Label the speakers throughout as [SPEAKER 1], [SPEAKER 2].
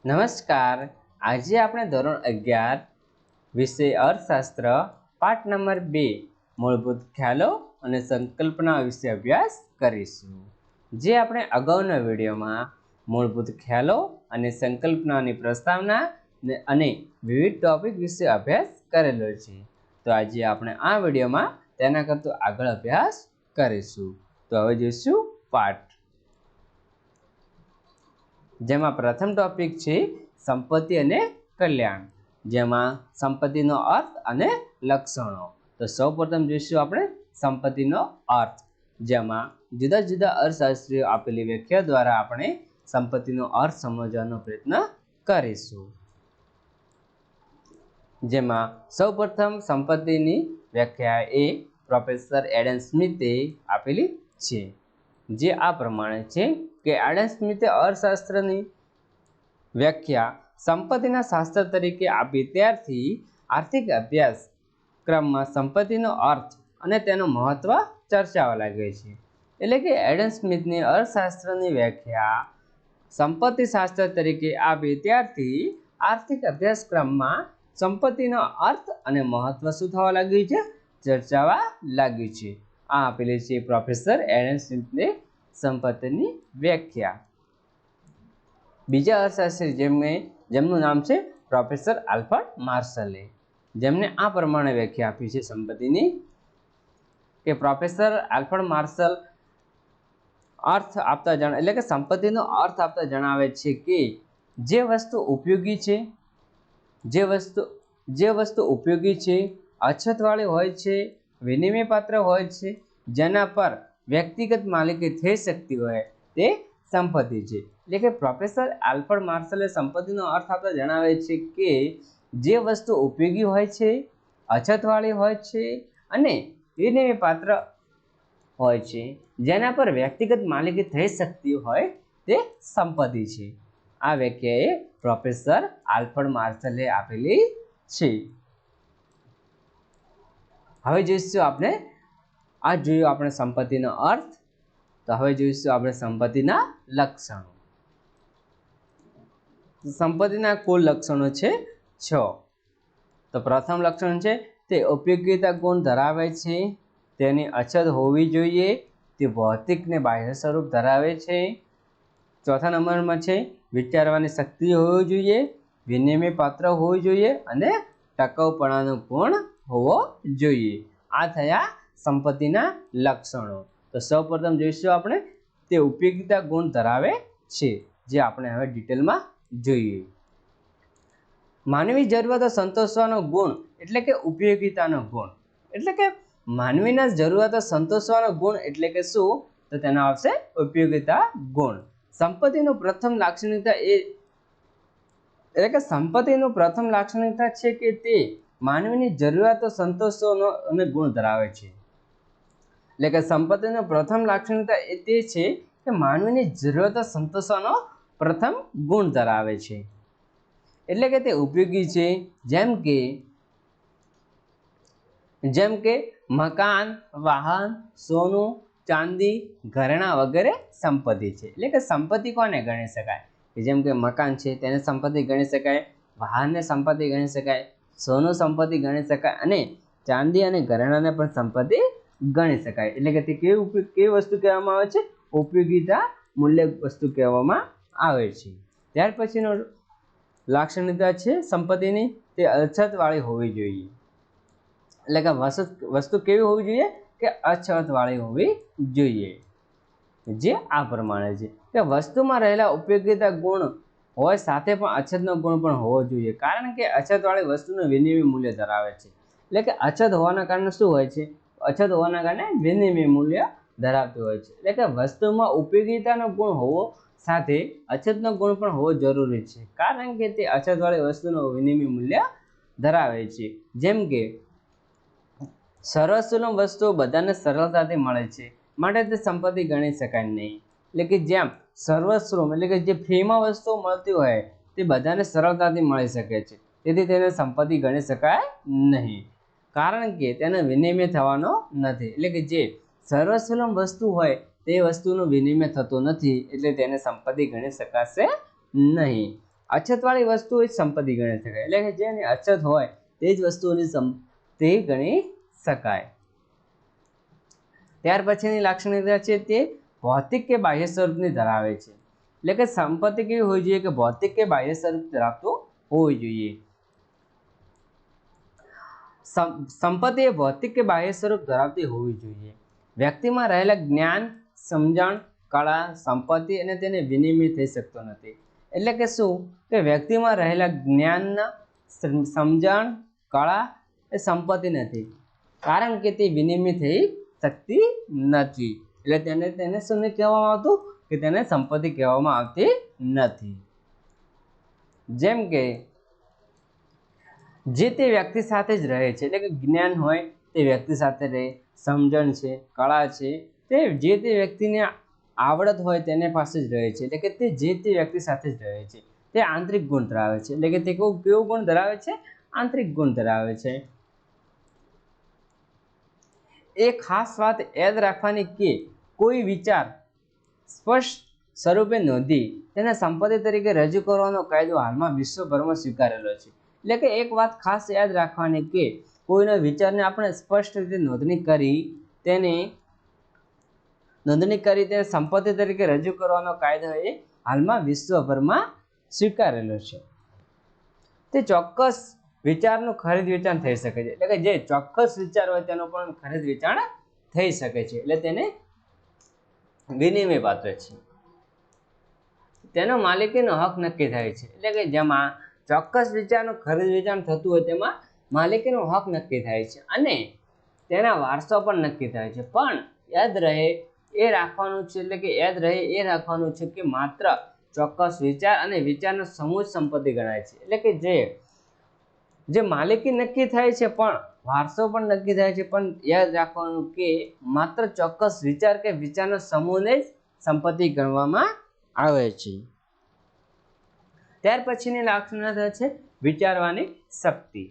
[SPEAKER 1] નમસ્કાર. આજે આપણે ધોરણ 11 વિષય અર્થશાસ્ત્ર પાઠ નંબર 2 મૂળભૂત ખ્યાલો અને સંકલ્પના વિશે અભ્યાસ કરીશું. જે આપણે અગાઉના વિડીયોમાં મૂળભૂત ખ્યાલો અને સંકલ્પનાની પ્રસ્તાવના અને વિવિધ ટોપિક વિશે અભ્યાસ કરેલો છે. તો આજે આપણે આ વિડીયોમાં તેના કરતો આગળ અભ્યાસ કરીશું. તો હવે જોઈશું પાઠ, જેમાં પ્રથમ ટોપિક છે સંપત્તિ અને કલ્યાણ, જેમાં સંપત્તિનો અર્થ અને લક્ષણો. તો સૌપ્રથમ જોઈશું આપણે સંપત્તિનો અર્થ, જેમાં જુદા જુદા અર્થશાસ્ત્રીઓ આપેલી વ્યાખ્યા દ્વારા આપણે સંપત્તિનો અર્થ સમજવાનો પ્રયત્ન કરીશું. જેમાં સૌપ્રથમ સંપત્તિની વ્યાખ્યા એ પ્રોફેસર એડમ સ્મિથે આપેલી છે, જે આ પ્રમાણે છે કે એડમ સ્મિથે અર્થશાસ્ત્રની વ્યાખ્યા સંપત્તિના શાસ્ત્ર તરીકે આપી ત્યારથી આર્થિક અભ્યાસ ક્રમમાં સંપત્તિનો અર્થ અને તેનું મહત્વ ચર્ચાવા લાગે છે. એટલે કે એડમ સ્મિથની અર્થશાસ્ત્રની વ્યાખ્યા સંપત્તિ શાસ્ત્ર તરીકે આપી ત્યારથી આર્થિક અભ્યાસક્રમમાં સંપત્તિનો અર્થ અને મહત્વ શું થવા લાગ્યું છે? ચર્ચાવા લાગ્યું છે. આ આપેલી છે પ્રોફેસર એડમ સ્મિથને સંપત્તિની વ્યાખ્યા. બીજા અર્થશાસ્ત્રી જેમનું નામ છે પ્રોફેસર આલ્ફર્ડ માર્શલે, જેમને આ પ્રમાણે વ્યાખ્યા આપી છે સંપત્તિની, કે પ્રોફેસર આલ્ફર્ડ માર્શલ અર્થ આપતા એટલે કે સંપત્તિનો અર્થ આપતા જણાવે છે કે જે વસ્તુ ઉપયોગી છે, જે વસ્તુ ઉપયોગી છે, અછતવાળી હોય છે, વિનિમય પાત્ર હોય છે, જેના પર વ્યક્તિગત માલિકી થઈ શકતી હોય તે સંપત્તિ છે. એટલે કે પ્રોફેસર આલ્ફર્ડ માર્શલે સંપત્તિનો અર્થ આપતા જણાવે છે કે જે વસ્તુ ઉપયોગી હોય છે, અછતવાળી હોય છે અને વિનિમય પાત્ર હોય છે, જેના પર વ્યક્તિગત માલિકી થઈ શકતી હોય તે સંપત્તિ છે. આ વ્યાખ્યાએ પ્રોફેસર આલ્ફર્ડ માર્શલે આપેલી છે. હવે જોઈશું આપણે જોયું આપણે સંપત્તિનો અર્થ. તો હવે જોઈશું આપણે સંપત્તિના લક્ષણો. સંપત્તિના કુલ લક્ષણો છે 6. તો પ્રથમ લક્ષણ છે તે ઉપયોગિતા ગુણ ધરાવે છે, તેની અછત હોવી જોઈએ, તે ભૌતિક ને બાહ્ય સ્વરૂપ ધરાવે છે. ચોથા નંબરમાં છે વિચારવાની શક્તિ હોવી જોઈએ, વિનિમય પાત્ર હોવું જોઈએ અને ટકાઉપણાનો ગુણ હોવો જોઈએ. આ થયા સંપત્તિના લક્ષણો. તો સૌપ્રથમ જોઈશું આપણે તે ઉપયોગિતા ગુણ ધરાવે છે, જે આપણે હવે ડિટેલમાં જોઈએ. માનવી જરૂરિયાતો સંતોષવાનો ગુણ એટલે કે ઉપયોગિતાનો ગુણ. એટલે કે માનવીના જરૂરિયાતો સંતોષવાનો ગુણ એટલે કે શું? તો તેનો આવશે ઉપયોગિતા ગુણ. સંપત્તિનું પ્રથમ લાક્ષણિકતા સંપત્તિનું પ્રથમ લાક્ષણિકતા છે કે તે માનવીની જરૂરિયાતો સંતોષવાનો અને ગુણ ધરાવે છે. એટલે કે સંપત્તિનું પ્રથમ લાક્ષણિકતા એ તે છે કે માનવીની જરૂરિયાતો સંતોષવાનો પ્રથમ ગુણ ધરાવે છે. એટલે કે તે ઉપયોગી છે, જેમ કે મકાન, વાહન, સોનું, ચાંદી, ઘરેણાં વગેરે સંપત્તિ છે. એટલે કે સંપત્તિ કોને ગણી શકાય? જેમ કે મકાન છે તેને સંપત્તિ ગણી શકાય, વાહનને સંપત્તિ ગણી શકાય, સોનું સંપત્તિ ગણી શકાય અને ચાંદી અને ઘરેણાંને પણ સંપત્તિ ગણી શકાય. એટલે કે તે કેવી વસ્તુ કહેવામાં આવે છે? ઉપયોગિતા મૂલ્ય વસ્તુ કહેવામાં આવે છે. ત્યાર પછીનો લાક્ષણિકતા છે સંપત્તિની તે અછતવાળી હોવી જોઈએ. એટલે કે વસ્તુ કેવી હોવી જોઈએ? કે અછતવાળી હોવી જોઈએ, જે આ પ્રમાણે છે કે વસ્તુમાં રહેલા ઉપયોગિતા ગુણ હોય સાથે પણ અછતનો ગુણ પણ હોવો જોઈએ, કારણ કે અછતવાળી વસ્તુનું વિનિમય મૂલ્ય ધરાવે છે. એટલે કે અછત હોવાના કારણે શું હોય છે? અછત હોવાના કારણે વિનિમય મૂલ્ય ધરાવતું હોય છે. એટલે કે વસ્તુમાં ઉપયોગિતાનો ગુણ હોવો સાથે અછતનો ગુણ પણ હોવો જરૂરી છે, કારણ કે તે અછતવાળી વસ્તુનું વિનિમય મૂલ્ય ધરાવે છે. જેમ કે સર્વસુલભ વસ્તુઓ બધાને સરળતાથી મળે છે, માટે તે સંપત્તિ ગણી શકાય નહીં. એટલે કે જેમ સર્વસુલભ એટલે કે જે ફ્રીમાં વસ્તુઓ મળતી હોય તે બધાને સરળતાથી મળી શકે છે, તેથી તેને સંપત્તિ ગણી શકાય નહીં, કારણ કે તેનો વિનિમય થવાનો નથી. એટલે કે જે સર્વસુલભ વસ્તુ હોય તે વસ્તુનું વિનિમય થતું નથી, એટલે તેને સંપત્તિ ગણી શકાશે નહીં. અછતવાળી વસ્તુ જ સંપત્તિ ગણી શકાય, એટલે કે જેની અછત હોય તે જ વસ્તુઓની સંપત્તિ ગણી શકાય. ત્યાર પછીની લાક્ષણિકતા છે તે ભૌતિક કે બાહ્ય સ્વરૂપની ધરાવે છે, એટલે કે સંપત્તિ કેવી હોવી જોઈએ કે ભૌતિક કે બાહ્ય સ્વરૂપ ધરાવતું હોવી જોઈએ. સંપત્તિ એ ભૌતિક કે બાહ્ય સ્વરૂપ ધરાવતી હોવી જોઈએ. વ્યક્તિમાં રહેલા જ્ઞાન, સમજણ, કળા, સંપત્તિ અને તેને વિનિમય થઈ શકતો નથી. એટલે કે શું કે વ્યક્તિમાં રહેલા જ્ઞાનના, સમજણ, કળા એ સંપત્તિ નથી, કારણ કે તે વિનિમય થઈ શકતી નથી. એટલે તેને શું કહેવામાં આવતું કે તેને સંપત્તિ કહેવામાં આવતી નથી. જેમ કે જે તે વ્યક્તિ સાથે જ રહે છે, એટલે કે જ્ઞાન હોય તે વ્યક્તિ સાથે રહે, સમજણ છે, કળા છે, તે જે તે વ્યક્તિને આવડત હોય તેને પાસે જ રહે છે, એટલે કે તે જે તે વ્યક્તિ સાથે જ રહે છે. તે આંતરિક ગુણ ધરાવે છે, એટલે કે તે કેવો ગુણ ધરાવે છે? આંતરિક ગુણ ધરાવે છે. એ ખાસ વાત યાદ રાખવાની કે કોઈ વિચાર સ્પષ્ટ સ્વરૂપે નોંધી તેને સંપત્તિ તરીકે રજૂ કરવાનો કાયદો હાલમાં વિશ્વભરમાં સ્વીકારેલો છે. એટલે કે એક વાત ખાસ યાદ રાખવાની કે કોઈના વિચારને આપણે સ્પષ્ટ રીતે નોંધણી કરી તેને સંપત્તિ તરીકે રજૂ કરવાનો કાયદો એ હાલમાં વિશ્વભરમાં સ્વીકારેલો છે. તે ચોક્કસ વિચારનું ખરીદ વેચાણ થઈ શકે છે, એટલે કે જે ચોક્કસ વિચાર હોય તેનું પણ ખરીદ વેચાણ થઈ શકે છે, એટલે તેને વિનિમય પાત્ર છે. તેનો માલિકીનો હક નક્કી થાય છે, એટલે કે જેમાં ચોક્કસ વિચારનું ખરીદ વેચાણ થતું હોય તેમાં માલિકીનો હક નક્કી થાય છે અને તેના વારસો પણ નક્કી થાય છે. પણ યાદ રહે એ રાખવાનું છે, એટલે કે યાદ રહે એ રાખવાનું છે કે માત્ર ચોક્કસ વિચાર અને વિચારનો સમૂહ સંપત્તિ ગણાય છે, એટલે કે જે માલિકી નક્કી થાય છે પણ વારસો પણ નક્કી થાય છે, પણ યાદ રાખવાનું કે માત્ર ચોક્કસ વિચાર કે વિચારનો સમૂહને જ સંપત્તિ ગણવામાં આવે છે. ત્યાર પછીની લાક્ષણિકતા છે વિચારવાની શક્તિ.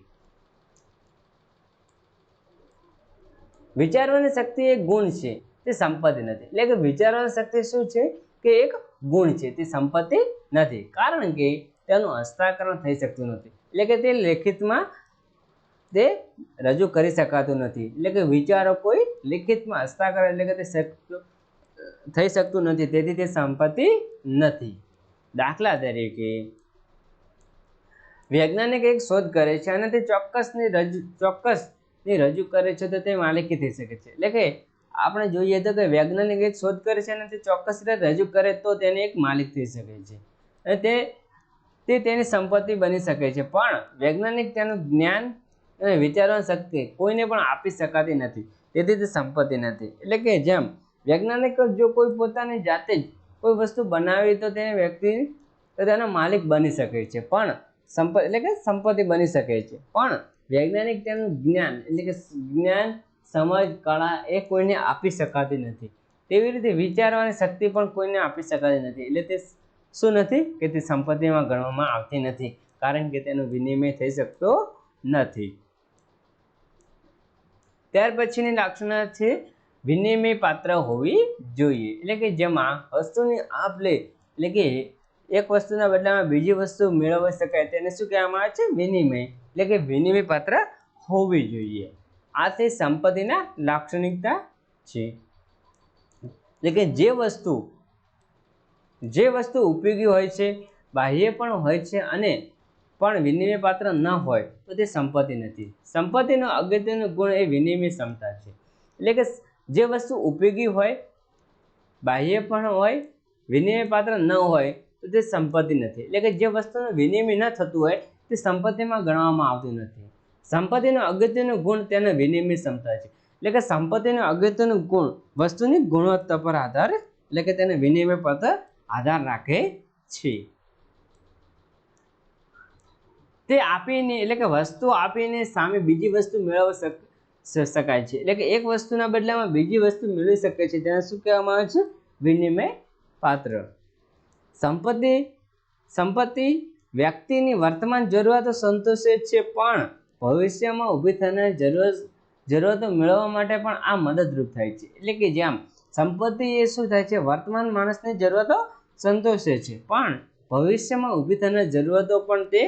[SPEAKER 1] વિચારવાની શક્તિ એક ગુણ છે, તે સંપત્તિ નથી. એટલે કે વિચારવાની શક્તિ શું છે કે એક ગુણ છે, તે સંપત્તિ નથી, કારણ કે તેનું હસ્તાક્ષર થઈ શકતું નથી, એટલે કે તે લેખિતમાં તે રજૂ કરી શકાતું નથી. એટલે કે વિચારો કોઈ લિખિતમાં હસ્તાક્ષર એટલે કે તે થઈ શકતું નથી, તેથી તે સંપત્તિ નથી. દાખલા તરીકે વૈજ્ઞાનિક એક શોધ કરે છે અને તે ચોક્કસની રજૂ કરે છે તો તે માલિકી થઈ શકે છે. એટલે કે આપણે જોઈએ તો કે વૈજ્ઞાનિક એક શોધ કરે છે અને તે ચોક્કસ રીતે રજૂ કરે તો તેને એક માલિક થઈ શકે છે અને તે તેની સંપત્તિ બની શકે છે. પણ વૈજ્ઞાનિક તેનું જ્ઞાન અને વિચારવાની શક્તિ કોઈને પણ આપી શકાતી નથી, તેથી તે સંપત્તિ નથી. એટલે કે જેમ વૈજ્ઞાનિક જો કોઈ પોતાની જાતે જ કોઈ વસ્તુ બનાવી તો તે વ્યક્તિ તેનો માલિક બની શકે છે, પણ સંપત્તિ બની શકે છે. પણ વૈજ્ઞાનિક તેનું જ્ઞાન એટલે કે જ્ઞાન, સમજ, કળા એ કોઈને આપી શકાતી નથી. તેવી રીતે વિચારવાની શક્તિ પણ કોઈને આપી શકાતી નથી, એટલે તે શું નથી કે તે સંપત્તિમાં ગણવામાં આવતી નથી, કારણ કે તેનો વિનિમય થઈ શકતો નથી. ત્યાર પછીની લાક્ષણિકતા છે વિનિમય પાત્ર હોવી જોઈએ, એટલે કે જેમાં વસ્તુની આપ-લે, એટલે કે એક વસ્તુના બદલામાં બીજી વસ્તુ મેળવી શકાય તેને શું કહેવામાં આવે છે? વિનિમય. એટલે કે વિનિમય પાત્ર હોવી જોઈએ. આ તે સંપત્તિના લાક્ષણિકતા છે. એટલે કે જે વસ્તુ ઉપયોગી હોય છે, બાહ્ય પણ હોય છે અને પણ વિનિમય પાત્ર ન હોય તો તે સંપત્તિ નથી. સંપત્તિનો અગત્યનો ગુણ એ વિનિમય ક્ષમતા છે. એટલે કે જે વસ્તુ ઉપયોગી હોય, બાહ્ય પણ હોય, વિનિમય પાત્ર ન હોય તો તે સંપત્તિ નથી. એટલે કે જે વસ્તુનું વિનિમય ન થતું હોય તે સંપત્તિમાં ગણવામાં આવતું નથી. સંપત્તિનો અગત્યનો ગુણ તેનો વિનિમય ક્ષમતા છે. એટલે કે સંપત્તિનો અગત્યનો ગુણ વસ્તુની ગુણવત્તા પર આધાર, એટલે કે તેને વિનિમય પર આધાર રાખે છે. તે આપીને, એટલે કે વસ્તુ આપીને સામે બીજી વસ્તુ મેળવી શકાય છે. એટલે કે એક વસ્તુના બદલામાં બીજી વસ્તુ મેળવી શકે છે, તેને શું કહેવામાં આવે છે? વિનિમય પાત્ર. સંપત્તિ વ્યક્તિની વર્તમાન જરૂરિયાતો સંતોષે છે, પણ ભવિષ્યમાં ઊભી થનાર જરૂરતો મેળવવા માટે પણ આ મદદરૂપ થાય છે. એટલે કે જેમ સંપત્તિ એ શું થાય છે? વર્તમાન માણસની જરૂરતો સંતોષે છે, પણ ભવિષ્યમાં ઊભી થનાર જરૂરતો પણ તે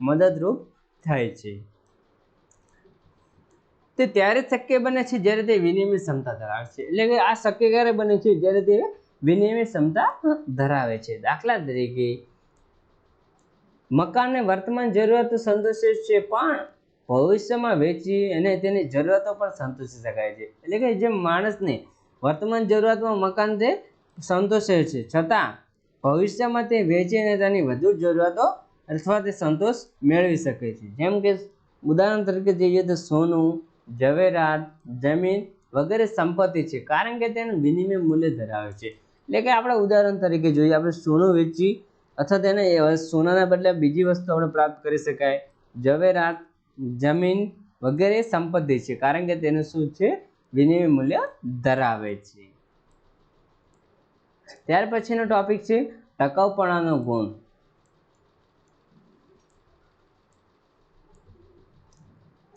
[SPEAKER 1] મદદરૂપ થાય છે. તે ત્યારે શક્ય બને છે જ્યારે તે વિનિમય ક્ષમતા ધરાવે છે. એટલે કે આ શક્ય ક્યારે બને છે? જ્યારે તે વિનિમય ક્ષમતા ધરાવે છે. દાખલા તરીકે મકાનને વર્તમાન જરૂરિયાતો સંતોષે છે, પણ ભવિષ્યમાં વેચી અને તેની જરૂરિયાતો પણ સંતોષી શકાય છે. એટલે કે જે માણસને વર્તમાન જરૂરિયાતમાં મકાન તે સંતોષે છે, છતાં ભવિષ્યમાં તે વેચીને તેની વધુ જરૂરિયાતો અથવા તે સંતોષ મેળવી શકે છે. જેમ કે ઉદાહરણ તરીકે જોઈએ તો સોનું, ઝવેરાત, જમીન વગેરે સંપત્તિ છે, કારણ કે તેનું વિનિમય મૂલ્ય ધરાવે છે. એટલે કે આપણે ઉદાહરણ તરીકે જોઈએ, આપણે સોનું વેચી અથવા તેને સોનાના બદલે બીજી વસ્તુ આપણે પ્રાપ્ત કરી શકાય. ઝવેરાત, જમીન વગેરે સંપત્તિ છે, કારણ કે તેનું શું છે? વિનિમય મૂલ્ય ધરાવે છે. ત્યાર પછીનો ટોપિક છે ટકાઉપણાનો ગુણ.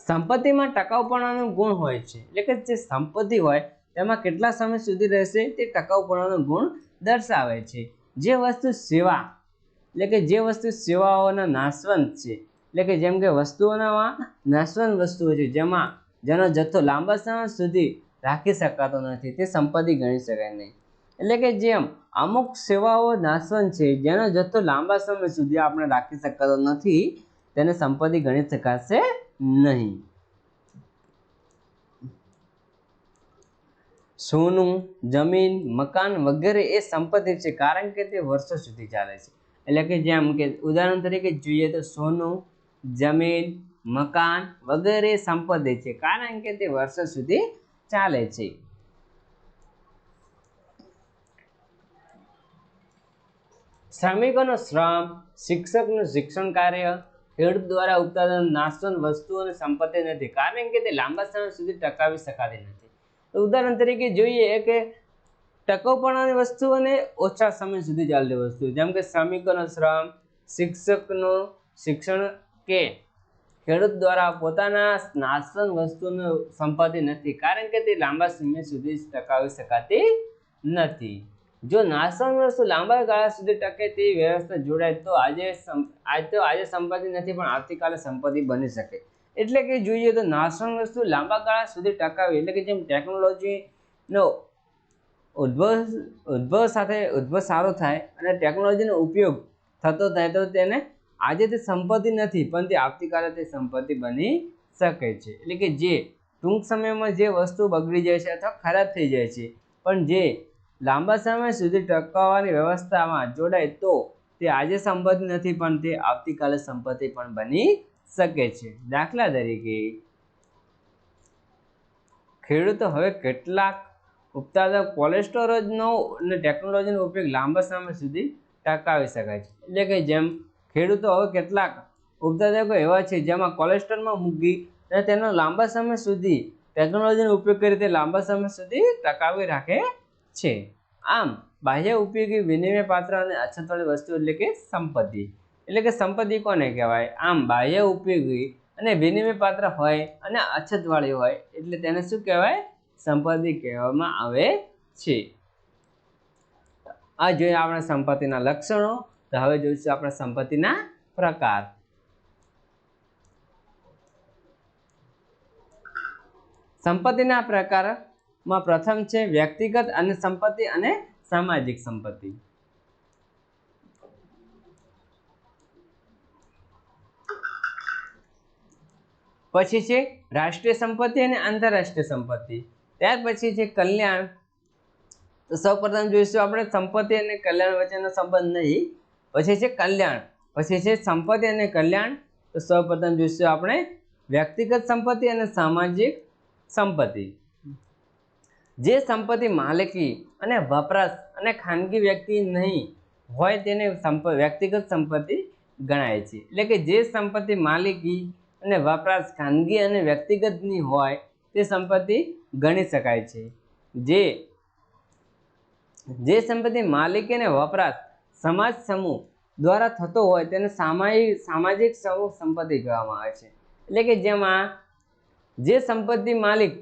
[SPEAKER 1] સંપત્તિમાં ટકાઉપણાનો ગુણ હોય છે, એટલે કે જે સંપત્તિ હોય તેમાં કેટલા સમય સુધી રહેશે તે ટકાઉપણાનો ગુણ દર્શાવે છે. જે વસ્તુ સેવા, એટલે કે જે વસ્તુ સેવાઓના નાશવંત છે, એટલે કે જેમ કે વસ્તુઓના નાશવંત વસ્તુઓ છે જેનો જથ્થો લાંબા સમય સુધી રાખી શકાતો નથી, તે સંપત્તિ ગણી શકાય નહીં. એટલે કે જેમ અમુક સેવાઓ નાશવંત છે જેનો જથ્થો લાંબા સમય સુધી આપણે રાખી શકાતો નથી, તેને સંપત્તિ ગણી શકાશે નહીં. સોનું, જમીન, મકાન વગેરે એ સંપત્તિ છે, કારણ કે તે વર્ષો સુધી ચાલે છે. એટલે કે જેમ કે ઉદાહરણ તરીકે જોઈએ તો સોનું, જમીન, મકાન વગેરે સંપત્તિ છે, કારણ કે તે વર્ષો સુધી ચાલે છે. શ્રમિકોનો શ્રમ, શિક્ષકનું શિક્ષણ કાર્ય, ખેડૂત દ્વારા ઉત્પાદન નાશવંત વસ્તુઓ અને સંપત્તિ નથી, કારણ કે તે લાંબા સમય સુધી ટકાવી શકાતી નથી. તો ઉદાહરણ તરીકે જોઈએ કે ટકાઉપણાની વસ્તુ અને ઓછા સમય સુધી ચાલતી વસ્તુ, જેમ કે શ્રમિકોનો શ્રમ, શિક્ષકનું શિક્ષણ કે ખેડૂત દ્વારા પોતાના નાશવંત વસ્તુની સંપત્તિ નથી, કારણ કે તે લાંબા સમય સુધી ટકાવી શકાતી નથી. જો નાશવંત વસ્તુ લાંબા ગાળા સુધી ટકે તેવી વ્યવસ્થા જોડાય તો આજે સંપત્તિ નથી પણ આવતીકાલે સંપત્તિ બની શકે. એટલે કે જોઈએ તો નાશવંત વસ્તુ લાંબા ગાળા સુધી ટકાવી, એટલે કે જેમ ટેકનોલોજીનો ઉદ્ભવ સારો થાય અને ટેકનોલોજીનો ઉપયોગ થતો થાય તો તેને આજે તે સંપત્તિ નથી પણ તે આવતીકાલે તે સંપત્તિ બની શકે છે. એટલે કે જે ટૂંક સમયમાં જે વસ્તુ બગડી જાય છે અથવા ખરાબ થઈ જાય છે, પણ જે લાંબા સમય સુધી ટકાવવાની વ્યવસ્થામાં જોડાય તો તે આજે સંપત્તિ નથી પણ તે આવતીકાલે સંપત્તિ પણ બની શકે છે. દાખલા તરીકે ખેડૂતો હવે કેટલાક ઉત્પાદક કોલેસ્ટરોજનો અને ટેકનોલોજીનો ઉપયોગ લાંબા સમય સુધી ટકાવી શકાય છે. એટલે કે જેમ ખેડૂતો હવે કેટલાક ઉત્પાદકો એવા છે જેમાં કોલેસ્ટ્રોલમાં મૂકી અને તેનો લાંબા સમય સુધી ટેકનોલોજીનો ઉપયોગ કરી તે લાંબા સમય સુધી ટકાવી રાખે છે. આમ બાહ્ય ઉપયોગી, વિનિમય પાત્ર અને અછતવાળી વસ્તુ એટલે કે સંપત્તિ. એટલે કે સંપત્તિ કોને કહેવાય? આમ બાહ્ય ઉપયોગી અને વિનિમય પાત્ર હોય અને અછતવાળી હોય એટલે તેને શું કહેવાય? સંપત્તિ કહેવામાં આવે છે. આ જોઈએ આપણે સંપત્તિના લક્ષણો. તો હવે જોઈશું આપણે સંપત્તિના પ્રકાર. સંપત્તિના પ્રકારમાં પ્રથમ છે વ્યક્તિગત અને સંપત્તિ અને સામાજિક સંપત્તિ. પછી છે રાષ્ટ્રીય સંપત્તિ અને આંતરરાષ્ટ્રીય સંપત્તિ. ત્યાર પછી છે કલ્યાણ. તો સૌપ્રથમ જોઈશું આપણે સંપત્તિ અને કલ્યાણ વચ્ચેનો સંબંધ નહીં. પછી છે કલ્યાણ, પછી છે સંપત્તિ અને કલ્યાણ. તો સૌપ્રથમ જોઈશું આપણે વ્યક્તિગત સંપત્તિ અને સામાજિક સંપત્તિ. જે સંપત્તિ માલિકી અને વપરાશ અને ખાનગી વ્યક્તિ નહીં હોય તેને વ્યક્તિગત સંપત્તિ ગણાય છે. એટલે કે જે સંપત્તિ માલિકી અને વપરાશ ખાનગી અને વ્યક્તિગતની હોય તે સંપત્તિ ગણી શકાય છે. જે સંપત્તિ માલિકી અને વપરાશ સમાજ સમૂહ દ્વારા થતો હોય તેને સામાજિક સમૂહ સંપત્તિ કહેવામાં આવે છે. એટલે કે જેમાં જે સંપત્તિ માલિક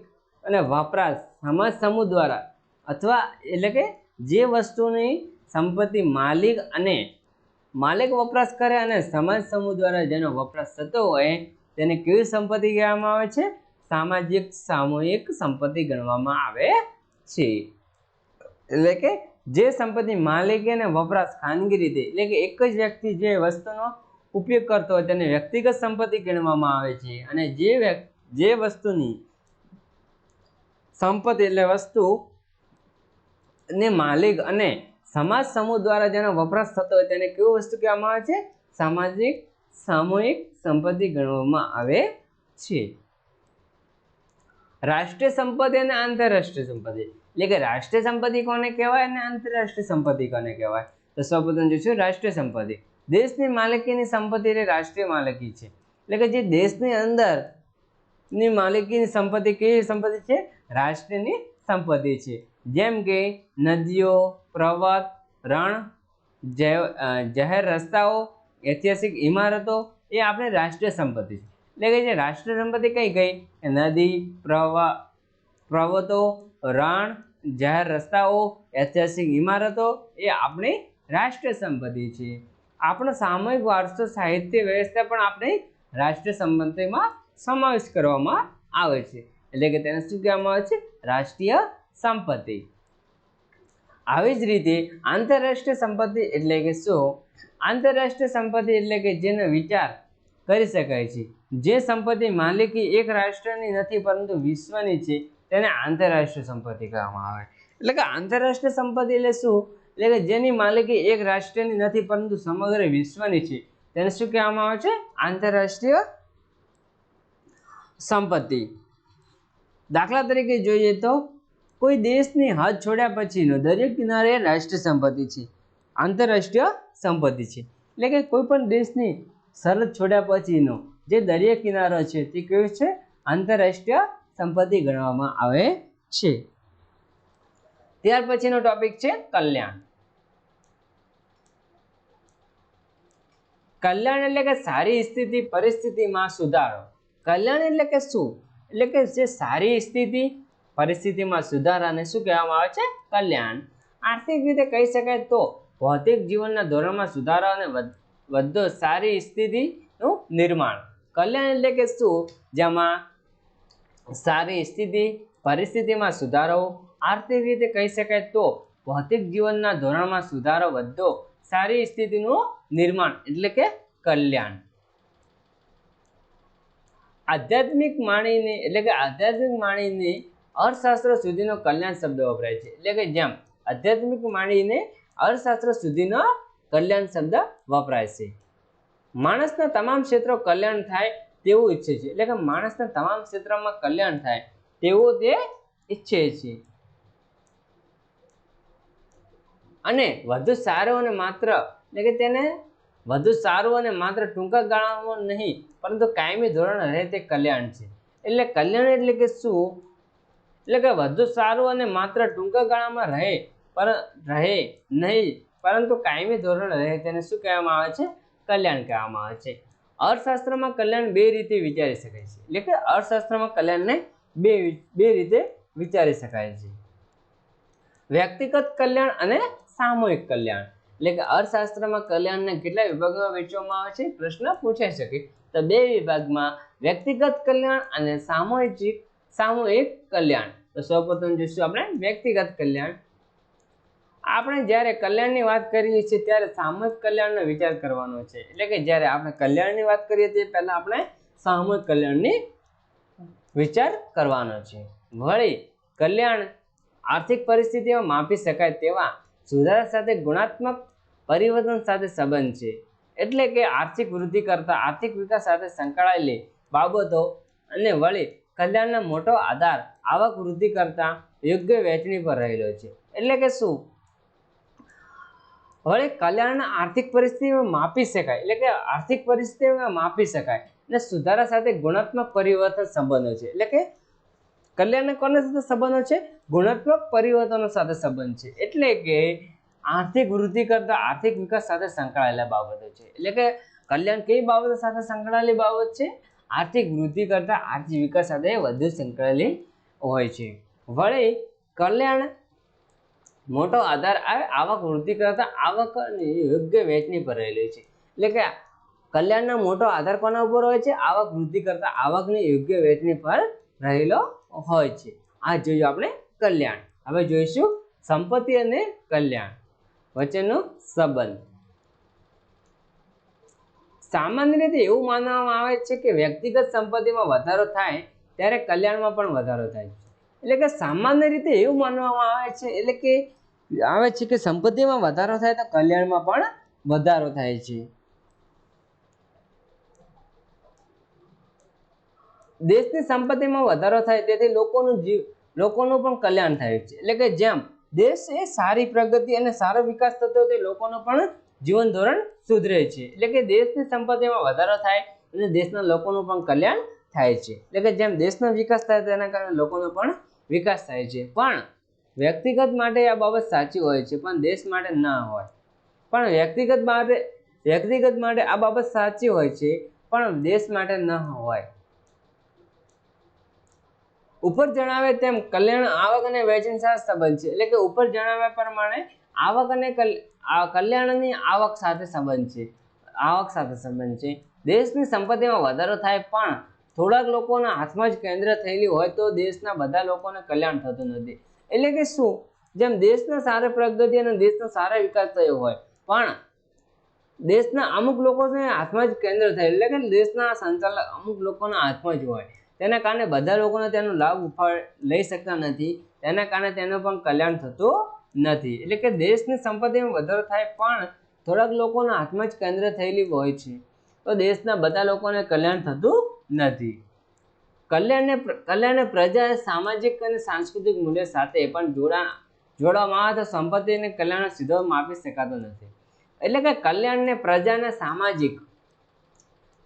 [SPEAKER 1] અને વપરાશ સમાજ સમૂહ દ્વારા અથવા એટલે કે જે વસ્તુની સંપત્તિ માલિક અને માલિક વપરાશ કરે અને સમાજ સમૂહ દ્વારા જેનો વપરાશ થતો હોય તેને કેવી સંપત્તિ કહેવામાં આવે છે? સામાજિક સામૂહિક સંપત્તિ ગણવામાં આવે છે। એટલે કે જે સંપત્તિ માલિકી અને વપરાશ ખાનગી રીતે એટલે કે એક જ વ્યક્તિ જે વસ્તુનો ઉપયોગ કરતો હોય તેને વ્યક્તિગત સંપત્તિ ગણવામાં આવે છે અને જે વસ્તુની સંપત્તિ એટલે વસ્તુ ને માલિક અને સમાજ સમૂહ દ્વારા જેનો વપરાશ થતો હોય તેને કેવી વસ્તુ કહેવામાં આવે છે? સામાજિક સામૂહિક સંપત્તિ ગણવામાં આવે છે। રાષ્ટ્રીય સંપત્તિ અને આંતરરાષ્ટ્રીય સંપત્તિ એટલે કે રાષ્ટ્રીય સંપત્તિ કોને કહેવાય અને આંતરરાષ્ટ્રીય સંપત્તિ કોને કહેવાય? તો સૌપ્રથમ જોઈશું રાષ્ટ્રીય સંપત્તિ। દેશની માલિકીની સંપત્તિ એટલે રાષ્ટ્રીય માલિકી છે, એટલે કે જે દેશની અંદર ની માલિકીની સંપત્તિ કેવી સંપત્તિ છે? રાષ્ટ્રની સંપત્તિ છે। જેમ કે નદીઓ, પર્વત, રણ, જાહેર રસ્તાઓ, ઐતિહાસિક ઇમારતો એ આપણે રાષ્ટ્રીય સંપત્તિ છે। એટલે કે જે રાષ્ટ્રીય સંપત્તિ કઈ કઈ? નદી, પર્વતો, રણ, જાહેર રસ્તાઓ, ઐતિહાસિક ઇમારતો એ આપણી રાષ્ટ્રીય સંપત્તિ છે। આપણો સામૂહિક વારસો, સાહિત્ય વ્યવસ્થા પણ આપણી રાષ્ટ્રીય સંપત્તિમાં સમાવેશ કરવામાં આવે છે, એટલે કે તેને શું કહેવામાં આવે છે? રાષ્ટ્રીય સંપત્તિ। આવી જ રીતે આંતરરાષ્ટ્રીય સંપત્તિ એટલે કે શું? આંતરરાષ્ટ્રીય સંપત્તિ એટલે કે જેનો વિચાર કરી શકાય છે, જે સંપત્તિ માલિકી એક રાષ્ટ્રની નથી પરંતુ વિશ્વની છે તેને આંતરરાષ્ટ્રીય સંપત્તિ કહેવામાં આવે। એટલે કે આંતરરાષ્ટ્રીય સંપત્તિ એટલે શું? એટલે કે જેની માલિકી એક રાષ્ટ્રની નથી પરંતુ સમગ્ર વિશ્વની છે તેને શું કહેવામાં આવે છે? આંતરરાષ્ટ્રીય સંપત્તિ। દાખલા તરીકે જોઈએ તો કોઈ દેશની હદ છોડ્યા પછીનો દરિયા કિનારે રાષ્ટ્રીય સંપત્તિ છે, આંતરરાષ્ટ્રીય સંપત્તિ છે। એટલે કે કોઈ પણ દેશની સરહદ છોડ્યા પછીનો જે દરિયા કિનારો છે તે કેવું છે? આંતરરાષ્ટ્રીય સંપત્તિ ગણવામાં આવે છે। ત્યાર પછીનો ટોપિક છે કલ્યાણ। કલ્યાણ એટલે કે સારી સ્થિતિ, પરિસ્થિતિમાં સુધારો। કલ્યાણ એટલે કે શું? એટલે કે જે સારી સ્થિતિ, પરિસ્થિતિમાં સુધારાને શું કહેવામાં આવે છે? કલ્યાણ। આર્થિક રીતે કહી શકાય તો ભૌતિક જીવનના ધોરણમાં સુધારો અને વધુ સારી સ્થિતિનું નિર્માણ। કલ્યાણ એટલે કે શું? જેમાં સારી સ્થિતિ, પરિસ્થિતિમાં સુધારો, આર્થિક રીતે કહી શકાય તો ભૌતિક જીવનના ધોરણમાં સુધારો, વધુ સારી સ્થિતિનું નિર્માણ એટલે કે કલ્યાણ। આધ્યાત્મિક માણીને એટલે કે આધ્યાત્મિક માણીને અર્થશાસ્ત્ર સુધીનો કલ્યાણ શબ્દ વપરાય છે। એટલે કે જેમ આધ્યાત્મિક માણીને અર્થશાસ્ત્ર સુધીનો કલ્યાણ શબ્દ વપરાય છે। માણસના તમામ ક્ષેત્રો કલ્યાણ થાય તેવું ઈચ્છે છે, એટલે કે માણસના તમામ ક્ષેત્રમાં કલ્યાણ થાય તેવું તે ઈચ્છે છે અને વધુ સારું અને માત્ર એટલે કે તેને વધુ સારું અને માત્ર ટૂંકા ગાળામાં નહીં પરંતુ કાયમી ધોરણે રહે તે કલ્યાણ છે। એટલે કલ્યાણ એટલે કે શું? એટલે કે વધુ સારું અને માત્ર ટૂંકા ગાળામાં રહે નહીં પરંતુ કાયમી ધોરણે રહે તેને શું કહેવામાં આવે છે? કલ્યાણ કહેવામાં આવે છે। અર્થશાસ્ત્રમાં કલ્યાણ બે રીતે વિચારી શકાય છે, એટલે કે અર્થશાસ્ત્રમાં કલ્યાણને બે રીતે વિચારી શકાય છે, વ્યક્તિગત કલ્યાણ અને સામૂહિક કલ્યાણ। એટલે કે અર્થશાસ્ત્રમાં કલ્યાણને કેટલા વિભાગમાં વહેંચવામાં આવે છે? પ્રશ્ન પૂછાઈ શકે તો બે વિભાગમાં, વ્યક્તિગત કલ્યાણ અને સામૂહિક કલ્યાણ। તો સૌપ્રથમ જોઈશું આપણે વ્યક્તિગત કલ્યાણ। આપણે જ્યારે કલ્યાણની વાત કરીએ છીએ ત્યારે સામૂહિક કલ્યાણનો વિચાર કરવાનો છે, એટલે કે જ્યારે આપણે કલ્યાણની વાત કરીએ તે પહેલા આપણે સામૂહિક કલ્યાણની વિચાર કરવાનો છે। વળી કલ્યાણ આર્થિક પરિસ્થિતિમાં માપી શકાય તેવા સુધારા સાથે ગુણાત્મક પરિવર્તન સાથે સંબંધ છે, એટલે કે આર્થિક વૃદ્ધિ કરતા આર્થિક વિકાસ સાથે સંકળાયેલી બાબતો અને વળી કલ્યાણનો મોટો આધાર આવક વૃદ્ધિ કરતા યોગ્ય વહેંચણી પર રહેલો છે। એટલે કે શું? વળી કલ્યાણના આર્થિક પરિસ્થિતિમાં માપી શકાય, એટલે કે આર્થિક પરિસ્થિતિમાં માપી શકાય અને સુધારા સાથે ગુણાત્મક પરિવર્તન સંબંધો છે। એટલે કે કલ્યાણના કોના સાથે સંબંધો છે? ગુણાત્મક પરિવર્તનો સાથે સંબંધ છે, એટલે કે આર્થિક વૃદ્ધિ કરતા આર્થિક વિકાસ સાથે સંકળાયેલા બાબતો છે। એટલે કે કલ્યાણ કેવી બાબતો સાથે સંકળાયેલી બાબત છે? આર્થિક વૃદ્ધિ કરતા આર્થિક વિકાસ સાથે વધુ સંકળાયેલી હોય છે। વળી કલ્યાણ મોટો આધાર આવક વૃદ્ધિ કરતા આવકની યોગ્ય વહેંચણી પર રહેલી છે. એટલે કે કલ્યાણનો મોટો આધાર કોના ઉપર હોય છે? આવક વૃદ્ધિ કરતા આવકની યોગ્ય વહેંચણી પર રહેલો હોય છે. આ જોયું આપણે કલ્યાણ. હવે જોઈશું સંપત્તિ અને કલ્યાણ વચ્ચેનો સંબંધ. સામાન્ય રીતે એવું માનવામાં આવે છે કે વ્યક્તિગત સંપત્તિમાં વધારો થાય ત્યારે કલ્યાણમાં પણ વધારો થાય છે. એટલે કે સામાન્ય રીતે એવું માનવામાં આવે છે કે સંપત્તિમાં વધારો થાય તો કલ્યાણમાં પણ વધારો થાય છે. દેશની સંપત્તિમાં વધારો થાય તેથી લોકોનું પણ કલ્યાણ થાય છે. એટલે કે જેમ દેશ એ સારી પ્રગતિ અને સારો વિકાસ થતો હોય તે લોકોનું પણ જીવન ધોરણ સુધરે છે. એટલે કે દેશની સંપત્તિમાં વધારો થાય અને દેશના લોકોનું પણ કલ્યાણ થાય છે. એટલે કે જેમ દેશનો વિકાસ થાય તેના કારણે લોકોનો પણ વિકાસ થાય છે. પણ વ્યક્તિગત માટે આ બાબત સાચી હોય છે પણ દેશ માટે ના હોય. પણ વ્યક્તિગત માટે આ બાબત સાચી હોય છે પણ દેશ માટે ન હોય. ઉપર જણાવે તેમ કલ્યાણ આવક અને વહેંચણી સાથે સંબંધ છે. એટલે કે ઉપર જણાવ્યા પ્રમાણે આવક અને કલ્યાણની આવક સાથે સંબંધ છે. દેશની સંપત્તિમાં વધારો થાય પણ થોડાક લોકોના હાથમાં જ કેન્દ્ર થયેલી હોય તો દેશના બધા લોકોને કલ્યાણ થતું નથી. એટલે કે શું? જેમ દેશના સારા પ્રગતિ અને દેશનો સારો વિકાસ થયો હોય પણ દેશના અમુક લોકોને હાથમાં જ કેન્દ્ર થયેલું, એટલે કે દેશના સંચાલક અમુક લોકોના હાથમાં જ હોય, તેના કારણે બધા લોકોને તેનો લાભ લઈ શકતા નથી. તેના કારણે તેનું પણ કલ્યાણ થતું નથી. એટલે કે દેશની સંપત્તિમાં વધારો થાય પણ થોડાક લોકોના હાથમાં જ કેન્દ્ર થયેલી હોય છે તો દેશના બધા લોકોને કલ્યાણ થતું નથી. કલ્યાણને પ્રજા સામાજિક અને સાંસ્કૃતિક મૂલ્ય સાથે પણ જોડવામાં આવે તો સંપત્તિ અને કલ્યાણ સીધો માપી શકાતો નથી. એટલે કે કલ્યાણને પ્રજાના સામાજિક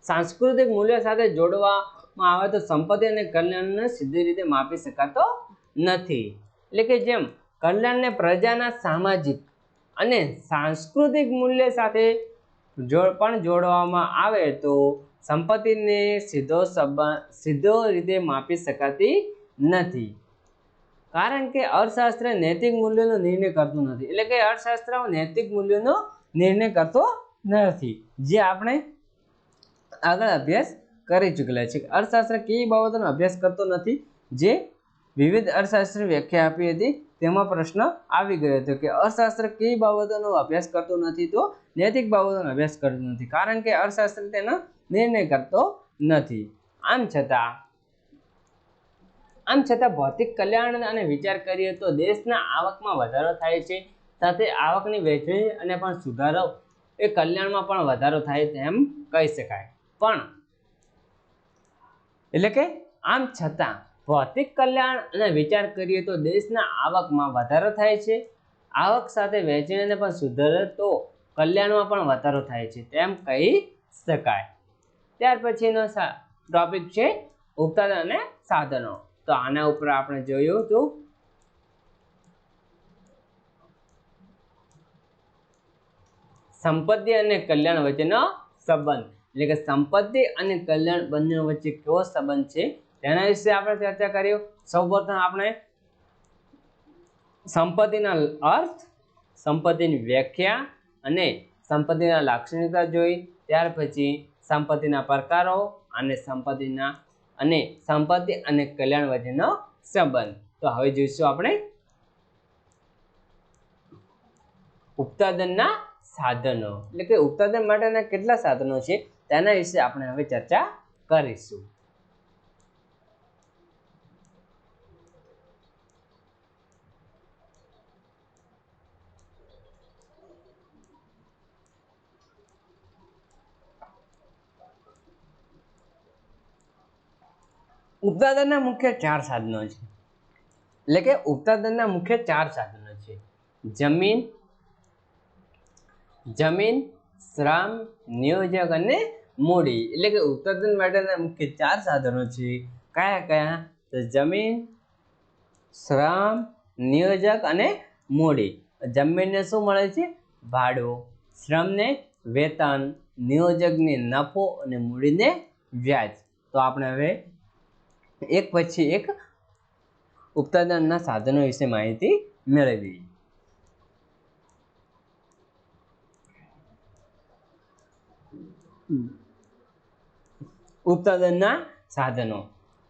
[SPEAKER 1] સાંસ્કૃતિક મૂલ્ય સાથે જોડવામાં આવે તો સંપત્તિ અને કલ્યાણને સીધી રીતે માપી શકાતો નથી. એટલે કે જેમ કલ્યાણને પ્રજાના સામાજિક અને સાંસ્કૃતિક મૂલ્ય સાથે પણ જોડવામાં આવે તો સંપત્તિને સીધો રીતે માપી શકાતી નથી. કારણ કે અર્થશાસ્ત્ર નૈતિક મૂલ્યોનો નિર્ણય કરતું નથી. એટલે કે અર્થશાસ્ત્ર નૈતિક મૂલ્યોનો નિર્ણય કરતો નથી, જે આપણે આગળ અભ્યાસ કરી ચૂકેલા છે. અર્થશાસ્ત્ર કેવી બાબતોનો અભ્યાસ કરતો નથી, જે વિવિધ અર્થશાસ્ત્ર વ્યાખ્યા આપી હતી તેમાં પ્રશ્ન આવી ગયો હતો કે અર્થશાસ્ત્ર કેવી બાબતોનો અભ્યાસ કરતો નથી તો નૈતિક બાબતોનો અભ્યાસ કરતો નથી, કારણ કે અર્થશાસ્ત્ર તેનો નિર્ણય કરતો નથી. આમ છતાં ભૌતિક કલ્યાણ અને વિચાર કરીએ તો દેશના આવકમાં વધારો થાય છે, સાથે આવકની વહેંચણી અને પણ સુધારો એ કલ્યાણમાં પણ વધારો થાય તેમ કહી શકાય. પણ એટલે કે આમ છતાં ભૌતિક કલ્યાણ અને વિચાર કરીએ તો દેશના આવકમાં વધારો થાય છે, આવક સાથે વહેંચણીને પણ સુધારે તો કલ્યાણમાં પણ વધારો થાય છે તેમ કહી શકાય. ત્યાર પછીનો ટોપિક છે ઉત્પાદન અને સાધનો. તો આના ઉપર આપણે જોયું તો સંપત્તિ અને કલ્યાણ વચ્ચેનો સંબંધ. એટલે કે સંપત્તિ અને કલ્યાણ બંને વચ્ચે કેવો સંબંધ છે તેના વિશે આપણે ચર્ચા કરી. સૌપ્રથમ આપણે સંપત્તિના અર્થ, સંપત્તિની વ્યાખ્યા અને સંપત્તિના લાક્ષણિકતા જોઈ. ત્યાર પછી સંપત્તિના પ્રકારો અને સંપત્તિ અને કલ્યાણ વચ્ચેનો સંબંધ. તો હવે જોઈશું આપણે ઉત્પાદનના સાધનો. એટલે કે ઉત્પાદન માટેના કેટલા સાધનો છે તેના વિશે આપણે હવે ચર્ચા કરીશું. ઉત્પાદનના મુખ્ય 4 સાધનો છે. એટલે કે ઉત્પાદનના મુખ્ય 4 સાધનો છે: જમીન, શ્રમ, નિયોજક અને મૂડી. એટલે કે ઉત્પાદન માટેના મુખ્ય 4 સાધનો છે. કયા? તો જમીન, શ્રમ, નિયોજક અને મૂડી. જમીનને શું મળે છે? ભાડું. શ્રમને વેતન, નિયોજકને નફો અને મૂડીને વ્યાજ. તો આપણે હવે એક પછી એક ઉત્પાદનના સાધનો વિશે માહિતી મેળવી. ઉત્પાદનના સાધનો.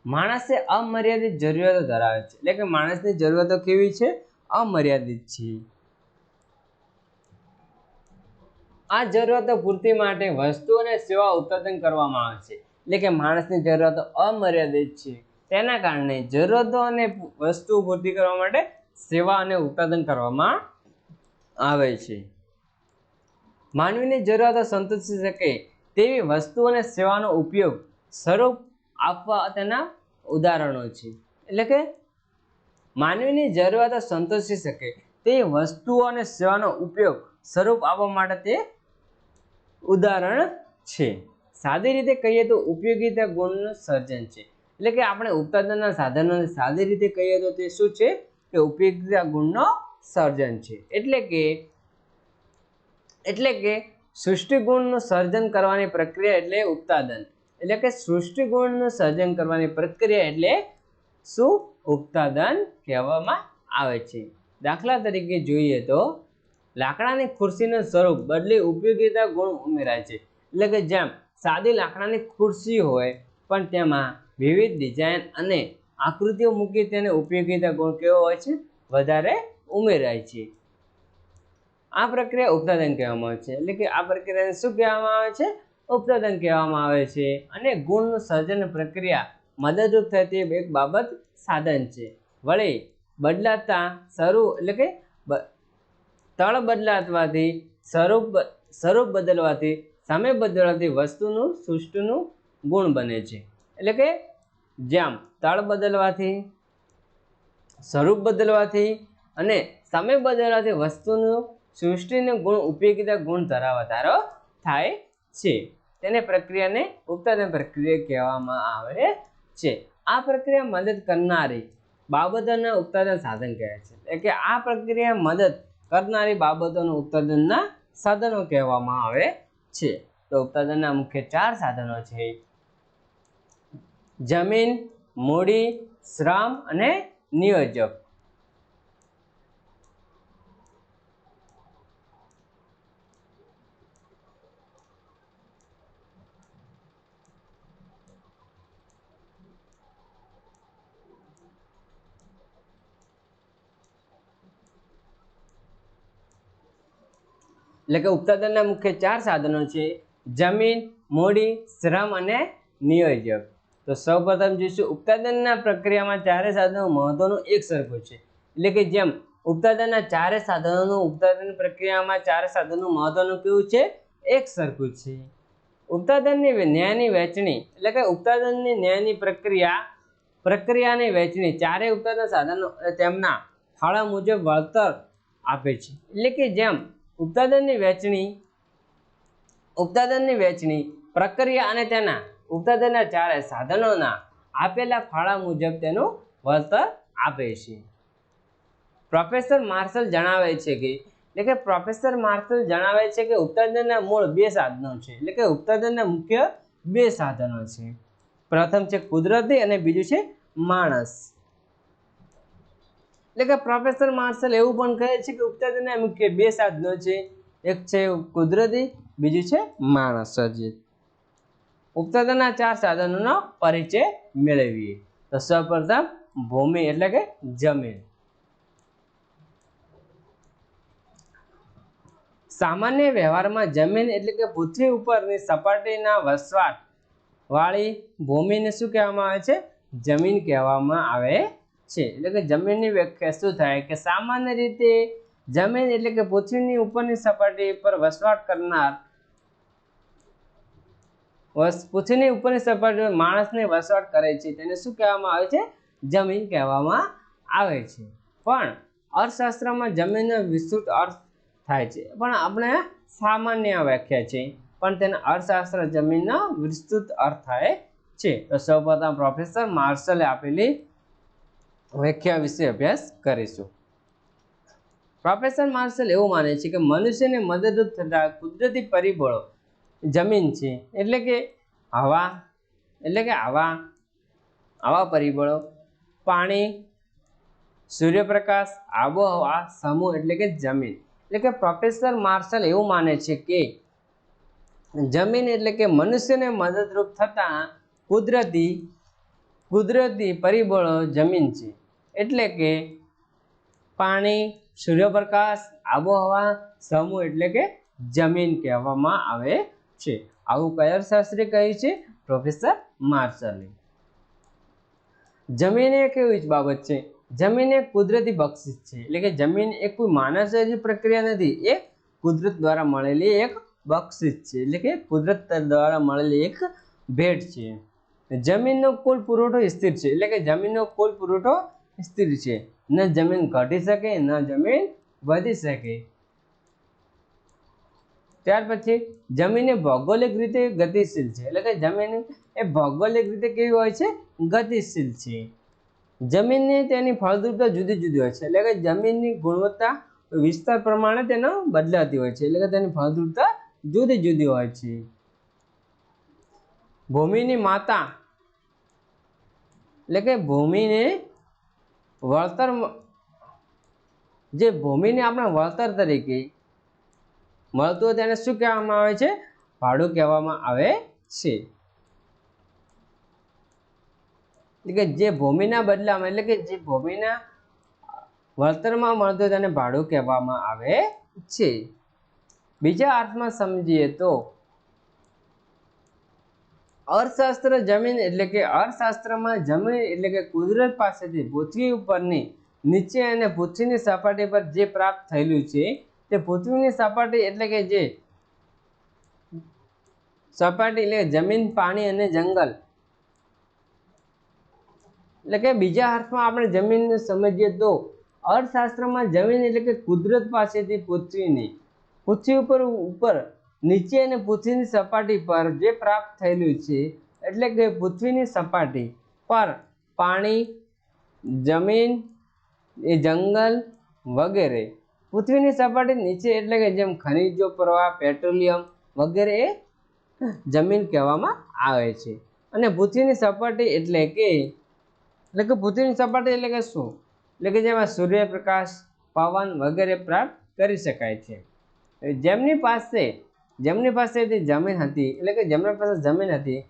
[SPEAKER 1] માણસે અમર્યાદિત જરૂરિયાતો ધરાવે છે, એટલે કે માણસની જરૂરિયાતો કેવી છે? અમર્યાદિત છે. આ જરૂરિયાતો પૂર્તિ માટે વસ્તુ અને સેવા ઉત્પાદન કરવામાં આવે છે, એટલે કે માણસની જરૂરિયાતો અમર્યાદિત છે, તેના કારણે જરૂરિયાતો અને વસ્તુઓ પૂર્તિ કરવા માટે સેવા અને ઉત્પાદન કરવામાં આવે છે. માનવીની જરૂરિયાતો સંતોષી શકે તેવી વસ્તુ અને સેવાનો ઉપયોગ સ્વરૂપ આપવા તેના ઉદાહરણો છે. એટલે કે માનવીની જરૂરિયાતો સંતોષી શકે તે વસ્તુઓ અને સેવાનો ઉપયોગ સ્વરૂપ આપવા માટે તે ઉદાહરણ છે. સાદી રીતે કહીએ તો ઉપયોગિતા ગુણનું સર્જન છે, એટલે કે આપણે ઉત્પાદનના સાધનોને સાદી રીતે કહીએ તો તે શું છે? કે ઉપયોગિતા ગુણનો સર્જન છે. એટલે કે સૃષ્ટિ ગુણનું સર્જન કરવાની પ્રક્રિયા એટલે ઉત્પાદન. એટલે કે સૃષ્ટિ ગુણનું સર્જન કરવાની પ્રક્રિયા એટલે શું? ઉત્પાદન કહેવામાં આવે છે. દાખલા તરીકે જોઈએ તો લાકડાની ખુરશીનું સ્વરૂપ બદલી ઉપયોગિતા ગુણ ઉમેરાય છે. એટલે કે જેમ સાદી લાકડાની ખુરશી હોય પણ તેમાં વિવિધ ડિઝાઇન અને આકૃતિઓ મૂકી તેને ઉપયોગિતા ગુણ કેવો હોય છે? વધારે ઉમેરાય છે. આ પ્રક્રિયા ઉત્પાદન કહેવામાં આવે છે. એટલે કે આ પ્રક્રિયાને શું કહેવામાં આવે છે? ઉત્પાદન કહેવામાં આવે છે. અને ગુણનું સર્જન પ્રક્રિયા મદદરૂપ થાય તે એક બાબત સાધન છે. વળી બદલાતા એટલે કે તળ બદલાવાથી સ્વરૂપ બદલવાથી સમય બદલવાથી વસ્તુનું સૃષ્ટિનું ગુણ બને છે. એટલે કે જેમ તળ બદલવાથી, સ્વરૂપ બદલવાથી અને સમય બદલવાથી વસ્તુનું સૃષ્ટિનું ગુણ ઉપયોગિતા ગુણ વધારો થાય છે. તેને પ્રક્રિયાને ઉત્પાદન પ્રક્રિયા કહેવામાં આવે છે. આ પ્રક્રિયા મદદ કરનારી બાબતોના ઉત્પાદન સાધન કહેવાય છે. એટલે કે આ પ્રક્રિયા મદદ કરનારી બાબતોનું ઉત્પાદનના સાધનો કહેવામાં આવે છે. તો ઉત્પાદનના મુખ્ય 4 સાધનો છે: જમીન, મૂડી, શ્રમ અને નિયોજક. એટલે કે ઉત્પાદનના મુખ્ય 4 સાધનો છે: જમીન, મૂડી, શ્રમ અને નિયોજક. તો સૌપ્રથમ જોઈશું ઉત્પાદનના પ્રક્રિયામાં 4 સાધનો મહત્વનું એક સરખું છે. એટલે કે જેમ ઉત્પાદનના 4 સાધનોનું ઉત્પાદન પ્રક્રિયામાં 4 સાધનોનું મહત્વનું કેવું છે? એક સરખું છે. ઉત્પાદનની ન્યાયની વહેંચણી, એટલે કે ઉત્પાદનની ન્યાયની પ્રક્રિયાની વહેંચણી 4 ઉત્પાદન સાધનો તેમના ફાળા મુજબ વળતર આપે છે. એટલે કે જેમ ઉત્પાદનની વહેંચણી પ્રક્રિયા અને તેના ઉત્પાદનના 4 સાધનોના આપેલા ફાળા મુજબ તેનું વળતર આપે છે. પ્રોફેસર માર્શલ જણાવે છે કે ઉત્પાદનના મૂળ 2 સાધનો છે. એટલે કે ઉત્પાદનના મુખ્ય 2 સાધનો છે. પ્રથમ છે કુદરતી અને બીજું છે માણસ. એટલે કે પ્રોફેસર માર્શલ એવું પણ કહે છે કે ઉત્પાદનના મુખ્ય 2 સાધનો છે. એક છે કુદરતી, બીજું છે માણસ સર્જિત. ઉત્પાદનના 4 સાધનોનો પરિચય મેળવીએ. તો સૌપ્રથમ ભૂમિ એટલે કે જમીન. સામાન્ય વ્યવહારમાં જમીન એટલે કે પૃથ્વી ઉપરની સપાટીના વસવાટ વાળી ભૂમિને શું કહેવામાં આવે છે? જમીન કહેવામાં આવે છે. એટલે કે જમીનની વ્યાખ્યા શું થાય કે સામાન્ય રીતે જમીન એટલે કે પૃથ્વીની ઉપરની સપાટી પર વસવાટ કરનાર પૃથ્વીની ઉપરની સપાટી પર માણસને વસવાટ કરે છે તેને શું કહેવામાં આવે છે? જમીન કહેવામાં આવે છે. પણ અર્થશાસ્ત્રમાં જમીનનો વિસ્તૃત અર્થ થાય છે, પણ આપણે સામાન્ય વ્યાખ્યા છે, પણ તેના અર્થશાસ્ત્ર જમીનનો વિસ્તૃત અર્થ થાય છે. તો સૌપ્રથમ પ્રોફેસર માર્શલે આપેલી વ્યાખ્યા વિશે અભ્યાસ કરીશું. પ્રોફેસર માર્શલ એવું માને છે કે મનુષ્યને મદદરૂપ થતા કુદરતી પરિબળો જમીન છે. એટલે કે આવા પરિબળો પાણી, સૂર્યપ્રકાશ, આબોહવા, સમૂહ એટલે કે જમીન. એટલે કે પ્રોફેસર માર્શલ એવું માને છે કે જમીન એટલે કે મનુષ્યને મદદરૂપ થતા કુદરતી પરિબળો જમીન છે, એટલે કે પાણી, સૂર્યપ્રકાશ, આબોહવા, સમૂહ એટલે કે જમીન કહેવામાં આવે છે. આવું કયા અર્થશાસ્ત્રી કહ્યું છે? પ્રોફેસર માર્શલે. જમીન એક એવી જ બાબત છે, જમીન એક કુદરતી બક્ષિસ છે, એટલે કે જમીન એક કોઈ માનવ સર્જિત પ્રક્રિયા નથી, એ કુદરત દ્વારા મળેલી એક બક્ષિસ છે, એટલે કે કુદરત દ્વારા મળેલી એક ભેટ છે. જમીનનો કુલ પુરવઠો સ્થિર છે, એટલે કે જમીનનો કુલ પુરવઠો સ્થિર છે, ન જમીન ઘટી શકે ન જમીન વધી શકે. ત્યાર પછી જમીન એ ભૌગોલિક રીતે ગતિશીલ છે, એટલે કે જમીન એ ભૌગોલિક રીતે કેવી હોય છે? ગતિશીલ છે. જમીનની તેની ફળદ્રુપતા જુદી જુદી હોય છે, એટલે કે જમીનની ગુણવત્તા વિસ્તાર પ્રમાણે તેનો બદલાતી હોય છે, એટલે કે તેની ફળદ્રુપતા જુદી જુદી હોય છે. ભૂમિની માતા એટલે કે ભૂમિને વળતર, જે ભૂમિને આપણે વળતર તરીકે મળતું હોય તેને શું કહેવામાં આવે છે? ભાડું કહેવામાં આવે છે. એટલે કે જે ભૂમિના બદલામાં, એટલે કે જે ભૂમિના વળતરમાં મળતું હોય તેને ભાડું કહેવામાં આવે છે. બીજા અર્થમાં સમજીએ તો અર્થશાસ્ત્ર જમીન એટલે કે અર્થશાસ્ત્રમાં જમીન એટલે કે કુદરત પાસેથી પૃથ્વી ઉપરની નીચે અને પૃથ્વીની સપાટી પર જે પ્રાપ્ત થયેલું છે તે પૃથ્વીની સપાટી એટલે કે જે સપાટી એટલે જમીન, પાણી અને જંગલ, એટલે કે બીજા અર્થમાં આપણે જમીનને સમજીએ તો અર્થશાસ્ત્રમાં જમીન એટલે કે કુદરત પાસેથી પૃથ્વી ઉપર નીચે અને પૃથ્વીની સપાટી પર જે પ્રાપ્ત થયેલું છે, એટલે કે પૃથ્વીની સપાટી પર પાણી, જમીન, એ જંગલ વગેરે, પૃથ્વીની સપાટી નીચે એટલે કે જેમ ખનિજો, પ્રવાહ, પેટ્રોલિયમ વગેરે એ જમીન કહેવામાં આવે છે. અને પૃથ્વીની સપાટી એટલે કે પૃથ્વીની સપાટી એટલે કે શું? એટલે કે જેમાં સૂર્યપ્રકાશ, પવન વગેરે પ્રાપ્ત કરી શકાય છે. જેમની પાસે જમીન હતી, એટલે કે જેમની પાસે જમીન હતી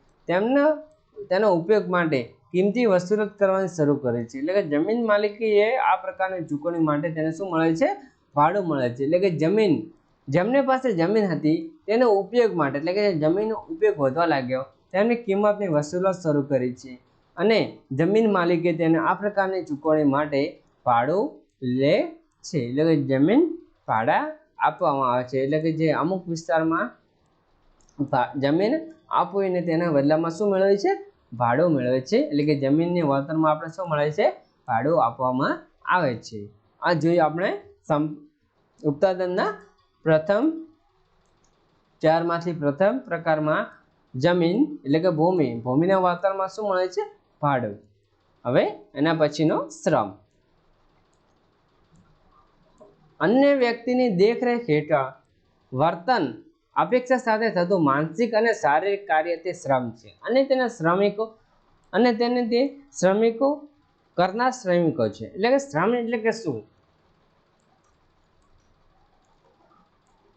[SPEAKER 1] તેનો ઉપયોગ માટે કિંમતી વસૂલાત કરવાની શરૂ કરી છે, એટલે કે જમીન માલિકી એ આ પ્રકારની ચૂકવણી માટે તેને શું મળે છે? ભાડું મળે છે. એટલે કે જેમની પાસે જમીન હતી તેનો ઉપયોગ માટે, એટલે કે જમીનનો ઉપયોગ વધવા લાગ્યો, તેમની કિંમતની વસૂલાત શરૂ કરી છે, અને જમીન માલિકે તેને આ પ્રકારની ચૂકવણી માટે ભાડું લે છે, એટલે કે જમીન ભાડા આપવામાં આવે છે. એટલે કે જે અમુક વિસ્તારમાં જમીન આપવીને તેના બદલામાં શું મેળવે છે? ભાડું મેળવે છે. એટલે કે જમીનની વળતરમાં આપણે શું મળે છે? ભાડું આપવામાં આવે છે. આ જોઈએ આપણે ઉત્પાદનના પ્રથમ 4 માંથી પ્રથમ પ્રકારમાં જમીન એટલે કે ભૂમિના વળતરમાં શું મળે છે? ભાડું. હવે એના પછીનો શ્રમ. અન્ય વ્યક્તિની દેખરેખ હેઠળ વર્તન અપેક્ષા સાથે થતું માનસિક અને શારીરિક કાર્ય તે શ્રમ છે, અને તેના શ્રમિકો કરનાર શ્રમિકો છે. એટલે કે શ્રમ એટલે કે શું?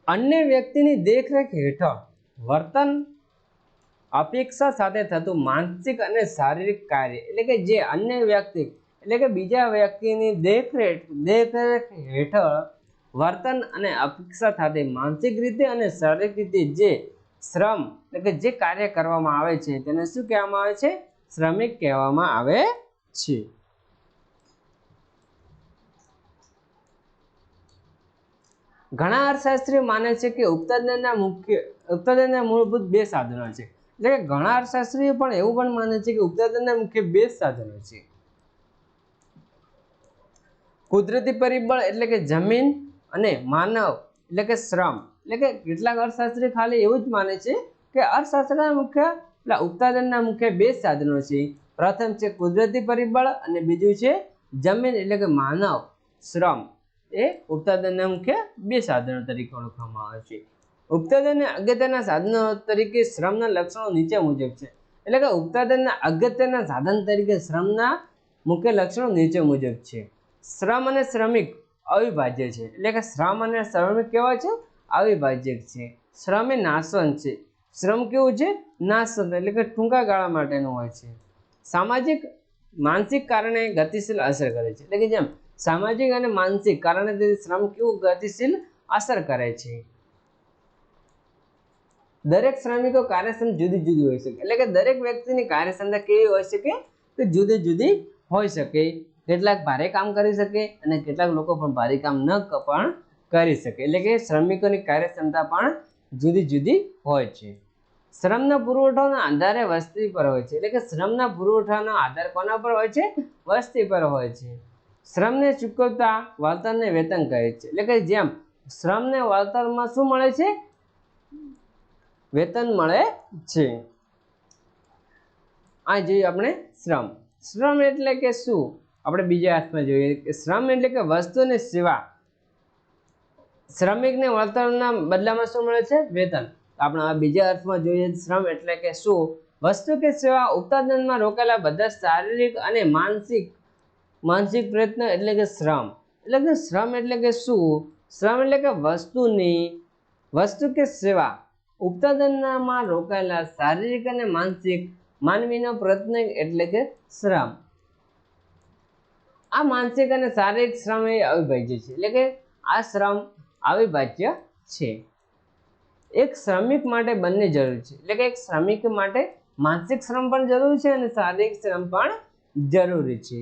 [SPEAKER 1] અન્ય વ્યક્તિની દેખરેખ હેઠળ વર્તન અપેક્ષા સાથે થતું માનસિક અને શારીરિક કાર્ય, એટલે કે જે અન્ય વ્યક્તિ એટલે કે બીજા વ્યક્તિની દેખરેખ હેઠળ વર્તન અને અપેક્ષા સાથે માનસિક રીતે અને શારીરિક રીતે જે શ્રમ એટલે કે જે કાર્ય કરવામાં આવે છે તેને શું કહેવામાં આવે છે? શ્રમિક કહેવામાં આવે છે. ઘણા અર્થશાસ્ત્રીઓ માને છે કે ઉત્પાદનના મૂળભૂત 2 સાધનો છે. એટલે કે ઘણા અર્થશાસ્ત્રીઓ પણ એવું પણ માને છે કે ઉત્પાદનના મુખ્ય 2 સાધનો છે. કુદરતી પરિબળ એટલે કે જમીન, અને માનવ એટલે કે શ્રમ. એટલે કે કેટલાક અર્થશાસ્ત્રી ખાલી એવું જ માને છે કે અર્થશાસ્ત્રના ઉત્પાદનના મુખ્ય 2 સાધનો છે. પ્રથમ છે કુદરતી પરિબળ અને બીજું છે જમીન એટલે કે માનવ શ્રમ. એ ઉત્પાદનના મુખ્ય 2 સાધનો તરીકે ઓળખવામાં આવે છે. ઉત્પાદનના અગત્યના સાધનો તરીકે શ્રમના લક્ષણો નીચે મુજબ છે. એટલે કે ઉત્પાદનના અગત્યના સાધન તરીકે શ્રમના મુખ્ય લક્ષણો નીચે મુજબ છે. શ્રમ અને શ્રમિક અવિભાજ્ય છે. એટલે કે શ્રમ અને શ્રમિક કેવા છે? અવિભાજ્ય છે. શ્રમ એ નાશવંત છે, શ્રમ કેવું છે? નાશવંત એટલે કે ટૂંકા ગાળા માટેનું હોય છે. સામાજિક માનસિક કારણે ગતિશીલ અસર કરે છે, એટલે કે જેમ સામાજિક અને માનસિક કારણે શ્રમ કેવું ગતિશીલ અસર કરે છે. દરેક શ્રમિકો કાર્યક્ષમતા જુદી જુદી હોઈ શકે, એટલે કે દરેક વ્યક્તિની કાર્યક્ષમતા કેવી હોઈ શકે? તો જુદી જુદી હોઈ શકે. કેટલાક ભારે કામ કરી શકે અને કેટલાક લોકો પણ ભારે કામ ન પણ કરી શકે, એટલે કે શ્રમિકોની કાર્યક્ષમતા પણ જુદી જુદી હોય છે. શ્રમના પુરવઠાના આધારે વસ્તી પર હોય છે, એટલે કે શ્રમના પુરવઠાનો આધાર કોના પર હોય છે? વસ્તી પર હોય છે. શ્રમને ચૂકવતા વળતરને વેતન કહે છે, એટલે કે જેમ શ્રમને વળતરમાં શું મળે છે? વેતન મળે છે. આ જોઈએ આપણે શ્રમ. શ્રમ એટલે કે શું? આપણે બીજા અર્થમાં જોઈએ કે શ્રમ એટલે કે વસ્તુ અને સેવા. શ્રમિકને વળતરના બદલામાં શું મળે છે? વેતન. આપણે આ બીજા અર્થમાં જોઈએ શ્રમ એટલે કે શું? વસ્તુ કે સેવા ઉત્પાદનમાં રોકેલા બધા શારીરિક અને માનસિક પ્રયત્ન એટલે કે શ્રમ. એટલે કે શ્રમ એટલે કે શું? શ્રમ એટલે કે વસ્તુ કે સેવા ઉત્પાદનમાં રોકાયેલા શારીરિક અને માનસિક માનવીનો પ્રયત્ન એટલે કે શ્રમ. આ માનસિક અને શારીરિક શ્રમ એ અવિભાજ્ય છે, એટલે કે આ શ્રમ અવિભાજ્ય છે. એક શ્રમિક માટે બંને જરૂરી છે, એટલે કે એક શ્રમિક માટે માનસિક શ્રમ પણ જરૂરી છે અને શારીરિક શ્રમ પણ જરૂરી છે.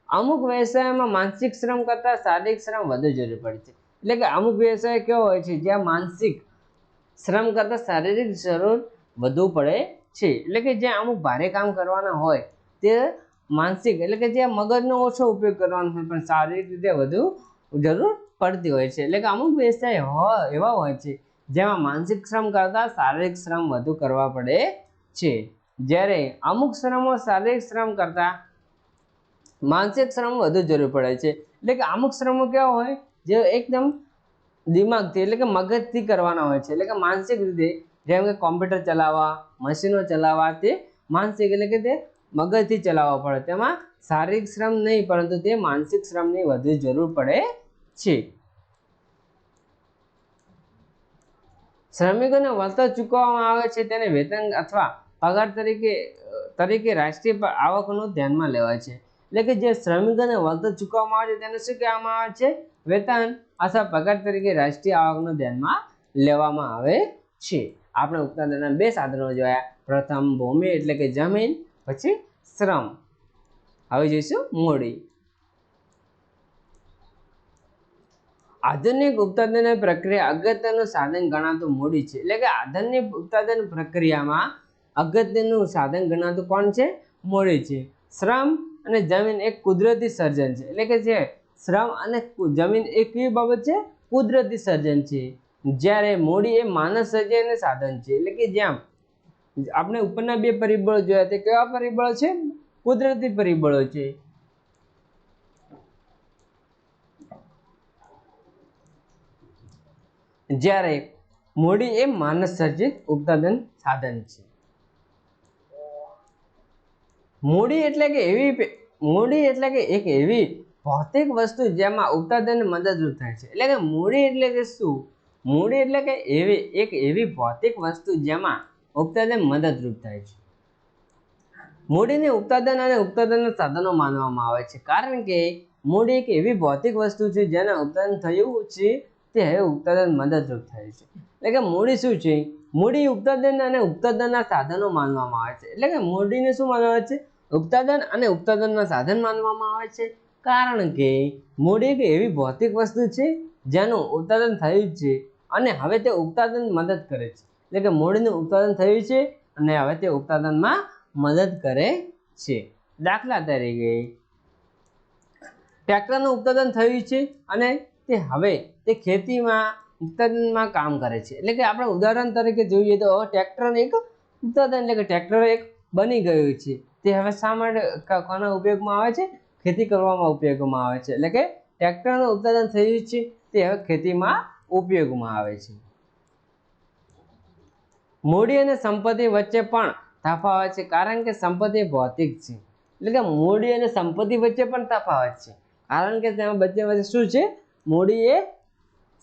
[SPEAKER 1] અમુક વ્યવસાયોમાં માનસિક શ્રમ કરતાં શારીરિક શ્રમ વધુ જરૂર પડે છે, એટલે કે અમુક વ્યવસાય કેવો હોય છે જ્યાં માનસિક શ્રમ કરતાં શારીરિક જરૂર વધુ પડે છે, એટલે કે જ્યાં અમુક ભારે કામ કરવાના હોય તે માનસિક એટલે કે જ્યાં મગજનો ઓછો ઉપયોગ કરવાનો હોય પણ શારીરિક રીતે વધુ જરૂર પડતી હોય છે. એટલે કે અમુક વ્યવસાય એવા હોય છે જેમાં માનસિક શ્રમ કરતાં શારીરિક શ્રમ વધુ કરવા પડે છે, જ્યારે અમુક શ્રમો શારીરિક શ્રમ કરતાં માનસિક શ્રમ વધુ જરૂર પડે છે. એટલે કે અમુક શ્રમો કેવા હોય જે એકદમ દિમાગથી એટલે કે મગજથી કરવાના હોય છે, એટલે કે માનસિક રીતે, જેમ કે કોમ્પ્યુટર ચલાવવા, મશીનો ચલાવવા, તે માનસિક એટલે કે તે મગજથી ચલાવવા પડે. તેમાં શારીરિક શ્રમ નહીં પરંતુ તે માનસિક શ્રમની વધુ જરૂર પડે છે. શ્રમિકોને વળતર ચૂકવવામાં આવે છે તેને વેતન અથવા પગાર તરીકે રાષ્ટ્રીય આવકનું ધ્યાનમાં લેવાય છે. એટલે કે જે શ્રમિકોને વળતર ચૂકવવામાં આવે છે તેને શું કહેવામાં આવે છે? વેતન અથવા પગાર તરીકે રાષ્ટ્રીય આવકનું ધ્યાનમાં લેવામાં આવે છે. આપણે ઉત્પાદનના બે સાધનો જોયા. પ્રથમ ભૂમિ એટલે કે જમીન, પછી શ્રમ. હવે જોઈશું મૂડી. આધુનિક ઉત્પાદન પ્રક્રિયા અગત્યનું સાધન ગણાતું મૂડી છે, એટલે કે આધુનિક ઉત્પાદન પ્રક્રિયામાં અગત્યનું સાધન ગણાતું કોણ છે? મૂડી છે. શ્રમ અને જમીન એક કુદરતી સર્જન છે, એટલે કે જે શ્રમ અને જમીન એક કેવી બાબત છે? કુદરતી સર્જન છે, જ્યારે મૂડી એ માનવ સર્જન સાધન છે. એટલે કે જેમ આપણે ઉપરના બે પરિબળો જોયા તે કેવા પરિબળો છે? કુદરતી પરિબળો છે. જ્યારે મૂડી એ માનવ સર્જિત ઉત્પાદન સાધન છે. મૂડી એટલે કે એક એવી ભૌતિક વસ્તુ જેમાં ઉત્પાદનને મદદરૂપ થાય છે. એટલે કે મૂડી એટલે કે શું? મૂડી એટલે કે એક એવી ભૌતિક વસ્તુ જેમાં ઉત્પાદન મદદરૂપ થાય છે. મૂડીને ઉત્પાદન અને ઉત્પાદનના સાધનો માનવામાં આવે છે, કારણ કે મૂડી એક એવી ભૌતિક વસ્તુ છે જેના ઉત્પાદન થયું છે તે હવે ઉત્પાદન મદદરૂપ થાય છે. એટલે કે મૂડી શું છે? મૂડી ઉત્પાદન અને ઉત્પાદનના સાધનો માનવામાં આવે છે. એટલે કે મૂડીને શું માનવામાં આવે છે? ઉત્પાદન અને ઉત્પાદનના સાધન માનવામાં આવે છે, કારણ કે મૂડી એક એવી ભૌતિક વસ્તુ છે જેનું ઉત્પાદન થયું છે અને હવે તે ઉત્પાદન મદદ કરે છે. એટલે કે મૂડીનું ઉત્પાદન થયું છે અને હવે તે ઉત્પાદનમાં મદદ કરે છે. દાખલા તરીકે ટ્રેક્ટરનું ઉત્પાદન થયું છે અને હવે તે ખેતીમાં ઉત્પાદનમાં કામ કરે છે. એટલે કે આપણે ઉદાહરણ તરીકે જોઈએ તો ટ્રેક્ટર એક ઉત્પાદન એટલે કે ટ્રેક્ટર એક બની ગયું છે. તે હવે શા માટે કોના ઉપયોગમાં આવે છે? ખેતી કરવામાં ઉપયોગમાં આવે છે. એટલે કે ટ્રેક્ટરનું ઉત્પાદન થયું છે તે હવે ખેતીમાં ઉપયોગમાં આવે છે. મૂડી અને સંપત્તિ વચ્ચે પણ તફાવત છે, કારણ કે સંપત્તિ ભૌતિક છે. એટલે કે મૂડી અને સંપત્તિ વચ્ચે પણ તફાવત છે, કારણ કે તેમાં વચ્ચે શું છે? મૂડી એ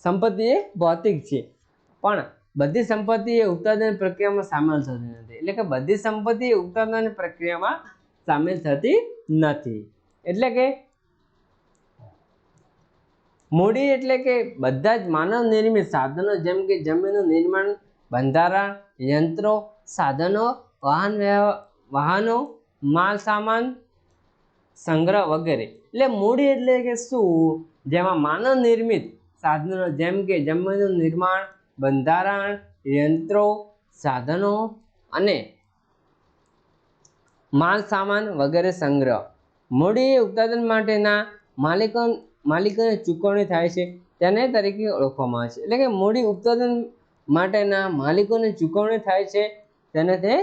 [SPEAKER 1] સંપત્તિ એ ભૌતિક છે, પણ બધી સંપત્તિ એ ઉત્પાદન પ્રક્રિયામાં સામેલ થતી નથી, એટલે કે બધી સંપત્તિ એ ઉત્પાદન પ્રક્રિયામાં સામેલ થતી નથી. એટલે કે મૂડી એટલે કે બધા જ માનવ નિર્મિત સાધનો, જેમ કે જમીનનું નિર્માણ, બંધારણ, યંત્રો, સાધનો, વાહનો, માલ સામાન, સંગ્રહ વગેરે. એટલે મૂડી એટલે કે શું? જેમાં માનવ નિર્મિત સાધનો, જેમ કે જમીનનું નિર્માણ, બંધારણ, યંત્રો, સાધનો અને માલ સામાન વગેરે સંગ્રહ. મૂડી ઉત્પાદન માટેના માલિકોને ચૂકવણી થાય છે તેને તરીકે ઓળખવામાં આવે છે. એટલે કે મૂડી ઉત્પાદન માટેના માલિકોને ચૂકવણી થાય છે તેને તે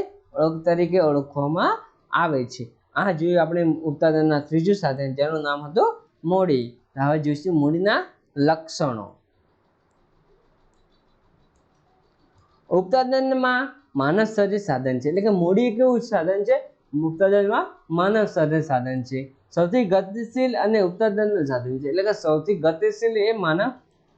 [SPEAKER 1] તરીકે ઓળખવામાં આવે છે. આ જોયું આપણે ઉત્પાદનના ત્રીજું સાધન, જેનું નામ હતું મૂડી. હવે જોઈશું મૂડીના લક્ષણો. ઉત્પાદનમાં માનવ સર્જિત સાધન છે, એટલે કે મૂડી કેવું સાધન છે? ઉત્પાદનમાં માનવ સર્જિત સાધન છે. સૌથી ગતિશીલ અને ઉત્પાદનનું સાધન છે, એટલે કે સૌથી ગતિશીલ એ માનવ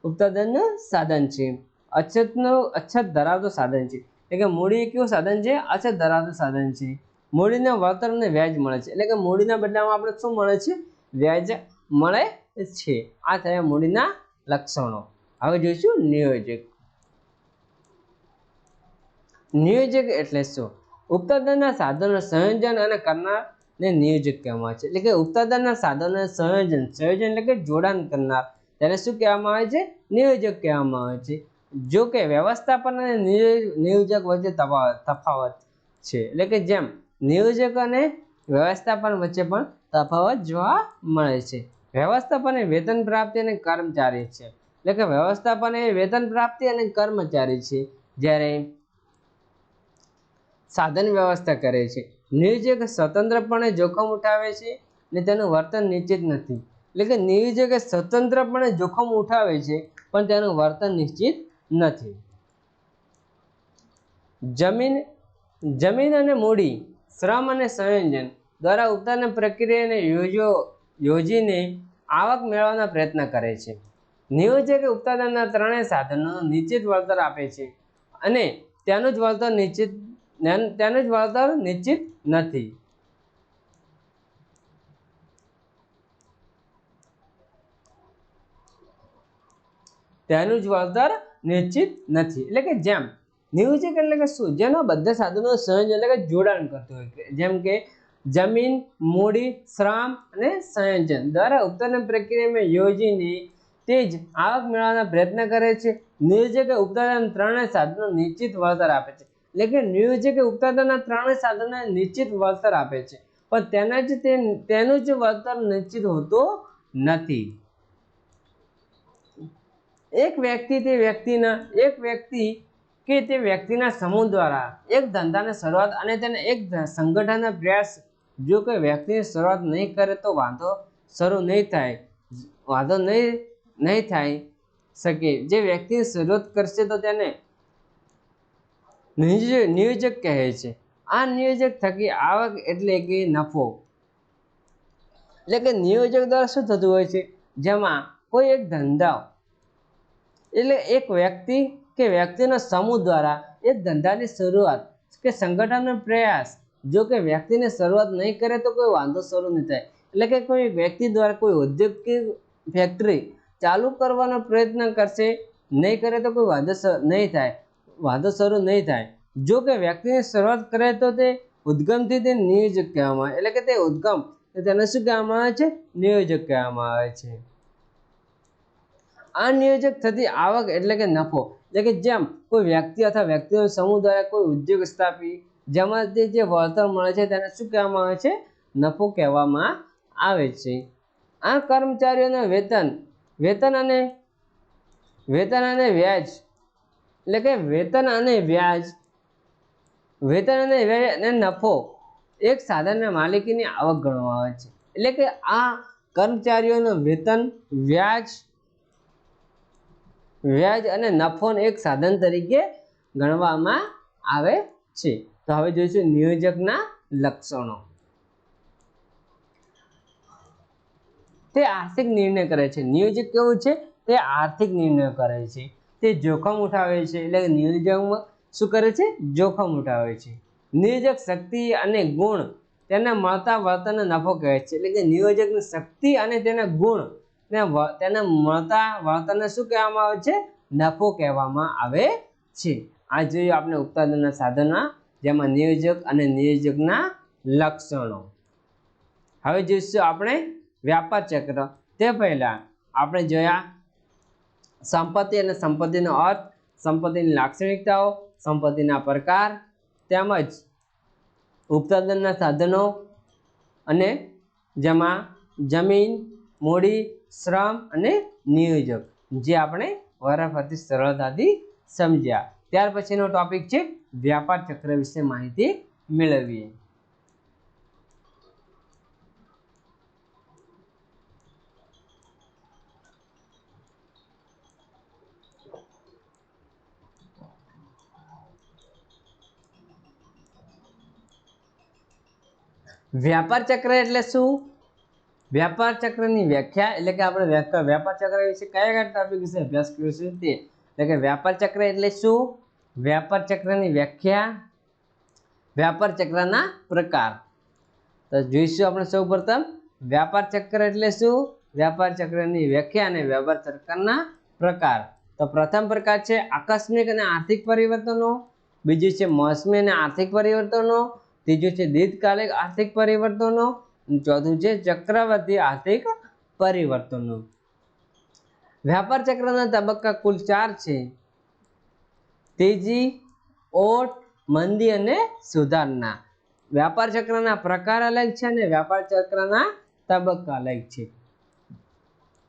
[SPEAKER 1] ઉત્પાદનનું સાધન છે. અછત ધરાવતું સાધન છે, એટલે કે મૂડી કેવું સાધન છે? અછત ધરાવતું સાધન છે. મૂડીને વળતર અને વ્યાજ મળે છે, એટલે કે મૂડીના બદલામાં આપણે શું મળે છે? વ્યાજ મળે છે. આ થયા મૂડીના લક્ષણો. હવે જોઈશું નિયોજક. નિયોજક એટલે શું? ઉત્પાદનના સાધનો સંયોજન અને કરનારને નિયોજક કહેવામાં આવે છે. એટલે કે ઉત્પાદનના સાધનો સંયોજન એટલે કે જોડાણ કરનાર, તેને શું કહેવામાં આવે છે? નિયોજક કહેવામાં આવે છે. જો કે વ્યવસ્થાપન અને નિયોજક વચ્ચે તફાવત છે, એટલે કે જેમ નિયોજક અને વ્યવસ્થાપન વચ્ચે પણ તફાવત જોવા મળે છે. વ્યવસ્થાપન એ વેતન પ્રાપ્તિ અને કર્મચારી છે, એટલે કે વ્યવસ્થાપન એ વેતન પ્રાપ્તિ અને કર્મચારી છે, જ્યારે સાધન વ્યવસ્થા કરે છે. નિયોજક સ્વતંત્રપણે જોખમ ઉઠાવે છે અને તેનું વર્તન નિશ્ચિત નથી. એટલે કે નિયોજક સ્વતંત્રપણે જોખમ ઉઠાવે છે પણ તેનું વર્તન નિશ્ચિત નથી. જમીન અને મૂડી, શ્રમ અને સંયોજન દ્વારા ઉત્પાદન પ્રક્રિયાને યોજીને આવક મેળવવાનો પ્રયત્ન કરે છે. નિયોજક ઉત્પાદનના ત્રણેય સાધનોનું નિશ્ચિત વળતર આપે છે અને તેનું જ વળતર નિશ્ચિત નથી. તેનું જ વળતર નિશ્ચિત નથી. એટલે કે જેમ નિયોજક એટલે કે શું? જેનો બધા સાધનો સંયોજન એટલે કે જોડાણ કરતું હોય, જેમ કે જમીન, મૂડી, શ્રમ અને સંયોજન દ્વારા ઉત્પાદન પ્રક્રિયામાં યોજીને તે જ આવક મેળવવાનો પ્રયત્ન કરે છે. નિયોજક ઉત્પાદન ત્રણેય સાધનો નિશ્ચિત વળતર આપે છે, એટલે કે નિયોજક ઉત્પાદનના ત્રણેય સાધનોને નિશ્ચિત વળતર આપે છે પણ તેનું જ વળતર નિશ્ચિત હોતું નથી. એક વ્યક્તિ કે તે વ્યક્તિના સમૂહ દ્વારા એક ધંધાની શરૂઆત અને તેને એક સંગઠનનો પ્રયાસ. જો કોઈ વ્યક્તિની શરૂઆત નહીં કરે તો વાંધો નહીં થાય શકે. જે વ્યક્તિ શરૂઆત કરશે તો તેને નિયોજક કહે છે. આ નિયોજક થકી આવક એટલે કે નફો, એટલે કે નિયોજક દ્વારા શું થતું હોય છે? જેમાં કોઈ એક ધંધા, એટલે એક વ્યક્તિ કે વ્યક્તિના સમૂહ દ્વારા એક ધંધાની શરૂઆત કે સંગઠનનો પ્રયાસ. જો કે વ્યક્તિની શરૂઆત નહીં કરે તો કોઈ વાંધો શરૂ નહીં થાય, એટલે કે કોઈ વ્યક્તિ દ્વારા કોઈ ઉદ્યોગ કે ફેક્ટરી ચાલુ કરવાનો પ્રયત્ન કરશે, નહીં કરે તો કોઈ વાંધો શરૂ નહીં થાય. જો કે વ્યક્તિની શરૂઆત કરે તો તે ઉદ્ગમથી તે નિયોજક કહેવામાં આવે, એટલે કે તે ઉદ્ગમ તેને શું કહેવામાં આવે છે? નિયોજક કહેવામાં આવે છે. આ નિયોજક થતી આવક એટલે કે નફો, એટલે કે જેમ કોઈ વ્યક્તિ અથવા વ્યક્તિનો સમૂહ દ્વારા કોઈ ઉદ્યોગ સ્થાપી જેમાંથી જે વળતર મળે છે તેને શું કહેવામાં આવે છે? નફો કહેવામાં આવે છે. આ કર્મચારીઓના વેતન અને વ્યાજ, એટલે કે વેતન અને વ્યાજ અને નફો એક સાધનના માલિકીની આવક ગણવામાં આવે છે. એટલે કે આ કર્મચારીઓનું વેતન, વ્યાજ અને નફોને એક સાધન તરીકે ગણવામાં આવે છે. તો હવે જોઈશું નિયોજકના લક્ષણો. તે આર્થિક નિર્ણય કરે છે. નિયોજક કેવું છે? તે આર્થિક નિર્ણય કરે છે. તે તે જોખમ ઉઠાવે છે, એટલે કે નિયોજકમાં શું કરે છે? જોખમ ઉઠાવે છે. નિયોજક શક્તિ અને ગુણ તેને મળતા વર્તનને નફો કહે છે, એટલે કે નિયોજકની શક્તિ અને તેના ગુણ તેને મળતા વર્તનને શું કહેવામાં આવે છે? નફો કહેવામાં આવે છે. આ જોયું આપણે ઉત્પાદનના સાધનો, જેમાં નિયોજક અને નિયોજકના લક્ષણો. હવે જોઈશું આપણે વ્યાપાર ચક્ર. તે પહેલા આપણે જોયા સંપત્તિ અને સંપત્તિનો અર્થ, સંપત્તિની લાક્ષણિકતાઓ, સંપત્તિના પ્રકાર, તેમજ ઉત્પાદનના સાધનો, અને જેમાં જમીન, મૂડી, શ્રમ અને નિયોજક, જે આપણે વારાફરતી સરળતાથી સમજ્યા. ત્યાર પછીનો ટોપિક છે વ્યાપાર ચક્ર વિશે માહિતી મેળવીએ. વ્યાપાર ચક્ર એટલે શું? વ્યાપાર ચક્રની વ્યાખ્યા, એટલે કે આપણે વ્યાપાર ચક્ર વિશે કયા ટોપિક વિશે અભ્યાસ કરીશું તે, એટલે કે વ્યાપાર ચક્ર એટલે શું, વ્યાપાર ચક્રની વ્યાખ્યા, વ્યાપાર ચક્રના પ્રકાર. તો જોઈશું આપણે સૌપ્રથમ વ્યાપાર ચક્ર એટલે શું, વ્યાપાર ચક્રની વ્યાખ્યા અને વ્યાપાર ચક્રના પ્રકાર. તો પ્રથમ પ્રકાર છે આકસ્મિક અને આર્થિક પરિવર્તનો, બીજું છે મોસમી અને આર્થિક પરિવર્તનો, ત્રીજું છે દીર્ઘકાલિક આર્થિક પરિવર્તનો, ચોથું છે ચક્રવર્તી આર્થિક પરિવર્તનો. વ્યાપાર ચક્રના તબક્કા કુલ 4 છે: તેજી, ઓટ, મંદી અને સુધારણા. વ્યાપાર ચક્રના પ્રકાર અલગ છે અને વ્યાપાર ચક્રના તબક્કા અલગ છે.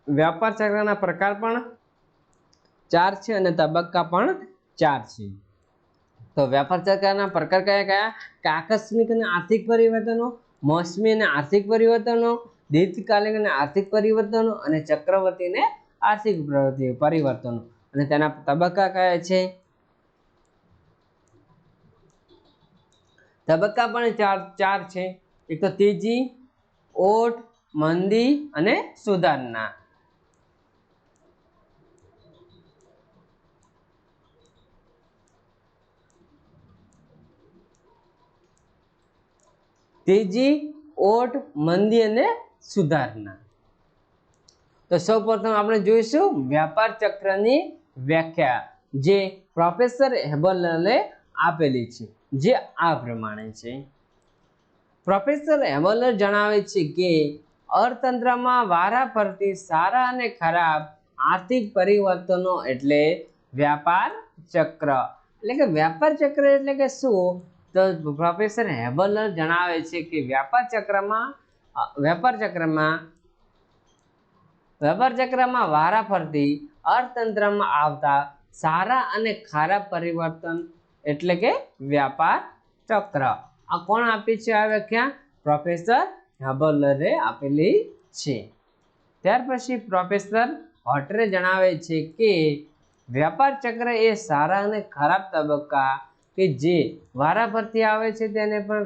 [SPEAKER 1] વ્યાપાર ચક્રના પ્રકાર પણ 4 છે અને તબક્કા પણ 4 છે. તો વ્યાપાર ચક્રના પ્રકાર કયા કયા? કે આકસ્મિક અને આર્થિક પરિવર્તનો, મોસમી અને આર્થિક પરિવર્તનો, દીર્ઘકાલિક અને આર્થિક પરિવર્તનો, અને ચક્રવર્તી અને આર્થિક પરિવર્તનો. અને તેના તબક્કા કયા છે? તબક્કા પણ 4 છે. એક તો તેજી, ઓટ, મંદી અને સુધારણા. તેજી, ઓટ, મંદી અને સુધારણા. તો સૌપ્રથમ આપણે જોઈશું વ્યાપાર ચક્રની વ્યાખ્યા, જે પ્રોફેસર હેબલરે આપેલી છે, જે આ પ્રમાણે છે. પ્રોફેસર હેબલર જણાવે છે કે અર્થતંત્રમાં વારાફરતી સારા અને ખરાબ આર્થિક પરિવર્તનો એટલે વ્યાપાર ચક્ર. એટલે કે વ્યાપાર ચક્ર એટલે કે શું? તો પ્રોફેસર હેબલર જણાવે છે કે વ્યાપાર ચક્રમાં વારાફરતી અર્થતંત્રમાં આવતા સારા અને ખરાબ પરિવર્તન એટલે કે વ્યાપાર ચક્ર. આ કોણ આપી છે આ વ્યાખ્યા? પ્રોફેસર હેબલરે આપેલી છે. ત્યાર પછી પ્રોફેસર હોટરે જણાવે છે કે વ્યાપાર ચક્ર એ સારા અને ખરાબ તબક્કા કે જે વારાફરતી આવે છે તેને પણ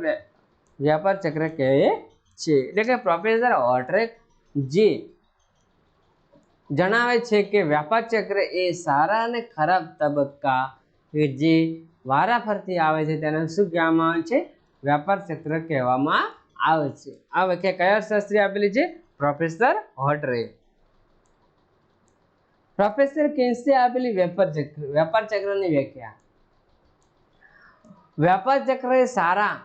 [SPEAKER 1] વ્યાપાર ચક્ર કહે છે. એટલે કે પ્રોફેસર હોટરે જે જણાવે છે કે વ્યાપાર ચક્ર એ સારા અને ખરાબ તબક્કા કે જે વારાફરતી આવે છે તેને શું કહેવામાં આવે છે? વ્યાપાર ચક્ર કહેવામાં આવે છે. આ વ્યાખ્યા કયા અર્થશાસ્ત્રી આપેલી છે? પ્રોફેસર હોટરે. પ્રોફેસર કેન્સે આપેલી વ્યાપાર ચક્રની વ્યાખ્યા. વ્યાપાર ચક્ર એ સારા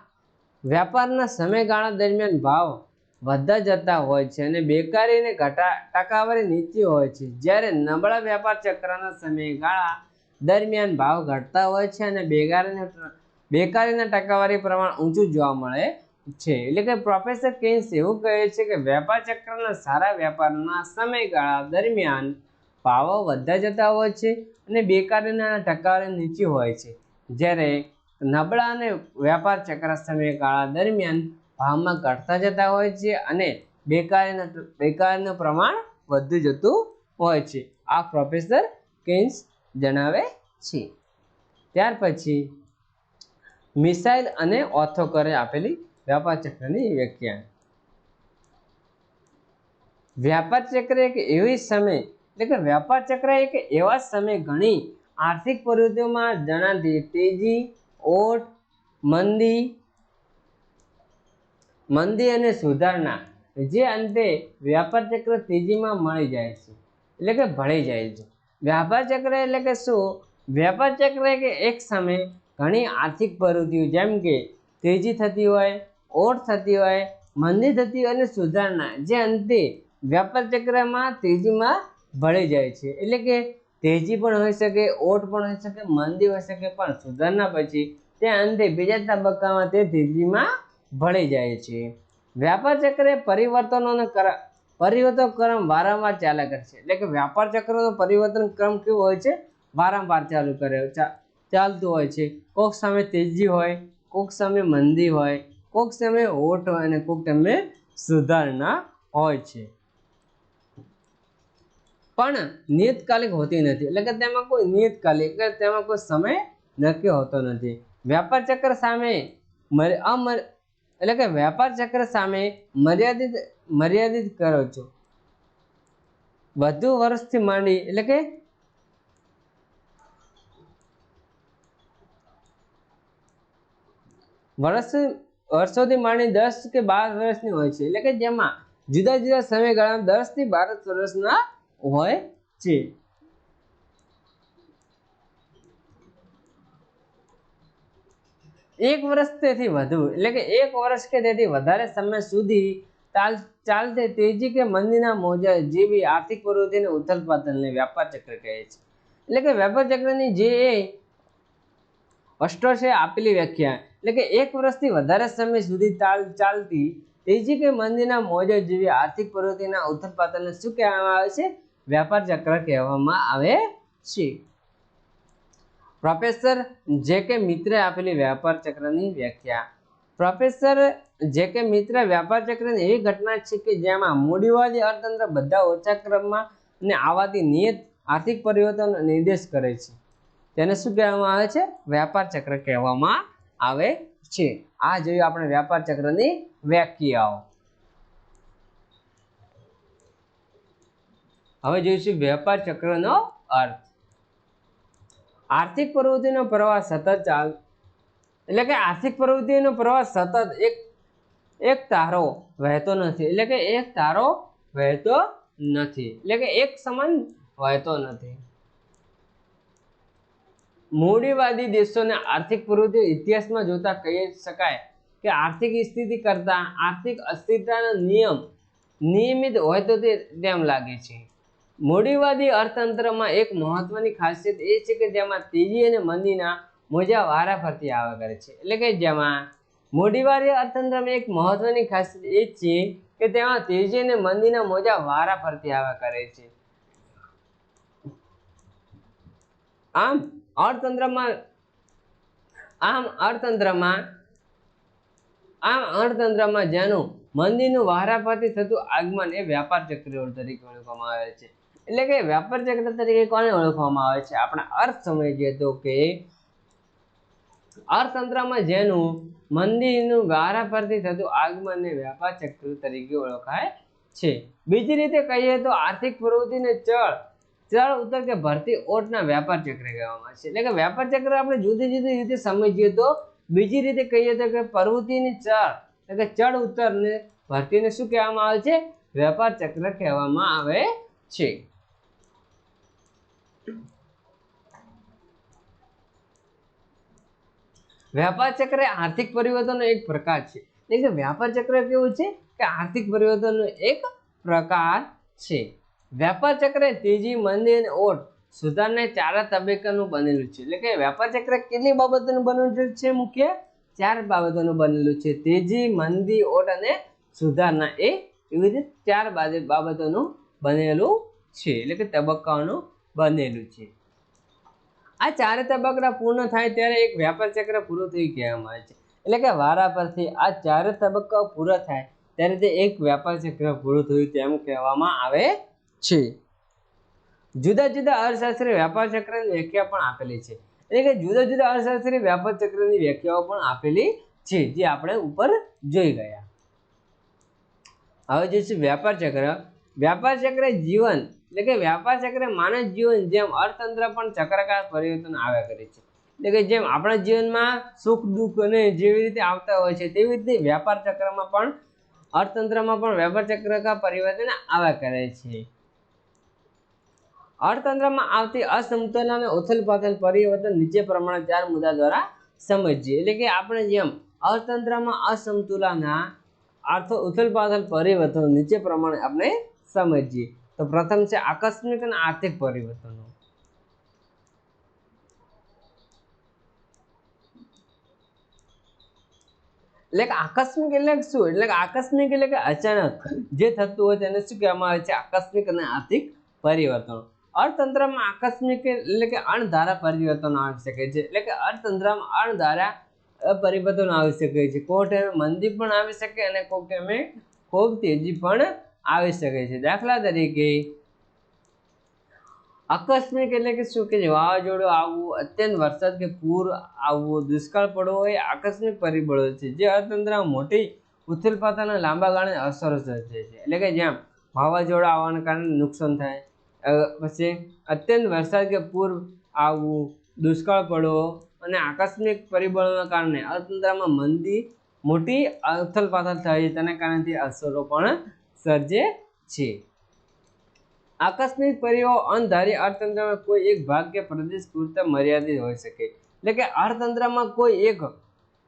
[SPEAKER 1] વ્યાપારના સમયગાળા દરમિયાન ભાવ વધતા જતા હોય છે અને બેકારી અને ટકાવારી નીચી હોય છે, જ્યારે નબળા વ્યાપાર ચક્રના સમયગાળા દરમિયાન ભાવ ઘટતા હોય છે અને બેકારીના ટકાવારી પ્રમાણ ઊંચું જોવા મળે છે. એટલે કે પ્રોફેસર કેન્સ એવું કહે છે કે વ્યાપાર ચક્રના સારા વ્યાપારના સમયગાળા દરમિયાન ભાવો વધતા જતા હોય છે અને બેકારીના ટકાવારી નીચી હોય છે, જ્યારે નબળા અને વ્યાપાર ચક્ર સમયગાળા દરમિયાન ભાવમાં ઘટતા જતા હોય છે અને બેકારીનું પ્રમાણ વધતું જતું હોય છે. આ પ્રોફેસર કેન્સ જણાવે છે. ત્યાર પછી મિસાઇલ અને ઓથોકરે આપેલી વ્યાપાર ચક્રની વ્યાખ્યા. વ્યાપાર ચક્ર એક એવી સમય એટલે કે વ્યાપાર ચક્ર એક એવા સમય ઘણી આર્થિક પ્રવૃત્તિઓમાં જણાતી તેજી, ઓટ, મંદી અને સુધારણા જે અંતે વ્યાપાર ચક્ર તેજીમાં મળી જાય છે, એટલે કે ભળી જાય છે. વ્યાપાર ચક્ર એટલે કે શું? વ્યાપાર ચક્ર કે એક સમયે ઘણી આર્થિક પ્રવૃત્તિઓ જેમ કે તેજી થતી હોય, ઓટ થતી હોય, મંદી થતી હોય અને સુધારણા જે અંતે વ્યાપાર ચક્રમાં તેજીમાં ભળી જાય છે. એટલે કે તેજી પણ હોઈ શકે, ઓટ પણ હોઈ શકે, મંદી હોઈ શકે, પણ સુધારણા પછી તે અંતે બીજા તબક્કામાં તે તેજીમાં ભળી જાય છે. વ્યાપાર ચક્ર પરિવર્તન ક્રમ વારંવાર ચાલ્યા કરે છે. એટલે કે વ્યાપાર ચક્રનો પરિવર્તન ક્રમ કેવો હોય છે? વારંવાર ચાલતું હોય છે. કોઈક સમય તેજી હોય, કોઈક સમય મંદી હોય, કોઈક સમય ઓટ હોય અને કોઈક સમય સુધારણા હોય છે, પણ નિયતકાલિક હોતી નથી. એટલે કે તેમાં કોઈ નિયતકાલિક એટલે તેમાં કોઈ સમય નક્કી હોતો નથી. વ્યાપાર ચક્ર સામે એટલે કે વ્યાપાર ચક્ર સામે મર્યાદિત કરો છો. વધુ વર્ષથી માંડી એટલે કે વર્ષોથી માંડી 10 કે 12 વર્ષની હોય છે. એટલે કે જેમાં જુદા જુદા સમયગાળા 10 થી 12 વર્ષના હોય છે. એક વર્ષ તેથી વધુ એટલે કે એક વર્ષ કે તેથી વધારે સમય સુધી ચાલતી તેજી કે મંદીના મોજા જેવી આર્થિક પ્રવૃત્તિને ઉથલપાથલને વ્યાપાર ચક્ર કહે છે. એટલે કે વ્યાપાર ચક્રની જે અષ્ટો છે આપેલી વ્યાખ્યા એટલે કે એક વર્ષથી વધારે સમય સુધી ચાલતી તેજી કે મંદીના મોજા જેવી આર્થિક પ્રવૃત્તિના ઉથલપાથલને શું કહેવામાં આવે છે? વ્યાપાર ચક્ર કહેવામાં આવે છે. પ્રોફેસર જે.કે. મિત્રે આપેલી વ્યાપાર ચક્રની વ્યાખ્યા. પ્રોફેસર જે.કે. મિત્રે વ્યાપાર ચક્રની એવી ઘટના છે કે જેમાં મૂડીવાદી અર્થતંત્ર બધા ઓછા ક્રમમાં અને આવાથી નિયત આર્થિક પરિવર્તનનો નિર્દેશ કરે છે. તેને શું કહેવામાં આવે છે? વ્યાપાર ચક્ર કહેવામાં આવે છે. આ જોયું આપણે વ્યાપાર ચક્રની વ્યાખ્યાઓ. હવે જોઈશું વ્યાપાર ચક્રનો અર્થ. આર્થિક પ્રવૃત્તિનો પ્રવાહ સતત એટલે કે આર્થિક પ્રવૃત્તિનો પ્રવાહ સતત એક ધારો વહેતો નથી. એટલે કે એક ધારો વહેતો નથી એટલે કે એક સમાન વહેતો નથી. મૂડીવાદી દેશોને આર્થિક પ્રવૃત્તિઓ ઇતિહાસમાં જોતા કહી શકાય કે આર્થિક સ્થિતિ કરતા આર્થિક અસ્થિરતાનો નિયમિત હોય તો તેમ લાગે છે. મૂડીવાદી અર્થતંત્રમાં એક મહત્વની ખાસિયત એ છે કે જેમાં તેજી અને મંદીના મોજા વારાફરતી આવ્યા કરે છે. એટલે કે જેમાં મૂડીવાદી અર્થતંત્રમાં એક મહત્વની ખાસિયત એ છે કે તેમાં તેજી અને મંદીના મોજા વારાફરતી આવ્યા કરે છે. આમ અર્થતંત્રમાં જેનું મંદીનું વારાફરતી થતું આગમન એ વ્યાપાર ચક્ર તરીકે ઓળખવામાં આવે છે. એટલે કે વ્યાપાર ચક્ર તરીકે કોને ઓળખવામાં આવે છે? આપણે અર્થ સમજીએ તો કે અર્થતંત્રમાં જેનું મંદીનું વારાફરતી થતું આગમન એ વ્યાપાર ચક્ર તરીકે ઓળખાય છે. બીજી રીતે કહીએ તો આર્થિક પ્રવૃત્તિને ચળ ઉતર કે ભરતી ઓટના વ્યાપાર ચક્ર કહેવામાં આવે છે. એટલે કે વ્યાપાર ચક્ર આપણે જુદી જુદી રીતે સમજીએ તો બીજી રીતે કહીએ તો કે પ્રવૃત્તિની એટલે કે ચડ ઉતર ને ભરતીને શું કહેવામાં આવે છે? વ્યાપાર ચક્ર કહેવામાં આવે છે. વ્યાપાર ચક્ર આર્થિક પરિવર્તનનો એક પ્રકાર છે. એટલે કે વ્યાપાર ચક્ર કેવું છે કે આર્થિક પરિવર્તનનો એક પ્રકાર છે. વ્યાપાર ચક્ર તેજી, મંદી અને ઓટ સુધારણા 4 તબક્કાનું બનેલું છે. એટલે કે વ્યાપાર ચક્ર કેટલી બાબતોનું બનેલું છે? મુખ્ય 4 બાબતોનું બનેલું છે. તેજી, મંદી, ઓટ અને સુધારણા એવી રીતે 4 બાબતોનું બનેલું છે. એટલે કે તબક્કાઓનું બનેલું છે. આ 4 તબક્કા પૂર્ણ થાય ત્યારે એક વ્યાપાર ચક્ર પૂરું થયું કહેવામાં આવે છે. એટલે કે વારાફરતી આ 4 તબક્કાઓ પૂરા થાય ત્યારે તે એક વ્યાપાર ચક્ર પૂરું થયું તેમ કહેવામાં આવે છે. જુદા જુદા અર્થશાસ્ત્રી વ્યાપાર ચક્રની વ્યાખ્યા પણ આપેલી છે. એટલે કે જુદા જુદા અર્થશાસ્ત્રી વ્યાપાર ચક્રની વ્યાખ્યાઓ પણ આપેલી છે જે આપણે ઉપર જોઈ ગયા. હવે જોઈશું વ્યાપાર ચક્ર. વ્યાપાર ચક્ર જીવન એટલે કે વ્યાપાર ચક્ર માનવ જીવન જેમ અર્થતંત્ર પણ ચક્રાકાર પરિવર્તન આવ્યા કરે છે। એટલે કે જેમ આપણા જીવનમાં સુખ દુઃખ અને જેવી રીતે આવતા હોય છે તેવી રીતે વ્યાપાર ચક્રમાં પણ અર્થતંત્રમાં પણ વ્યાપાર ચક્રકા પરિવર્તન આવ્યા કરે છે। અર્થતંત્રમાં આવતી અસમતુલન અને ઉથલપાથલ પરિવર્તન નીચે પ્રમાણે 4 મુદ્દા દ્વારા સમજીએ। એટલે કે આપણે જેમ અર્થતંત્રમાં અસમતુલન ઉથલપાથલ પરિવર્તન નીચે પ્રમાણે આપણે સમજીએ। તો પ્રથમ છે આકસ્મિક અને આર્થિક પરિવર્તનો। એટલે કે આકસ્મિક એટલે શું? એટલે કે આકસ્મિક એટલે કે અચાનક જે થતું હોય તેને શું કહેવામાં આવે છે? આકસ્મિક અને આર્થિક પરિવર્તનો। અર્થતંત્રમાં આકસ્મિક એટલે કે અણધારા પરિવર્તનો આવી શકે છે। એટલે કે અર્થતંત્રમાં અણધારા પરિવર્તનો આવી શકે છે। કોઈ ટાઈમે મંદી પણ આવી શકે અને કોઈ ટાઈમે ખૂબ તેજી પણ આવી શકે છે। દાખલા તરીકે આકસ્મિક એટલે કે શું કે વાવાઝોડું આવવું, અત્યંત વરસાદ કે પૂર આવવું, દુષ્કાળ પડવો એ આકસ્મિક પરિબળો છે જે અર્થતંત્રમાં મોટી ઉથલપાથલ અને લાંબા ગાળે અસરો સર્જે છે। એટલે કે જેમ વાવાઝોડા આવવાના કારણે નુકસાન થાય, પછી અત્યંત વરસાદ કે પૂર આવવું, દુષ્કાળ પડવો અને આકસ્મિક પરિબળોના કારણે અર્થતંત્રમાં મંદી, મોટી ઉથલપાથલ થાય તેના કારણે અસરો પણ સર્જે છે। આકસ્મિક પરિબળો અણધારી અર્થતંત્રમાં કોઈ એક ભાગ કે પ્રદેશ પૂરતા મર્યાદિત હોઈ શકે। એટલે કે અર્થતંત્રમાં કોઈ એક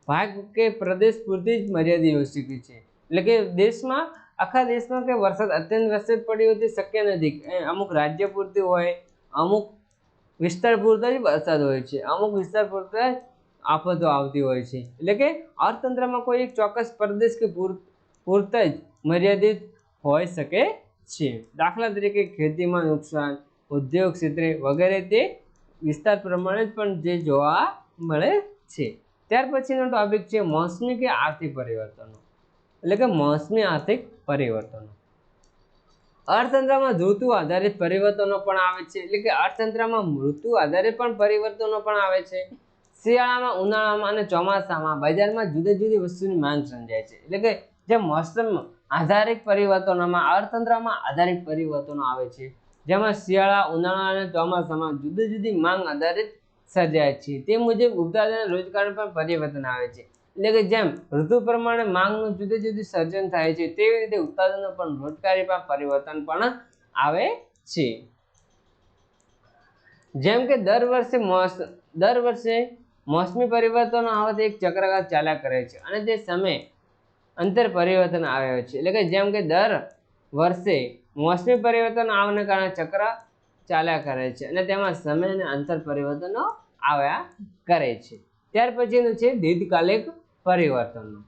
[SPEAKER 1] ભાગ કે પ્રદેશ પૂરતી જ મર્યાદિત હોઈ શકે છે। એટલે કે દેશમાં આખા દેશમાં કે વરસાદ અત્યંત વરસાદ પડ્યો તે શક્ય નથી। અમુક રાજ્ય પૂરતી હોય, અમુક વિસ્તાર પૂરતા જ વરસાદ હોય છે, અમુક વિસ્તાર પૂરતા આફતો આવતી હોય છે। એટલે કે અર્થતંત્રમાં કોઈ એક ચોક્કસ પ્રદેશ કે પૂરતા જ મર્યાદિત હોઈ શકે છે। દાખલા તરીકે ખેતીમાં નુકસાન, ઉદ્યોગ ક્ષેત્રે વગેરે તે વિસ્તાર પ્રમાણે જ પણ જે જોવા મળે છે। ત્યાર પછીનો ટોપિક છે મોસમી કે આર્થિક પરિવર્તનો। એટલે કે મોસમી આર્થિક પરિવર્તનો અર્થતંત્રમાં ઋતુ આધારિત પરિવર્તનો પણ આવે છે। એટલે કે અર્થતંત્રમાં ઋતુ આધારિત પણ પરિવર્તનો પણ આવે છે। શિયાળામાં, ઉનાળામાં અને ચોમાસામાં બજારમાં જુદી જુદી વસ્તુની માંગ સર્જાય છે। એટલે કે જે મોસમ આધારિત પરિવર્તનોમાં અર્થતંત્રમાં આધારિત પરિવર્તનો આવે છે, જેમાં શિયાળા, ઉનાળા અને ચોમાસામાં જુદી જુદી માંગ આધારિત સર્જાય છે। તે મુજબ ઉત્પાદન અને રોજગારમાં પણ પરિવર્તન આવે છે। એટલે કે જેમ ઋતુ પ્રમાણે માંગનું જુદી જુદી સર્જન થાય છે તેવી રીતે ઉત્પાદનો પણ રોજગારીમાં પરિવર્તન પણ આવે છે। જેમ કે દર વર્ષે મોસમી પરિવર્તનો આવવાથી એક ચક્રાકાર ચાલ્યા કરે છે અને તે સમય અંતર પરિવર્તન આવે છે। એટલે કે જેમ કે દર વર્ષે મોસમી પરિવર્તન આવવાને કારણે ચક્ર ચાલ્યા કરે છે અને તેમાં સમય અને અંતર પરિવર્તનો આવ્યા કરે છે। ત્યાર પછીનું છે દીર્ઘકાલિક પરિવર્તનો।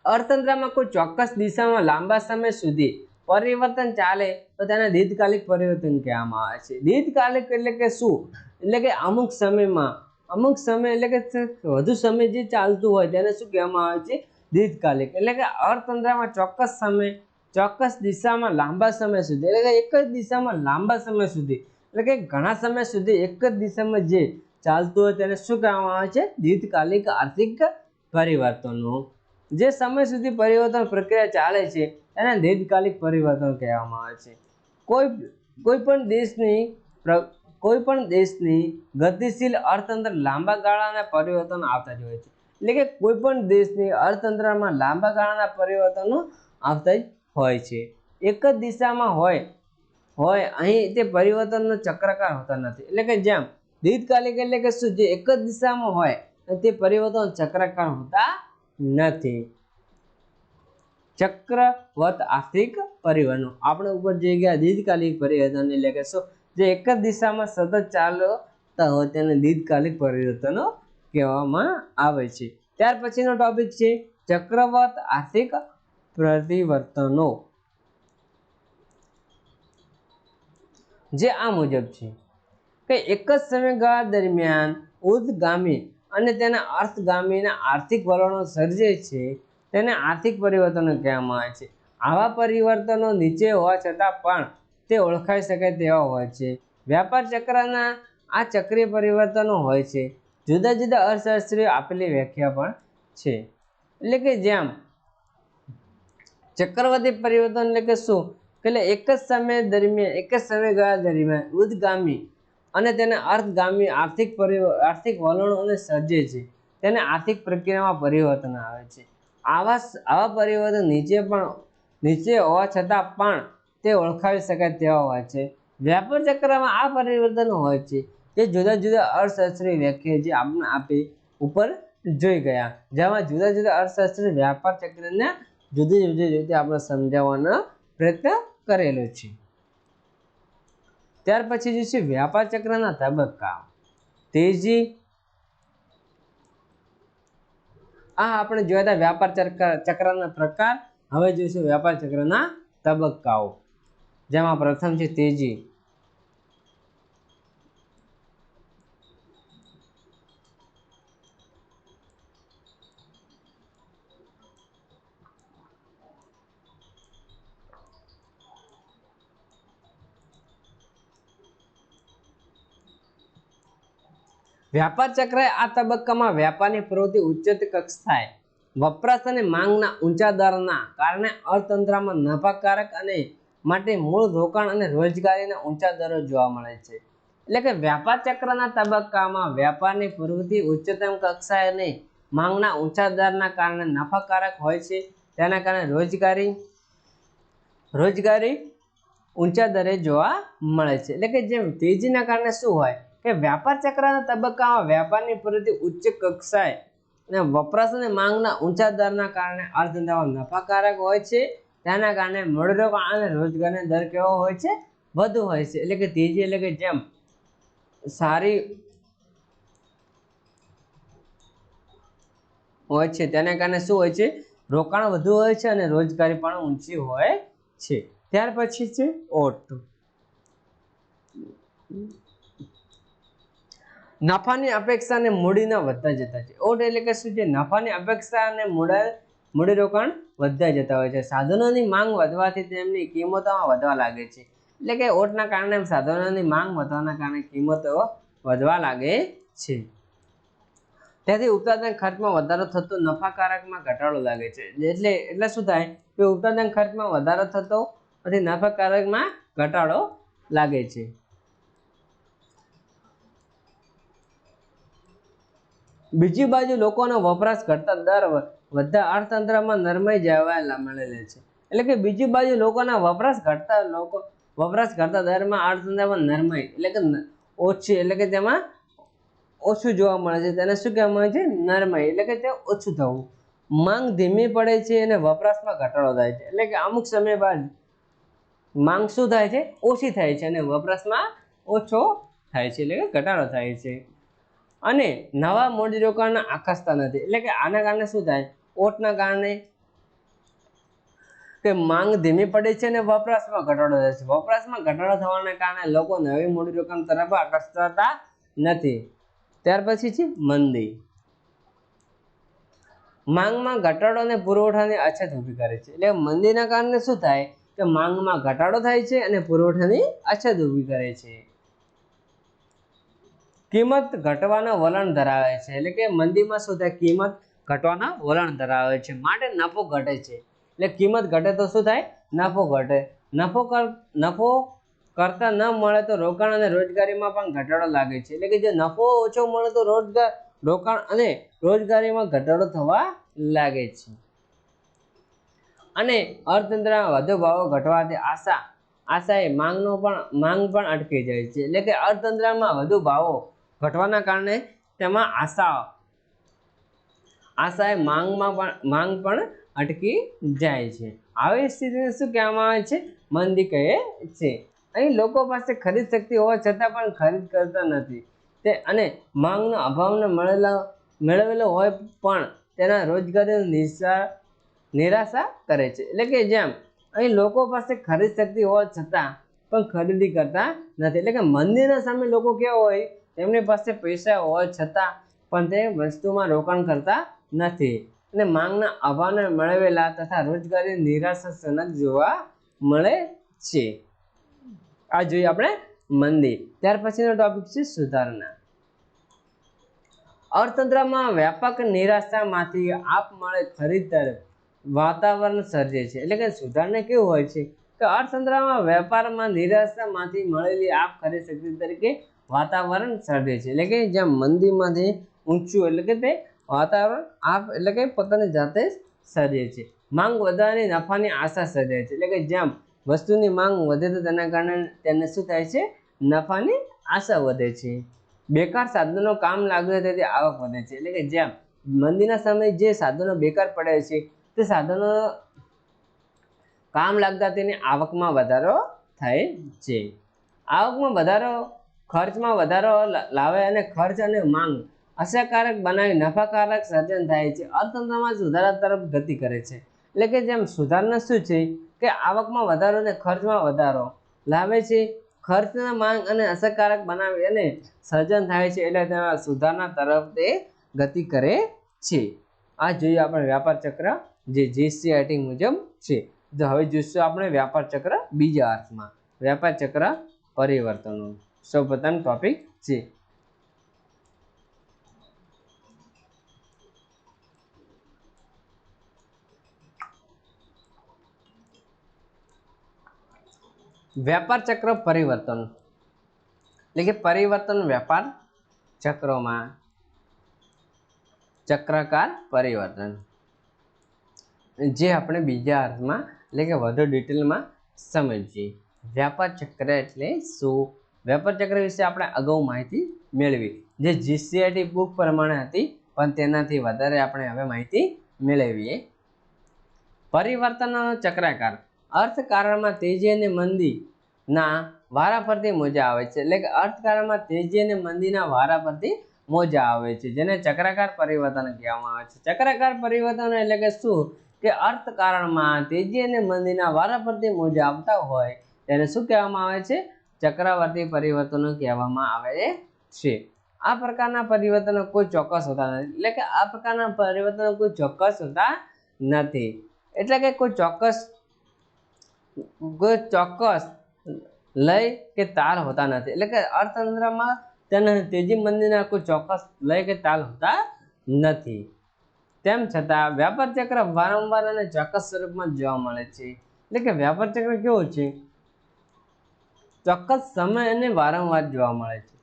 [SPEAKER 1] અર્થતંત્રમાં કોઈ ચોક્કસ દિશામાં લાંબા સમય સુધી પરિવર્તન ચાલે તો તેને દીર્ઘકાલિક પરિવર્તન કહેવામાં આવે છે। દીર્ઘકાલિક એટલે કે શું? એટલે કે અમુક સમય એટલે કે વધુ સમય જે ચાલતું હોય તેને શું કહેવામાં આવે છે? દીર્ઘકાલિક। એટલે કે અર્થતંત્રમાં ચોક્કસ સમય, ચોક્કસ દિશામાં લાંબા સમય સુધી, એટલે કે એક જ દિશામાં લાંબા સમય સુધી, એટલે કે ઘણા સમય સુધી એક જ દિશામાં જે ચાલતું હોય તેને શું કહેવામાં આવે છે? દીર્ઘકાલિક આર્થિક પરિવર્તનો। જે સમય સુધી પરિવર્તન પ્રક્રિયા ચાલે છે તેને દીર્ઘકાલિક પરિવર્તન કહેવામાં આવે છે। કોઈ પણ દેશની ગતિશીલ અર્થતંત્ર લાંબા ગાળાના પરિવર્તનો આવતા જ હોય છે। એટલે કે કોઈ પણ દેશની અર્થતંત્રમાં લાંબા ગાળાના પરિવર્તનો આવતા જ હોય છે। એક જ દિશામાં હોય અહીં તે પરિવર્તનનો ચક્રાકાર હોતા નથી। એટલે કે જેમ દીર્ઘકાલિક એટલે કે શું? જે એક જ દિશામાં હોય તે પરિવર્તન ચક્રાકાર હોતા નથી। ચક્રવત આર્થિક પરિવર્તનો આપણે ઉપર જે ગયા દીર્ઘકાલિક પરિવર્તન એટલે કે શું? જે એક જ દિશામાં સતત ચાલતા હોય તેને દીર્ઘકાલિક પરિવર્તનો કહેવામાં આવે છે। ત્યાર પછીનો ટોપિક છે ચક્રવત આર્થિક પરિવર્તનો, જે આ મુજબ છે કે એક જ સમયગાળા દરમિયાન ઉર્ધ્વગામી અને તેના અર્થગામીના આર્થિક વલણો સર્જે છે તેને આર્થિક પરિવર્તનો કહેવામાં આવે છે। આવા પરિવર્તનો નીચે હોવા છતાં પણ તે ઓળખાઈ શકે તેવા હોય છે। વ્યાપાર ચક્રના આ ચક્રીય પરિવર્તનો હોય છે। જુદા જુદા અર્થશાસ્ત્રીઓ આપેલી વ્યાખ્યા પણ છે। એટલે કે જેમ ચક્રવર્તી પરિવર્તન એટલે કે શું કે એક જ સમય દરમિયાન એક જ સમયગાળા દરમિયાન ઉદ્ગામી અને તેને અર્થગામી આર્થિક વલણોને સર્જે છે, તેને આર્થિક પ્રક્રિયામાં પરિવર્તન આવે છે. આવા પરિવર્તન નીચે હોવા છતાં પણ તે ઓળખાવી શકાય તેવા હોય છે. વ્યાપાર ચક્રમાં આ પરિવર્તન હોય છે જે જુદા જુદા અર્થશાસ્ત્રીય વ્યાખ્યા જે આપણે આપી ઉપર જોઈ ગયા, જેમાં જુદા જુદા અર્થશાસ્ત્રી વ્યાપાર ચક્રને જુદી જુદી રીતે આપણે સમજાવવાનો પ્રયત્ન કરેલો છે. ત્યાર પછી જે છે વ્યાપાર ચક્રના તબક્કા, તેજી. આ આપણે જોયા હતા વ્યાપાર ચક્રના પ્રકાર. હવે જોઈશું વ્યાપાર ચક્રના તબક્કાઓ, જેમાં પ્રથમ છે તેજી. વ્યાપાર ચક્ર આ તબક્કામાં વ્યાપારની પ્રવૃત્તિ ઉચ્ચતર કક્ષાએ વપરાશ અને માંગના ઊંચા દરના કારણે અર્થતંત્રમાં નફાકારક અને માટે મૂળ રોકાણ અને રોજગારીના ઊંચા દરો જોવા મળે છે. એટલે કે વ્યાપાર ચક્રના તબક્કામાં વ્યાપારની પ્રવૃત્તિ ઉચ્ચતમ કક્ષાએ અને માંગના ઊંચા દરના કારણે નફાકારક હોય છે, તેના કારણે રોજગારી ઊંચા દરે જોવા મળે છે. એટલે કે જેમ તેજીના કારણે શું હોય કે વ્યાપાર ચક્રના તબક્કામાં વ્યાપારની પ્રવૃત્તિ ઉચ્ચ કક્ષાએ અને વપરાશ અને માંગના ઊંચા દરના કારણે અર્થતંત્રમાં નફાકારક હોય છે, તેના કારણે મૂડીરોકાણ અને રોજગારીનો દર કેવો હોય છે? વધુ હોય છે. એટલે કે તેજી એટલે કે જેમ સારી હોય છે તેના કારણે શું હોય છે? રોકાણ વધુ હોય છે અને રોજગારી પણ ઊંચી હોય છે. ત્યાર પછી છે ઓટ. નફાની અપેક્ષા અને મૂડીના વધતા જતા છે. ઓટ એટલે કે શું છે? નફાની અપેક્ષા અને મૂડીરોકાણ વધતા જતા હોય છે. સાધનોની માંગ વધવાથી તેમની કિંમતોમાં વધવા લાગે છે. એટલે કે ઓટના કારણે સાધનોની માંગ વધવાના કારણે કિંમતો વધવા લાગે છે. તેથી ઉત્પાદન ખર્ચમાં વધારો થતો નફાકારકમાં ઘટાડો લાગે છે. એટલે શું થાય કે ઉત્પાદન ખર્ચમાં વધારો થતો પછી નફાકારકમાં ઘટાડો લાગે છે. બીજી બાજુ લોકોનો વપરાશ ઘટતા દર વધતા અર્થતંત્રમાં નરમાઈ જોવા મળેલ છે. એટલે કે બીજી બાજુ લોકોના વપરાશ ઘટતા દરમાં અર્થતંત્રમાં નરમાઈ એટલે કે ઓછી એટલે કે તેમાં ઓછું જોવા મળે છે. તેને શું કહેવામાં આવે છે? નરમાઈ એટલે કે તે ઓછું થવું. માંગ ધીમી પડે છે અને વપરાશમાં ઘટાડો થાય છે. એટલે કે અમુક સમય બાદ માંગ શું થાય છે? ઓછી થાય છે અને વપરાશમાં ઓછો થાય છે એટલે કે ઘટાડો થાય છે. અને નવા મૂડીરોકાણના આકર્ષતા નથી. એટલે કે આના કારણે શું થાય? ઓટના કારણે કે માંગ ધીમી પડે છે અને વપરાશમાં ઘટાડો થાય છે. વપરાશમાં ઘટાડો થવાના કારણે લોકો નવી મૂડીરોકાણ તરફ આકર્ષાતા નથી. ત્યાર પછી છે મંદી. માંગમાં ઘટાડો અને પુરવઠાની અછત ઊભી કરે છે. એટલે મંદીના કારણે શું થાય કે માંગમાં ઘટાડો થાય છે અને પુરવઠાની અછત ઊભી કરે છે. કિંમત ઘટવાના વલણ ધરાવે છે. એટલે કે મંદીમાં શું થાય? કિંમત ઘટવાના વલણ ધરાવે છે, માટે નફો ઘટે છે. એટલે કિંમત ઘટે તો શું થાય? નફો ઘટે. નફો કરતા ન મળે તો રોકાણ અને રોજગારીમાં પણ ઘટાડો લાગે છે. એટલે કે જે નફો ઓછો મળે તો રોકાણ અને રોજગારીમાં ઘટાડો થવા લાગે છે. અને અર્થતંત્રમાં વધુ ભાવો ઘટવાથી આશાએ માંગ પણ અટકી જાય છે. એટલે કે અર્થતંત્રમાં વધુ ભાવો ઘટવાના કારણે તેમાં આશાએ માંગ પણ અટકી જાય છે. આવી સ્થિતિને શું કહેવામાં આવે છે? મંદી કહે છે. અહીં લોકો પાસે ખરીદ શક્તિ હોવા છતાં પણ ખરીદ કરતા નથી અને માંગનો અભાવને મેળવેલો હોય પણ તેના રોજગારીની નિરાશા કરે છે. એટલે કે જેમ અહીં લોકો પાસે ખરીદ શક્તિ હોવા છતાં પણ ખરીદી કરતા નથી. એટલે કે મંદીના સામે લોકો કેવા હોય? તેમની પાસે પૈસા હોવા છતાં પણ તે વસ્તુમાં રોકાણ કરતા નથી અને માંગના અભાવને મેળવેલા તથા રોજગારી નિરાશાજનક જોવા મળે છે. આ જોઈએ આપણે મંદી. ત્યાર પછીનો ટોપિક છે સુધારણા. અર્થતંત્રમાં વ્યાપક નિરાશામાંથી આપમેળે ખરીદ તરફ વાતાવરણ સર્જે છે। એટલે કે સુધારણા કેવું હોય છે કે અર્થતંત્રમાં વેપારમાં નિરાશામાંથી મળેલી આપ ખરી શક્તિ તરીકે વાતાવરણ સર્જે છે। એટલે કે જેમ મંદીમાંથી ઊંચું એટલે કે તે વાતાવરણ આપ એટલે કે પોતાની જાતે સર્જે છે। માંગ વધારવાની નફાની આશા સર્જાય છે। એટલે કે જેમ વસ્તુની માંગ વધે તો તેના કારણે તેને શું થાય છે, નફાની આશા વધે છે। બેકાર સાધનો કામ લાગે તેથી આવક વધે છે। એટલે કે જેમ મંદીના સમયે જે સાધનો બેકાર પડે છે તે સાધનો કામ લાગતા તેની આવકમાં વધારો થાય છે। આવકમાં વધારો ખર્ચમાં વધારો લાવે અને ખર્ચ અને માંગ અસરકારક બનાવી નફાકારક સર્જન થાય છે। અર્થતંત્રમાં સુધારા તરફ ગતિ કરે છે। એટલે કે જેમ સુધારણા શું છે કે આવકમાં વધારો અને ખર્ચમાં વધારો લાવે છે, ખર્ચના માંગ અને અસરકારક બનાવી અને સર્જન થાય છે। એટલે તેના સુધારણા તરફ તે ગતિ કરે છે। આ જોઈએ આપણે વ્યાપાર ચક્ર જે જીસીઆરટી મુજબ છે। તો હવે જોઈશું આપણે વ્યાપાર ચક્ર બીજા અર્થમાં, વ્યાપાર ચક્ર પરિવર્તનો। સૌપ્રથમ ટોપિક છે व्यापार चक्र परिवर्तन। એટલે કે પરિવર્તન व्यापार ચક્રમાં ચક્રકાર પરિવર્તન જે આપણે બીજા અર્થમાં એટલે કે વધુ ડિટેલમાં સમજીએ। व्यापार चक्र એટલે શું? व्यापार चक्र વિશે આપણે અગાઉ માહિતી મેળવી જે જીસીઆરટી બુક પ્રમાણે હતી, પણ તેનાથી વધારે આપણે હવે માહિતી મેળવીએ। પરિવર્તનનો ચક્રાકાર અર્થકારણમાં તેજી અને મંદીના વારાફરતી મોજા આવે છે। એટલે કે અર્થકારણમાં તેજી અને મંદીના વારાફરતી મોજા આવે છે, જેને ચક્રાકાર પરિવર્તન કહેવામાં આવે છે। ચક્રાકાર પરિવર્તન એટલે કે શું કે અર્થકારણમાં તેજી અને મંદીના વારાફરતી મોજા આવતા હોય તેને શું કહેવામાં આવે છે? ચક્રવર્તી પરિવર્તનો કહેવામાં આવે છે। આ પ્રકારના પરિવર્તનો કોઈ ચોક્કસ હોતા નથી। એટલે કે આ પ્રકારના પરિવર્તનો કોઈ ચોક્કસ હોતા નથી। એટલે કે કોઈ ચોક્કસ લય કે તાલ હોતા નથી। એટલે કે અર્થતંત્રમાં તેના તેજી મંદીના કોઈ ચોક્કસ લય કે તાલ હોતા નથી। તેમ છતાં વ્યાપાર ચક્ર વારંવાર અને ચોક્કસ સ્વરૂપમાં જોવા મળે છે। એટલે કે વ્યાપાર ચક્ર કેવું છે? ચોક્કસ સમય અને વારંવાર જોવા મળે છે।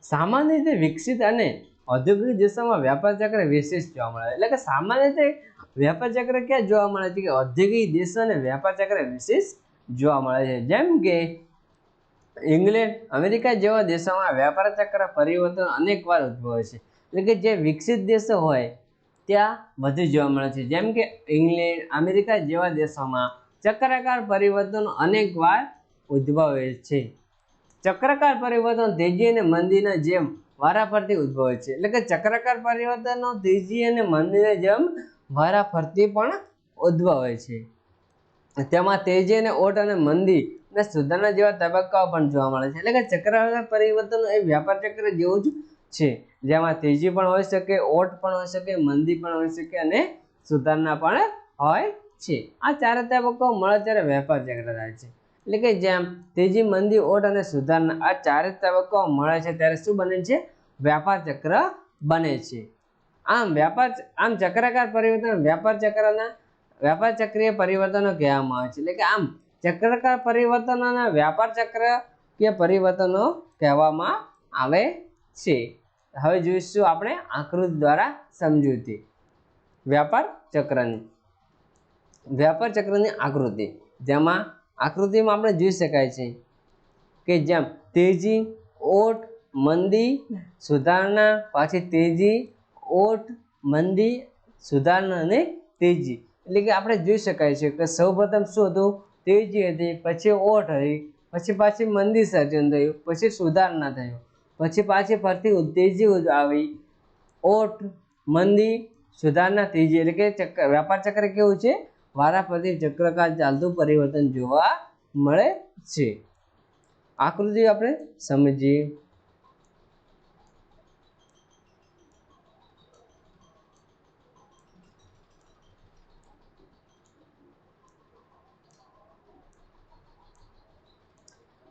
[SPEAKER 1] સામાન્ય રીતે વિકસિત અને ઔદ્યોગિક દેશોમાં વ્યાપાર ચક્ર વિશેષ જોવા મળે। એટલે કે સામાન્ય રીતે વ્યાપાર ચક્ર ક્યાં જોવા મળે છે કે ઔદ્યોગિક દેશો અને વ્યાપાર ચક્ર વિશેષ જોવા મળે છે। જેમ કે ઇંગ્લેન્ડ, અમેરિકા જેવા દેશોમાં વ્યાપાર ચક્ર પરિવર્તન અનેક વાર ઉદ્ભવે છે। એટલે કે જે વિકસિત દેશો હોય ત્યાં વધુ જોવા મળે છે। જેમ કે ઇંગ્લેન્ડ, અમેરિકા જેવા દેશોમાં ચક્રાકાર પરિવર્તન અનેક વાર ઉદ્ભવે છે। ચક્રાકાર પરિવર્તન તેજી અને મંદીના જેમ વારાફરતી ઉદ્ભવે છે। એટલે કે ચક્રાકાર પરિવર્તનો તેજી અને મંદીના જેમ વારાફરતી પણ ઉદ્ભવે છે। તેમાં તેજી અને ઓટ અને મંદી અને સુધારણા જેવા તબક્કાઓ પણ જોવા મળે છે। એટલે કે ચક્રાકાર પરિવર્તન એ વ્યાપાર ચક્ર જેવું જ છે, જેમાં તેજી પણ હોઈ શકે, ઓટ પણ હોઈ શકે, મંદી પણ હોઈ શકે અને સુધારણા પણ હોય છે। આ ચારે તબક્કાઓ મળે ત્યારે વ્યાપાર ચક્ર થાય છે। એટલે કે જેમ તેજી, મંદી, ઓટ અને સુધારણા આ ચારે તબક્કાઓ મળે છે ત્યારે શું બને છે? વ્યાપાર ચક્ર બને છે। આમ ચક્રાકાર પરિવર્તન વ્યાપાર ચક્રીય પરિવર્તનો કહેવામાં આવે છે। એટલે કે આમ ચક્રાકાર પરિવર્તનોના વ્યાપાર ચક્રીય પરિવર્તનો કહેવામાં આવે છે। હવે જોઈશું આપણે આકૃતિ દ્વારા સમજૂતી વ્યાપાર ચક્રની આકૃતિ, જેમાં આકૃતિમાં આપણે જોઈ શકાય છે કે જેમ તેજી, ઓટ, મંદી, સુધારણા, પાછી તેજી, ઓટ, મંદી, સુધારણા અને તેજી। એટલે કે આપણે જોઈ શકાય છે કે સૌપ્રથમ શું હતું? તેજી હતી, પછી ઓટ હતી, પછી પાછી મંદી સર્જન થયું, પછી સુધારણા થયું, પછી પાછી ફરતી તેજી આવી, ઓટ, મંદી, સુધારણા, તેજી। એટલે કે વ્યાપાર ચક્ર કેવું છે? વારાફરતી ચક્રકાર ચાલતું પરિવર્તન જોવા મળે છે। આકૃતિ આપણે સમજીએ।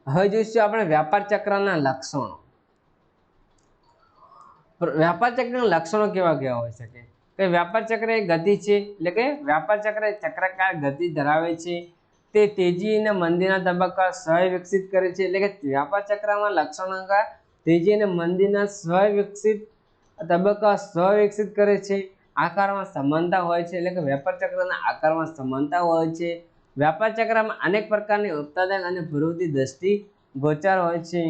[SPEAKER 1] હવે જોઈશું આપણે વ્યાપાર ચક્રના લક્ષણો। વ્યાપાર ચક્રના લક્ષણો કેવા કેવા હોઈ શકે કે વ્યાપાર ચક્ર એ ગતિ છે, એટલે કે વ્યાપાર ચક્ર ચક્રાકાર ગતિ ધરાવે છે, તે તેજી અને મંદીના તબક્કા સ્વયં વિકસિત કરે છે, એટલે કે વ્યાપાર ચક્રમાં લક્ષણાંક તેજી અને મંદીના સ્વયં વિકસિત તબક્કા સ્વ વિકસિત કરે છે, આકારમાં સમાનતા હોય છે, એટલે કે વ્યાપાર ચક્રના આકારમાં સમાનતા હોય છે, વ્યાપાર ચક્રમાં અનેક પ્રકારની ઉત્પાદન અને પ્રવૃત્તિ દ્રષ્ટિ ગોચર હોય છે,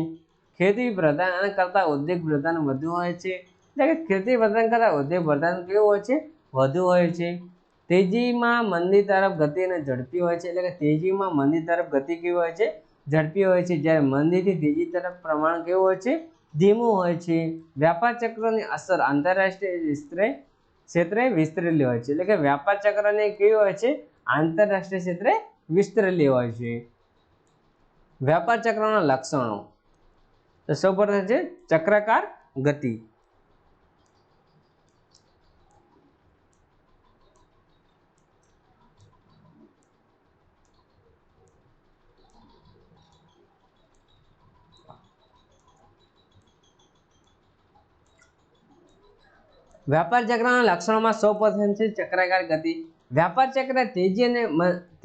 [SPEAKER 1] ખેતી પ્રધાન કરતા ઉદ્યોગ પ્રધાન વધુ હોય છે, એટલે કે ખેતી પ્રધાન કરતા ઉદ્યોગ પ્રધાન કેવું હોય છે, વધુ હોય છે, તેજીમાં મંદી તરફ ગતિ અને ઝડપી હોય છે, એટલે કે તેજીમાં મંદી તરફ ગતિ કેવી હોય છે, ઝડપી હોય છે, જ્યારે મંદીથી તેજી તરફ પ્રમાણ કેવું હોય છે, ધીમું હોય છે, વ્યાપાર ચક્રની અસર આંતરરાષ્ટ્રીય ક્ષેત્રે વિસ્તરેલી હોય છે, એટલે કે વ્યાપાર ચક્રની કેવી હોય છે, આંતરરાષ્ટ્રીય ક્ષેત્રે વિસ્તરેલી હોય છે. વ્યાપાર ચક્રના લક્ષણો તો સૌપ્રથમ છે ચક્રાકાર ગતિ. વ્યાપાર ચક્રના લક્ષણોમાં સૌપ્રથમ છે ચક્રાકાર ગતિ. વ્યાપાર ચક્ર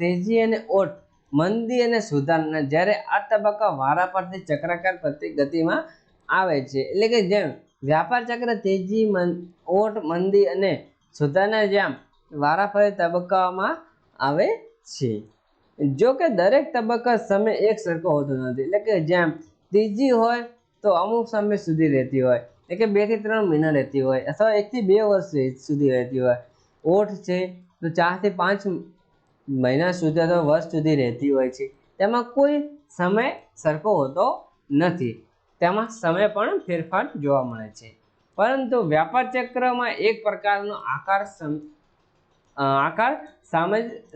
[SPEAKER 1] તેજી અને ઓટ, મંદી અને સુધારણા, જ્યારે આ તબક્કા વારા પરથી ચક્રાકાર ગતિમાં આવે છે, એટલે કે જેમ વ્યાપાર ચક્ર તેજી, ઓટ, મંદી અને સુધારણા જેમ વારાફરતી તબક્કામાં આવે છે. જો કે દરેક તબક્કા સમય એક સરખો હોતો નથી, એટલે કે જેમ તેજી હોય તો અમુક સમય સુધી રહેતી હોય, એટલે કે 2 થી 3 મહિના રહેતી હોય, અથવા 1 થી 2 વર્ષ સુધી રહેતી હોય. ઓઠ છે તો 4 થી 5 મહિના સુધી અથવા વર્ષ સુધી રહેતી હોય છે. તેમાં કોઈ સમય સરખો હોતો નથી, તેમાં સમય પણ ફેરફાર જોવા મળે છે. પરંતુ વ્યાપાર ચક્રમાં એક પ્રકારનો આકાર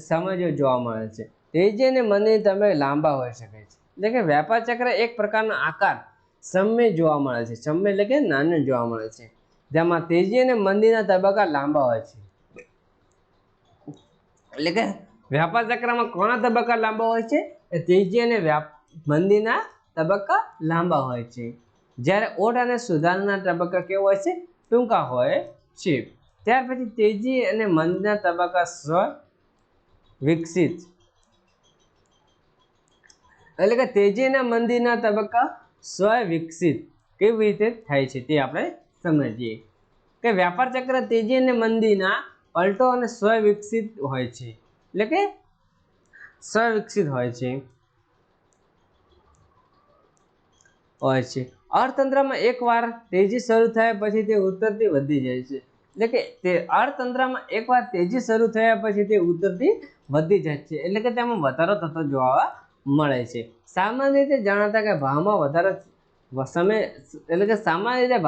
[SPEAKER 1] સમજો જોવા મળે છે. તેજી અને મંદી તમે લાંબા હોઈ શકે છે, એટલે કે વ્યાપાર ચક્ર એક પ્રકારનો આકાર સમય જોવા મળે છે, સમય એટલે કે નાનો જોવા મળે છે, જેમાં તેજી અને મંદીના તબક્કા લાંબા હોય છે. એટલે કે વ્યાપાર ચક્રમાં કોના તબક્કા લાંબા હોય છે, એ તેજી અને મંદીના તબક્કા લાંબા હોય છે, જ્યારે ઓટ અને સુધારણા તબક્કા કેવો હોય છે, ટૂંકા હોય છે. ત્યાર પછી તેજી અને મંદીના તબક્કા સ્વ વિકસિત, એટલે કે તેજી અને મંદીના તબક્કા સ્વ વિકસિત કેવી રીતે થાય છે તે આપણે સમજીએ કે વ્યાપાર ચક્ર તેજી અને મંદીના પલટો અને સ્વ વિકસિત હોય છે, એટલે કે સ્વ વિકસિત હોય છે. અર્થતંત્રમાં એકવાર તેજી શરૂ થયા પછી તે ઉત્તરથી વધી જાય છે, એટલે કે તે અર્થતંત્રમાં એકવાર તેજી શરૂ થયા પછી તે ઉત્તરથી વધી જાય છે, એટલે કે તેમાં વધારો થતો જોવા મળે છે. સામાન્ય રીતે જણાતા કે ભાવમાં વધારો સમય, એટલે કે સામાન્ય રીતે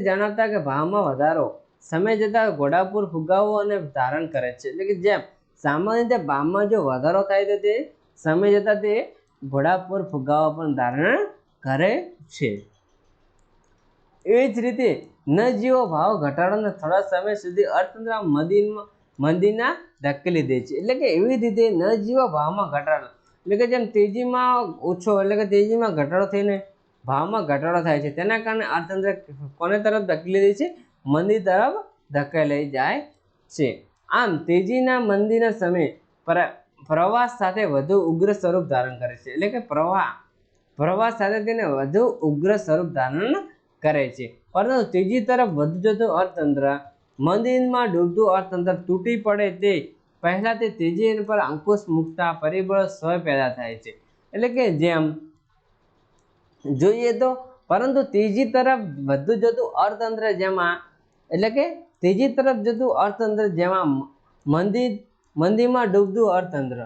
[SPEAKER 1] જણાતા કે ભાવમાં વધારો સમય જતા ઘોડાપુર ફુગાવો અને ધારણ કરે છે, એટલે કે જેમ સામાન્ય રીતે ભાવમાં જો વધારો થાય તો તે સમય જતા તે ઘોડાપુર ફુગાવો પણ ધારણ કરે છે. એવી જ રીતે નજીવો ભાવ ઘટાડોને થોડા સમય સુધી અર્થતંત્ર મંદીના ધકેલી દે છે, એટલે કે એવી રીતે નજીવો ભાવમાં ઘટાડો, એટલે કે જેમ તેજીમાં ઓછો, એટલે કે તેજીમાં ઘટાડો થઈને ભાવમાં ઘટાડો થાય છે, તેના કારણે અર્થતંત્ર કોને તરફ ધકેલી દે છે, મંદી તરફ ધકેલાઈ જાય છે. આમ તેજીના મંદીના સમય પ્રવાહ સાથે વધુ ઉગ્ર સ્વરૂપ ધારણ કરે છે, એટલે કે પ્રવાહ સાથે તેને વધુ ઉગ્ર સ્વરૂપ ધારણ કરે છે. પરંતુ તેજી તરફ વધુ જતું અર્થતંત્ર, મંદીમાં ડૂબતું અર્થતંત્ર તૂટી પડે તે પહેલા તે તેજી પર અંકુશ મૂકતા પરિબળો સ્વ પેદા થાય છે, એટલે કે જેમ જોઈએ તો પરંતુ તેજી તરફ વધુ જતું અર્થતંત્ર જેમાં, એટલે કે તેજી તરફ જતું અર્થતંત્ર જેમાં મંદીમાં ડૂબતું અર્થતંત્ર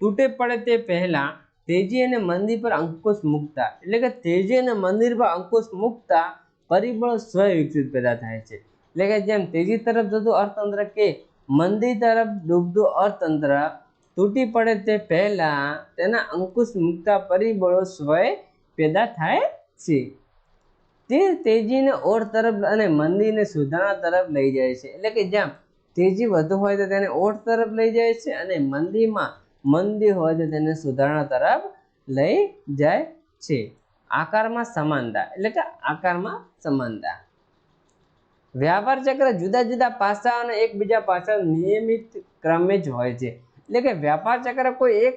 [SPEAKER 1] તૂટે પડે તે પહેલા તેજી અને મંદી પર અંકુશ મૂકતા, એટલે કે તેજી અને મંદી પર અંકુશ મૂકતા પરિબળો સ્વ વિકસિત પેદા થાય છે, એટલે કે જેમ તેજી તરફ જતું અર્થતંત્ર કે મંદી તરફ ડૂબતું અર્થતંત્ર તૂટી પડે તે પહેલા તેના અંકુશ મૂકતા પરિબળો સ્વ પેદા થાય છે. તે તેજીને ઓટ તરફ અને મંદીને સુધારણા તરફ લઈ જાય છે, એટલે કે જેમ તેજી વધુ હોય તો તેને ઓટ તરફ લઈ જાય છે, અને મંદી હોય તો તેને સુધારણા તરફ લઈ જાય છે. આકારમાં સમાનતા એટલે કે આકારમાં સમાનતા। વ્યાપાર ચક્ર જુદા જુદા પાસાઓ અને એકબીજા પાછળ નિયમિત ક્રમે જ હોય છે, એટલે કે વ્યાપાર ચક્ર કોઈ એક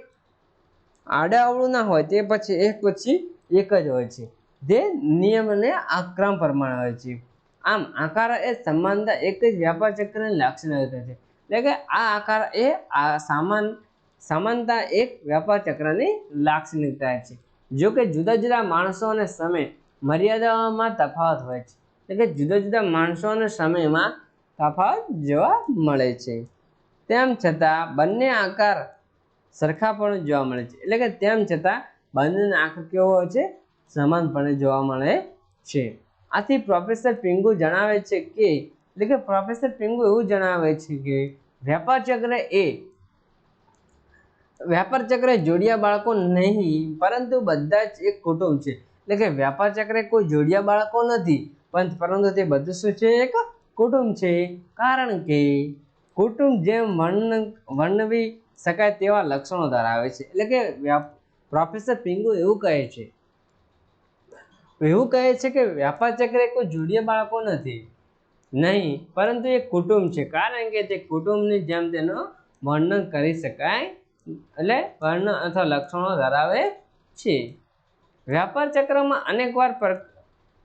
[SPEAKER 1] આડાઅવળું ના હોય, તે પછી એક જ હોય છે, જે નિયમ અને આ ક્રમ પ્રમાણે હોય છે। આમ આકાર એ સમાનતા એક જ વ્યાપાર ચક્રની લાક્ષણિકતા છે, એટલે કે આ આકાર એ સમાનતા એક વ્યાપાર ચક્રની લાક્ષણિકતા છે। જો કે જુદા જુદા માણસો અને સમય મર્યાદાઓમાં તફાવત હોય છે, એટલે કે જુદા જુદા માણસો અને સમયમાં તફાવત જોવા મળે છે। તેમ છતાં બંને આકાર સરખાપણું જોવા મળે છે, એટલે કે તેમ છતાં બંનેના આકાર કેવો હોય છે? સમાનપણે જોવા મળે છે। આથી પ્રોફેસર પિંગુ જણાવે છે કે એટલે કે પ્રોફેસર પિંગુ એવું જણાવે છે કે વ્યાપાર ચક્ર જોડિયા બાળકો નહીં, પરંતુ બધા જ એક કુટુંબ છે, એટલે કે વ્યાપાર ચક્ર કોઈ જોડિયા બાળકો નથી, પરંતુ તે બધું શું છે? એક કુટુંબ છે। કારણ કે કુટુંબ જેમ વર્ણવી શકાય તેવા લક્ષણો ધરાવે છે, એટલે કે પ્રોફેસર પિંગુ એવું કહે છે કે વ્યાપાર ચક્ર કોઈ જોડિયા બાળકો નથી નહીં, પરંતુ એક કુટુંબ છે, કારણ કે તે કુટુંબની જેમ તેનું વર્ણન કરી શકાય, એટલે વર્ણન અથવા લક્ષણો ધરાવે છે। વ્યાપાર ચક્રમાં અનેકવાર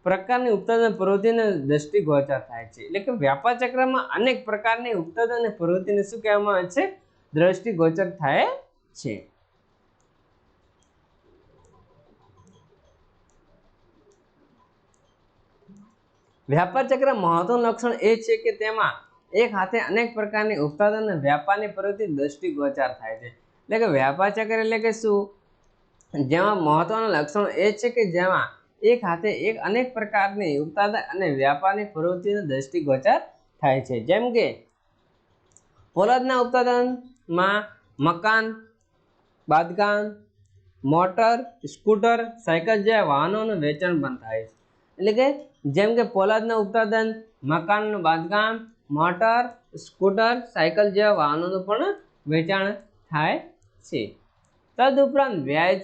[SPEAKER 1] પ્રકારની ઉત્પાદન પ્રવૃત્તિને દ્રષ્ટિગોચર થાય છે, એટલે કે વ્યાપાર ચક્રમાં અનેક પ્રકારની ઉત્પાદન અને પ્રવૃત્તિને શું કહેવામાં આવે છે? દ્રષ્ટિગોચર થાય છે। વ્યાપાર ચક્ર મહત્વનું લક્ષણ એ છે કે તેમાં એક હાથે અનેક પ્રકારની ઉત્પાદન અને વ્યાપારની પ્રવૃત્તિ દ્રષ્ટિગોચર થાય છે, એટલે કે વ્યાપાર ચક્ર એટલે કે શું? જેમાં મહત્વનું લક્ષણ એ છે કે જેમાં એક હાથે અનેક પ્રકારની ઉત્પાદન અને વ્યાપારની પ્રવૃત્તિનો દ્રષ્ટિગોચર થાય છે। જેમ કે પોલાદના ઉત્પાદનમાં મકાન, બાંધકામ, મોટર, સ્કૂટર, સાયકલ જેવા વાહનોનું વેચાણ પણ થાય છે, એટલે કે જેમ કે પોલાદના ઉત્પાદન, મકાનનું બાંધકામ, મોટર, સ્કૂટર, સાયકલ જેવા વાહનોનું પણ વેચાણ થાય છે। તદુપરાંત વ્યાજ,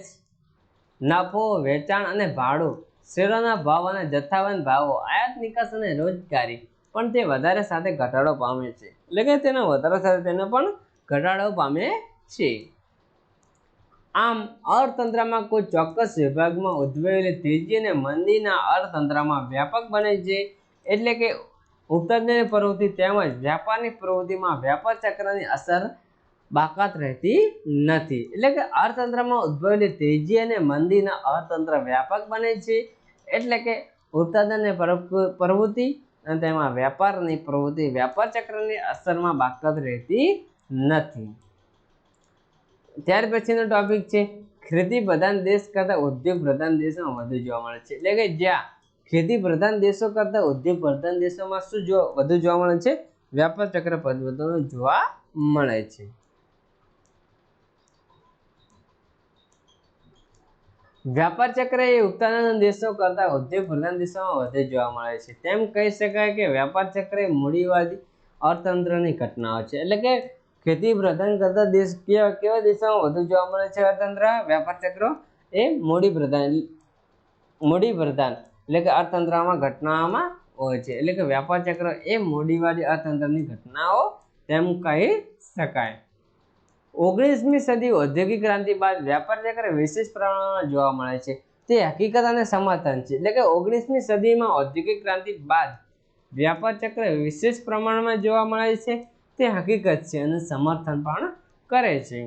[SPEAKER 1] નફો, વેચાણ અને ભાડું, શેરોના ભાવ અને જથ્થાબંધ ભાવો, આયાત નિકાસ અને રોજગારી પણ તે વધારે સાથે ઘટાડો પામે છે, એટલે કે તેનો વધારો સાથે તેનો પણ ઘટાડો પામે છે। આમ અર્થતંત્રમાં કોઈ ચોક્કસ વિભાગમાં ઉદ્ભવેલી તેજી અને મંદીના અર્થતંત્રમાં વ્યાપક બને છે, એટલે કે ઉત્પાદનની પ્રવૃત્તિ તેમજ વ્યાપારની પ્રવૃત્તિમાં વ્યાપાર ચક્રની અસર બાકાત રહેતી નથી, એટલે કે અર્થતંત્રમાં ઉદ્ભવેલી તેજી અને મંદીના અર્થતંત્ર વ્યાપક બને છે, એટલે કે ઉત્પાદનની પ્રવૃત્તિ અને તેમાં વ્યાપારની પ્રવૃત્તિ વ્યાપાર ચક્રની અસરમાં બાકાત રહેતી નથી। ત્યાર પછીનો ટોપિક છે ખેતી પ્રધાન દેશ કરતા ઉદ્યોગ પ્રધાન દેશમાં વધુ જોવા મળે છે, એટલે કે જ્યાં ખેતી પ્રધાન દેશો કરતા ઉદ્યોગ પ્રધાન દેશોમાં શું વધુ જોવા મળે છે? વ્યાપાર ચક્ર પરિવર્તનો જોવા મળે છે। વ્યાપાર ચક્ર એ ઉત્પાદન દેશો કરતા ઉદ્યોગ પ્રધાન દેશોમાં વધુ જોવા મળે છે। તેમ કહી શકાય કે વ્યાપાર ચક્ર એ મૂડીવાદી અર્થતંત્રની ઘટનાઓ છે, એટલે કે ખેતી પ્રધાન કરતા દેશ કેવા દેશોમાં વધુ જોવા મળે છે? અર્થતંત્ર વ્યાપાર ચક્રો એ મૂડી પ્રધાન એટલે કે અર્થતંત્રમાં ઘટનાઓમાં હોય છે, એટલે કે વ્યાપાર ચક્ર એ મૂડીવાદી અર્થતંત્રની ઘટનાઓ તેમ કહી શકાય। 19મી સદી ઔદ્યોગિક ક્રાંતિ બાદ વ્યાપાર ચક્ર વિશેષ પ્રમાણમાં જોવા મળે છે, તે હકીકત અને સમર્થન છે, એટલે કે 19મી સદીમાં ઔદ્યોગિક ક્રાંતિ બાદ વ્યાપાર ચક્ર વિશેષ પ્રમાણમાં જોવા મળે છે, તે હકીકત છે અને સમર્થન પણ કરે છે।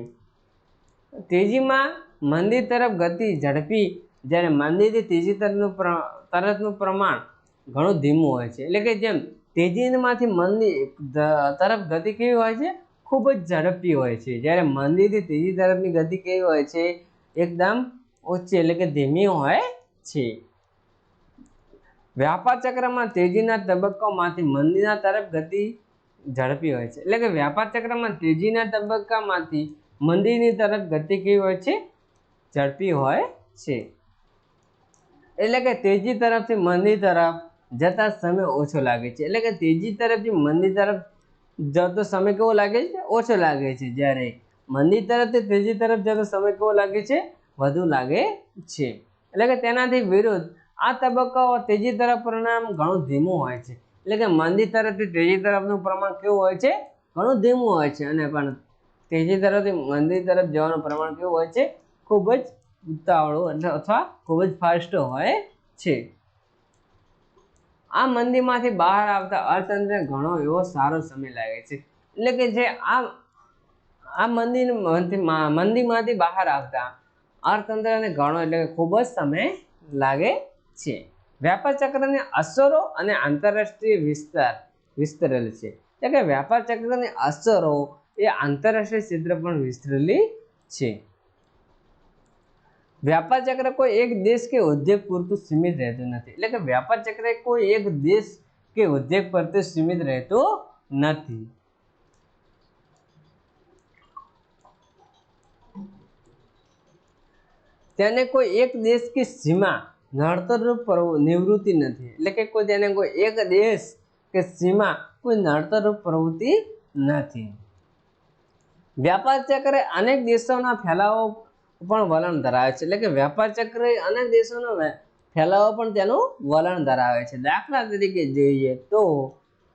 [SPEAKER 1] તેજીમાં મંદી તરફ ગતિ ઝડપી, જ્યારે મંદીથી તેજી તરફનું પ્રમાણ ઘણું ધીમું હોય છે, એટલે કે જેમ તેજીમાંથી મંદી તરફ ગતિ કેવી હોય છે? ખૂબ જ ઝડપી હોય છે, જ્યારે મંદીથી તેજી તરફની ગતિ કેવી હોય છે? એકદમ ઓછી એટલે કે ધીમી હોય છે। વ્યાપાર ચક્રમાં તેજીના તબક્કામાંથી મંદીના તરફ ગતિ ઝડપી હોય છે, એટલે કે વ્યાપાર ચક્રમાં તેજીના તબક્કામાંથી મંદીની તરફ ગતિ કેવી હોય છે? ઝડપી હોય છે, એટલે કે તેજી તરફથી મંદી તરફ જતા સમય ઓછો લાગે છે, એટલે કે તેજી તરફથી મંદી તરફ જતો સમય કેવો લાગે છે? ઓછો લાગે છે, જ્યારે મંદી તરફથી તેજી તરફ જતો સમય કેવો લાગે છે? વધુ લાગે છે। એટલે કે તેનાથી વિરુદ્ધ આ તબક્કાઓ તેજી તરફ પરિણામ ઘણું ધીમું હોય છે, એટલે કે મંદી તરફથી તેજી તરફનું પ્રમાણ કેવું હોય છે, ઘણું ધીમું હોય છે, અને પણ તેજી તરફથી મંદી તરફ જવાનું પ્રમાણ કેવું હોય છે, ખૂબ જ ઉતાવળું અથવા ખૂબ જ ફાસ્ટ હોય છે. આ મંદીમાંથી બહાર આવતા અર્થતંત્રને ઘણો એવો સારો સમય લાગે છે, એટલે કે જે આ મંદીમાંથી બહાર આવતા અર્થતંત્રને ઘણો એટલે કે ખૂબ જ સમય લાગે છે. વ્યાપાર ચક્રની અસરો અને આંતરરાષ્ટ્રીય વિસ્તરેલ છે, એટલે કે વ્યાપાર ચક્રની અસરો એ આંતરરાષ્ટ્રીય ક્ષેત્ર પણ વિસ્તરેલી છે. વ્યાપાર ચક્ર કોઈ એક દેશ કે ઉદ્યોગ પૂરતું સીમિત રહેતું નથી, એટલે કે વ્યાપાર ચક્ર કોઈ એક દેશ કે ઉદ્યોગ પૂરતું સીમિત રહેતું નથી. તેને કોઈ એક દેશ की सीमा नड़तररूप निवृत्ति नहीं, એટલે કે કોઈ તેને કોઈ એક દેશ કે સીમા કોઈ નડતરરૂપ પ્રવૃત્તિ નથી. વ્યાપાર ચક્ર અનેક દેશોના ફેલાવો પણ વલણ ધરાવે છે, એટલે કે વ્યાપાર ચક્ર અનેક દેશોનો ફેલાવો પણ તેનું વલણ ધરાવે છે. દાખલા તરીકે જોઈએ તો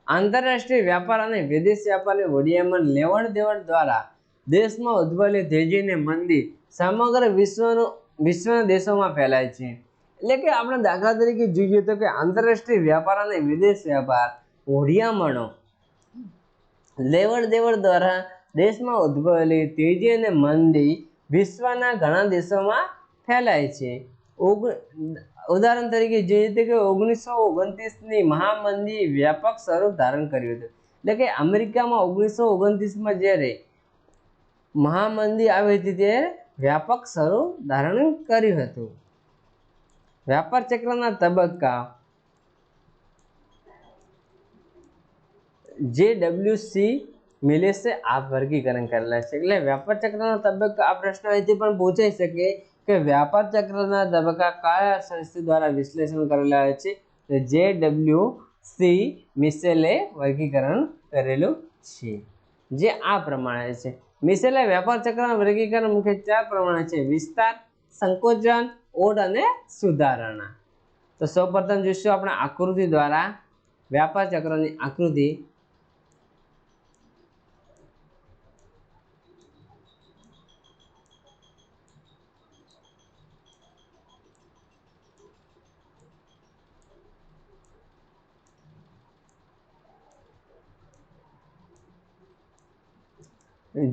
[SPEAKER 1] આંતરરાષ્ટ્રીય વ્યાપાર અને વિદેશ વ્યાપારની વિનિમય લેવડ દેવડ દ્વારા દેશમાં ઉદ્ભવેલી તેજી અને મંદી સમગ્ર વિશ્વના દેશોમાં ફેલાય છે. એટલે કે આપણે દાખલા તરીકે જોઈએ તો કે આંતરરાષ્ટ્રીય વ્યાપાર અને વિદેશ વ્યાપાર હોડિયામણો લેવડ દેવડ દ્વારા દેશમાં ઉદ્ભવેલી તેજી અને મંદી વિશ્વના ઘણા દેશોમાં ફેલાય છે. ઉદાહરણ તરીકે જોઈએ તો કે 1929ની મહામંદી વ્યાપક સ્વરૂપ ધારણ કર્યું હતું, એટલે કે અમેરિકામાં 1929માં જ્યારે મહામંદી આવી હતી ત્યારે વ્યાપક સ્વરૂપ ધારણ કર્યું હતું. વ્યાપાર ચક્રના તબક્કા JWC મિલેસે આ વર્ગીકરણ કરેલા છે, એટલે વ્યાપાર ચક્રના તબક્કા આ પ્રશ્ન અહીંથી પણ પૂછાઈ શકે કે વ્યાપાર ચક્રના તબક્કા કયા સંસ્થા દ્વારા વિશ્લેષણ કરેલા હોય છે, તો JWC મિશેલે વર્ગીકરણ કરેલું છે, જે આ પ્રમાણે છે. મિશેલે વ્યાપાર ચક્રના વર્ગીકરણ મુખ્ય 4 પ્રમાણે છે: વિસ્તાર, સંકોચન, ઓડ અને સુધારણા. તો સૌપ્રથમ જોઈશું આપણે આકૃતિ દ્વારા વ્યાપાર ચક્રની આકૃતિ.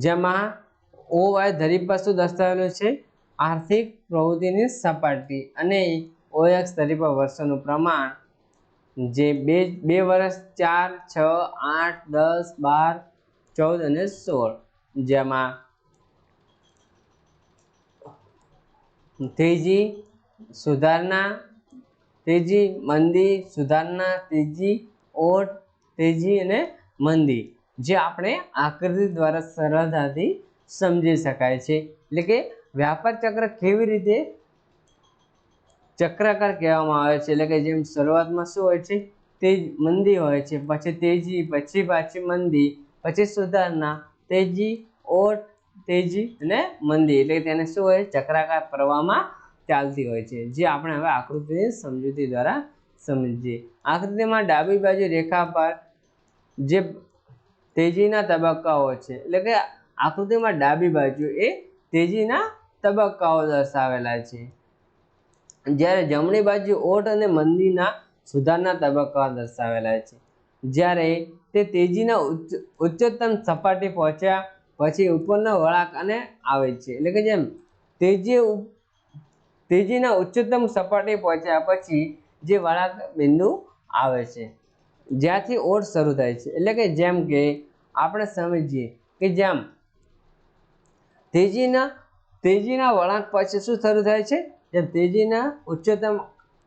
[SPEAKER 1] જેમાં OY ધરી પર શું દર્શાવેલું છે, આર્થિક પ્રવૃત્તિની સપાટી, અને OX ધરી પર વર્ષોનું પ્રમાણ, જે 2 વર્ષ, 4, 6, 8, 10, 12, 14 અને 16, જેમાં તેજી, સુધારણા, તેજી, મંદી, સુધારણા, તેજી, ઓટ, તેજી અને મંદી, જે આપણે આકૃતિ દ્વારા સરળતાથી સમજી શકાય છે. એટલે કે વ્યાપાર ચક્ર કેવી રીતે ચક્રાકાર કહેવામાં આવે છે, એટલે કે જેમ શરૂઆતમાં શું હોય છે, તેજ મંદી હોય છે, પછી તેજી, પછી પાછી મંદી, પછી સુધારણા, તેજી, ઓટ, તેજી અને મંદી, એટલે તેને શું હોય, ચક્રાકાર પ્રવાહમાં ચાલતી હોય છે, જે આપણે હવે આકૃતિની સમજૂતી દ્વારા સમજીએ. આકૃતિમાં ડાબી બાજુ રેખા પર જે તેજીના તબક્કાઓ છે, એટલે કે આકૃતિમાં ડાબી બાજુ એ તેજીના તબક્કાઓ દર્શાવેલા છે, જ્યારે જમણી બાજુ ઓટ અને મંદીના સુધારના તબક્કાઓ દર્શાવેલા છે. જ્યારે તે તેજીના ઉચ્ચતમ સપાટી પહોંચ્યા પછી ઉપરના વળાંક અને આવે છે, એટલે કે જેમ તેજીના ઉચ્ચતમ સપાટી પહોંચ્યા પછી જે વળાંક બિંદુ આવે છે, જ્યાંથી ઓટ શરૂ થાય છે. એટલે કે જેમ કે આપણે સમજીએ કે જેમ તેજીના વળાંક પછી શું શરૂ થાય છે, જેમ તેજીના ઉચ્ચતમ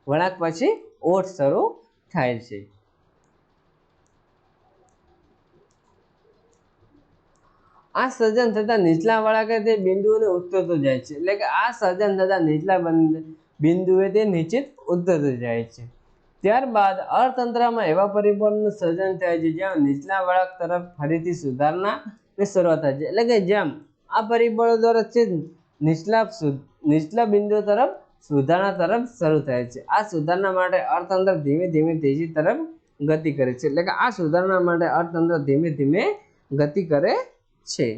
[SPEAKER 1] વળાંક પછી ઓટ શરૂ થાય છે. આ સર્જન થતા નીચલા વળાંકે તે બિંદુઓને ઉતરતો જાય છે, એટલે કે આ સર્જન થતા નીચલા બિંદુએ તે નીચે ઉતરતો જાય છે. ત્યારબાદ અર્થતંત્રમાં એવા પરિબળોનું સર્જન થાય છે જ્યાં નીચલા વળાંક તરફ ફરીથી સુધારણાની શરૂઆત થાય છે, એટલે કે જેમ આ પરિબળો દ્વારા નીચલા બિંદુ તરફ સુધારણા તરફ શરૂ થાય છે। આ સુધારણા માટે અર્થતંત્ર ધીમે ધીમે તેજી તરફ ગતિ કરે છે, એટલે કે આ સુધારણા માટે અર્થતંત્ર ધીમે ધીમે ગતિ કરે છે।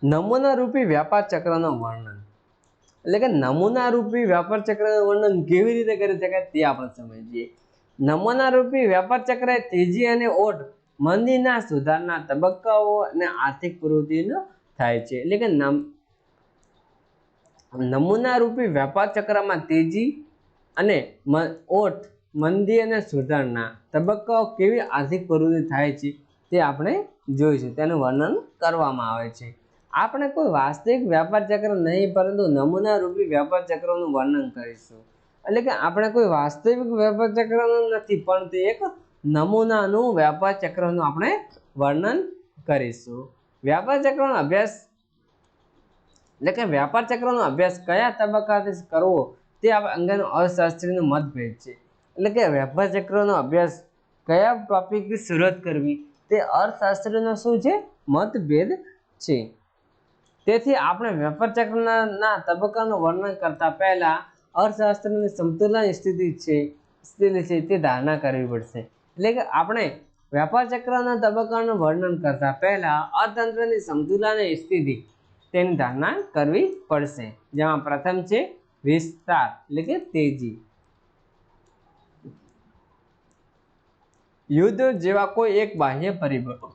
[SPEAKER 1] નમૂના રૂપી વ્યાપાર ચક્રનું વર્ણન, એટલે કે નમૂના રૂપી વ્યાપાર ચક્રનું વર્ણન કેવી રીતે કરી શકાય તે આપણે સમજીએ। નમૂના રૂપી વ્યાપાર ચક્ર એ તેજી અને ઓટ મંદીના સુધારના તબક્કાઓ અને આર્થિક પ્રવૃત્તિનો થાય છે। એટલે કે નમૂના રૂપી વ્યાપાર ચક્રમાં તેજી અને ઓટ મંદી અને સુધારના તબક્કાઓ કેવી આર્થિક પ્રવૃત્તિ થાય છે તે આપણે જોઈશું, તેનું વર્ણન કરવામાં આવે છે। આપણે કોઈ વાસ્તવિક વ્યાપાર ચક્ર નહીં પરંતુ નમૂના રૂપી વ્યાપાર ચક્રનું વર્ણન કરીશું, એટલે કે આપણે કોઈ વાસ્તવિક વ્યાપાર ચક્રનું નથી પરંતુ એક નમૂનાનું વ્યાપાર ચક્રનું આપણે વર્ણન કરીશું। વ્યાપાર ચક્રનો અભ્યાસ, એટલે કે વ્યાપાર ચક્રનો અભ્યાસ કયા તબક્કાથી કરવો તે અંગેનો અર્થશાસ્ત્રીનો મતભેદ છે, એટલે કે વ્યાપાર ચક્રનો અભ્યાસ કયા ટોપિકથી શરૂઆત કરવી તે અર્થશાસ્ત્રીનો શું છે, મતભેદ છે। તેથી આપણે વ્યાપાર ચક્રના તબક્કાનું વર્ણન કરતા પહેલા અર્થશાસ્ત્રની સમતુલાની સ્થિતિ છે તે ધારણા કરવી પડશે, એટલે કે આપણે વ્યાપાર ચક્રના તબક્કાનું વર્ણન કરતા પહેલા અર્થતંત્રની સમતુલાની સ્થિતિ તેની ધારણા કરવી પડશે, જેમાં પ્રથમ છે વિસ્તાર, એટલે કે તેજી। યુદ્ધ જેવા કોઈ એક બાહ્ય પરિબળો,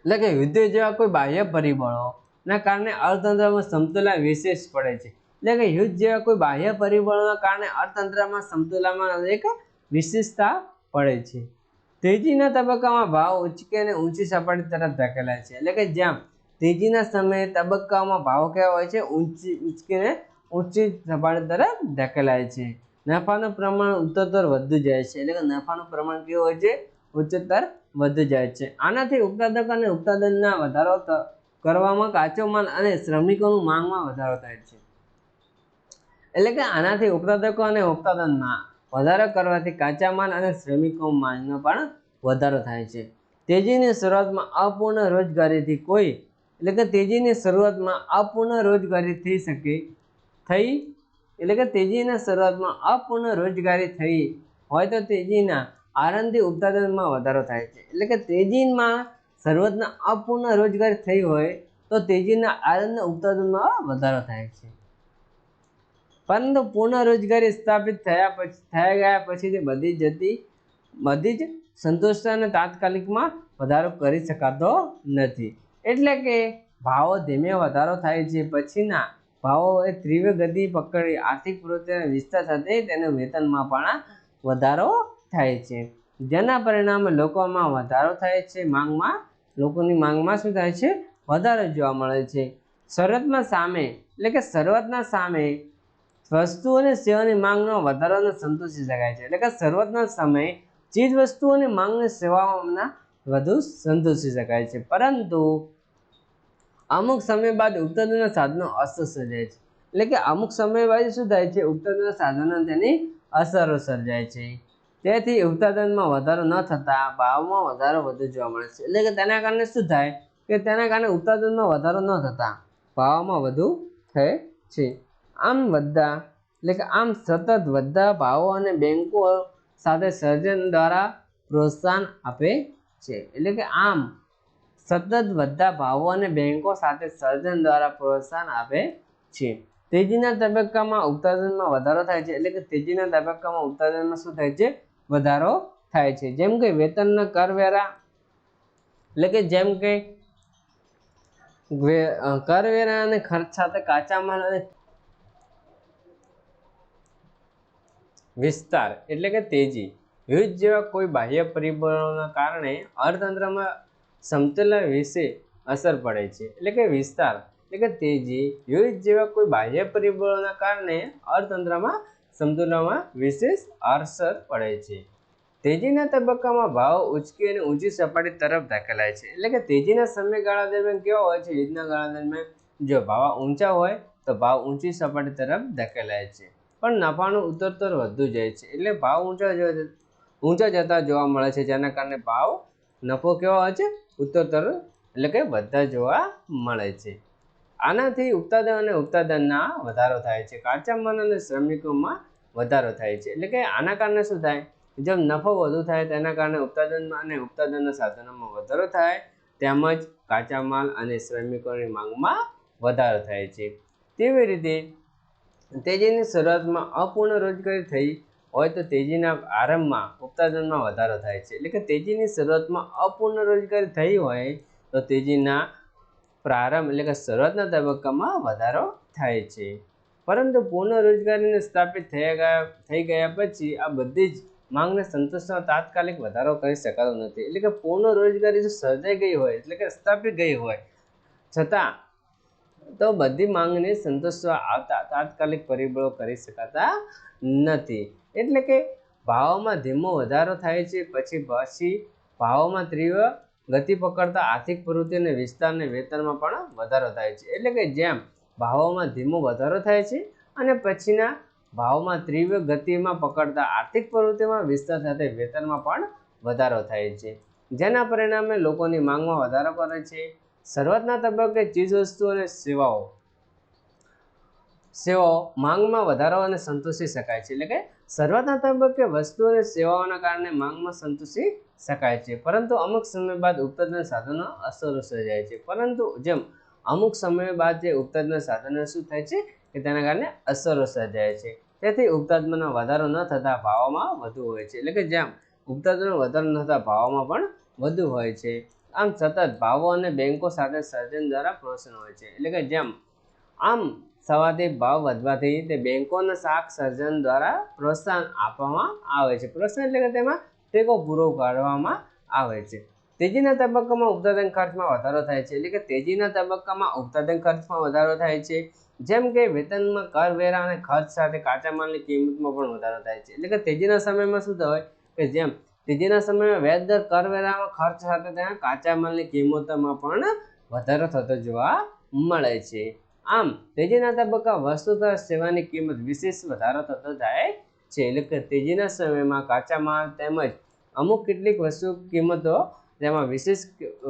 [SPEAKER 1] એટલે કે યુદ્ધ જેવા કોઈ બાહ્ય પરિબળોના કારણે અર્થતંત્રમાં સમતુલા વિશેષ પડે છે, એટલે કે યુદ્ધ જેવા કોઈ બાહ્ય પરિબળોના કારણે અર્થતંત્રમાં સમતુલામાં એક વિશેષતા પડે છે। તેજીના તબક્કામાં ભાવ ઉચકે અને ઊંચી સપાટી તરફ ધકેલાય છે, એટલે કે જ્યાં તેજીના સમયે તબક્કામાં ભાવ કેવા હોય છે, ઉચકીને ઊંચી સપાટી તરફ ધકેલાય છે। નફાનું પ્રમાણ ઉત્તરોત્તર વધતું જાય છે, એટલે કે નફાનું પ્રમાણ કેવું હોય છે, ઉચ્ચતર વધુ જાય છે। આનાથી ઉત્પાદક અને ઉત્પાદનના વધારો કરવામાં કાચો માલ અને શ્રમિકોની માંગમાં વધારો થાય છે, એટલે કે આનાથી ઉત્પાદકો અને ઉત્પાદનમાં વધારો કરવાથી કાચા માલ અને શ્રમિકોની માંગનો પણ વધારો થાય છે। તેજીની શરૂઆતમાં અપૂર્ણ રોજગારીથી કોઈ, એટલે કે તેજીની શરૂઆતમાં અપૂર્ણ રોજગારી એટલે કે તેજીના શરૂઆતમાં અપૂર્ણ રોજગારી થઈ હોય તો તેજીના આરંભથી ઉત્પાદનમાં વધારો થાય છે, એટલે કે તેજીમાં શરૂઆતના અપૂર્ણ રોજગારી થઈ હોય તો તેજીના આરંભના ઉત્પાદનમાં વધારો થાય છે, પરંતુ પૂર્ણ રોજગારી સ્થાપિત થઈ ગયા પછી તે બધી જ સંતુષ્ટ અને તાત્કાલિકમાં વધારો કરી શકાતો નથી, એટલે કે ભાવો ધીમે વધારો થાય છે, પછીના ભાવો એ તીવ્ર ગતિ પકડી આર્થિક પ્રવૃત્તિના વિસ્તાર સાથે તેના વેતનમાં પણ વધારો થાય છે, જેના પરિણામે લોકોમાં વધારો થાય છે, લોકોની માંગમાં શું થાય છે, વધારો જોવા મળે છે। શરૂઆતના સામે વસ્તુ અને સેવાની માંગનો વધારાને સંતોષી શકાય છે, એટલે કે શરૂઆતના સમયે ચીજ વસ્તુઓની માંગને સેવાઓના વધુ સંતોષી શકાય છે, પરંતુ અમુક સમય બાદ ઉત્પાદનના સાધનો અસર સર્જાય છે, એટલે કે અમુક સમય બાદ શું થાય છે, ઉત્પાદનના સાધનો તેની અસરો સર્જાય છે। તેથી ઉત્પાદનમાં વધારો ન થતાં ભાવમાં વધારો વધુ જોવા મળે છે, એટલે કે તેના કારણે શું થાય કે તેના કારણે ઉત્પાદનમાં વધારો ન થતાં ભાવમાં વધુ થાય છે। આમ સતત વધતા ભાવો અને બેંકો સાથે સર્જન દ્વારા પ્રોત્સાહન આપે છે, એટલે કે આમ સતત વધતા ભાવો અને બેંકો સાથે સર્જન દ્વારા પ્રોત્સાહન આપે છે। તેજીના તબક્કામાં ઉત્પાદનમાં વધારો થાય છે, એટલે કે તેજીના તબક્કામાં ઉત્પાદનમાં શું થાય છે, વધારો થાય છે, જેમ કે વેતનના કરવેરા, એટલે કે જેમ કે કરવેરા અને ખર્ચ સાથે કાચા માલ અને વિસ્તાર, એટલે કે તેજી યુદ્ધ જેવા કોઈ બાહ્ય પરિબળોના કારણે અર્થતંત્રમાં સમતુલા વિશે અસર પડે છે, એટલે કે વિસ્તાર, એટલે કે તેજી યુદ્ધ જેવા કોઈ બાહ્ય પરિબળોના કારણે અર્થતંત્રમાં સમતુલામાં વિશેષ અસર પડે છે। તેજીના તબક્કામાં ભાવ ઉચકી અને ઊંચી સપાટી તરફ ધકેલાય છે, એટલે કે તેજીના સમયગાળા દરમિયાન કેવા હોય છે, યુદ્ધના ગાળા દરમિયાન જો ભાવ ઊંચા હોય તો ભાવ ઊંચી સપાટી તરફ ધકેલાય છે, પણ નફાનું ઉત્તરોત્તર વધતું જાય છે, એટલે ભાવ ઊંચા જતા જોવા મળે છે, જેના કારણે ભાવ નફો કેવો હોય છે? ઉત્તરોત્તર એટલે કે વધતા જોવા મળે છે. આનાથી ઉત્પાદન અને ઉત્પાદનના વધારો થાય છે. કાચા માલ અને શ્રમિકોમાં વધારો થાય છે. એટલે કે આના કારણે શું થાય? જેમ નફો વધુ થાય તેના કારણે ઉત્પાદનમાં અને ઉત્પાદનના સાધનોમાં વધારો થાય, તેમજ કાચા માલ અને શ્રમિકોની માંગમાં વધારો થાય છે. તેવી રીતે તેજીની શરૂઆતમાં અપૂર્ણ રોજગારી થઈ હોય તો તેજીના આરંભમાં ઉત્પાદનમાં વધારો થાય છે. એટલે કે તેજીની શરૂઆતમાં અપૂર્ણ રોજગારી થઈ હોય તો તેજીના પ્રારંભ એટલે કે શરૂઆતના તબક્કામાં વધારો થાય છે. પરંતુ પૂર્ણ રોજગારીને સ્થાપિત થઈ ગયા પછી આ બધી જ માંગને સંતોષવા તાત્કાલિક વધારો કરી શકાતો નથી. એટલે કે પૂર્ણ રોજગારી જો સર્જાઈ ગઈ હોય એટલે કે સ્થાપિત ગઈ હોય છતાં તો બધી માંગને સંતોષવા આવતા તાત્કાલિક પરિબળો કરી શકાતા નથી. એટલે કે ભાવોમાં ધીમો વધારો થાય છે, પછી ભાવોમાં તીવ્ર ગતિ પકડતા આર્થિક પ્રવૃત્તિ અને વિસ્તારને વેતનમાં પણ વધારો થાય છે. એટલે કે જેમ ભાવોમાં ધીમો વધારો થાય છે અને પછીના ભાવમાં તીવ્ર ગતિમાં પકડતા આર્થિક પ્રવૃત્તિમાં વિસ્તાર સાથે વેતનમાં પણ વધારો થાય છે, જેના પરિણામે લોકોની માંગમાં વધારો કરે છે. શરૂઆતના તબક્કે ચીજવસ્તુઓ અને સેવાઓ માંગમાં વધારો અને સંતોષી શકાય છે. એટલે કે શરૂઆતના તબક્કે વસ્તુઓ અને સેવાઓના કારણે માંગમાં સંતોષી શકાય છે, પરંતુ અમુક સમય બાદ ઉત્પાદન સાધનો અસરો સર્જાય છે. પરંતુ જેમ અમુક સમય બાદ જે ઉત્પાદન સાધનો શું થાય છે કે તેના કારણે અસરો સર્જાય છે. તેથી ઉત્પાદનમાં વધારો ન થતા ભાવોમાં વધુ હોય છે. એટલે કે જેમ ઉત્પાદનમાં વધારો ન થતા ભાવોમાં પણ વધુ હોય છે. આમ સતત ભાવો અને બેંકો સાથે સર્જન દ્વારા પ્રોત્સાહન હોય છે. એટલે કે જેમ આમ સવારથી ભાવ વધવાથી તે બેંકોના શાક સર્જન દ્વારા પ્રોત્સાહન આપવામાં આવે છે. પ્રોત્સાહન એટલે કે તેમાં ટેકો પૂરો પાડવામાં આવે છે. તેજીના તબક્કામાં ઉત્પાદન ખર્ચમાં વધારો થાય છે. એટલે કે તેજીના તબક્કામાં ઉત્પાદન ખર્ચમાં વધારો થાય છે. જેમ કે વેતનમાં કરવેરા અને ખર્ચ સાથે કાચા માલની કિંમતમાં પણ વધારો થાય છે. એટલે કે તેજીના સમયમાં શું થાય કે જેમ તેજીના સમયમાં વ્યાજ દર, કરવેરામાં ખર્ચ સાથે તેના કાચા માલની કિંમતોમાં પણ વધારો થતો જોવા મળે છે. આમ તેજીના તબક્કા વસ્તુ તથા સેવાની કિંમત વિશેષ વધારો થતો જાય છે. એટલે કે તેજીના સમયમાં કાચા માલ તેમજ અમુક કેટલીક વસ્તુ કિંમતો તેમાં વિશેષ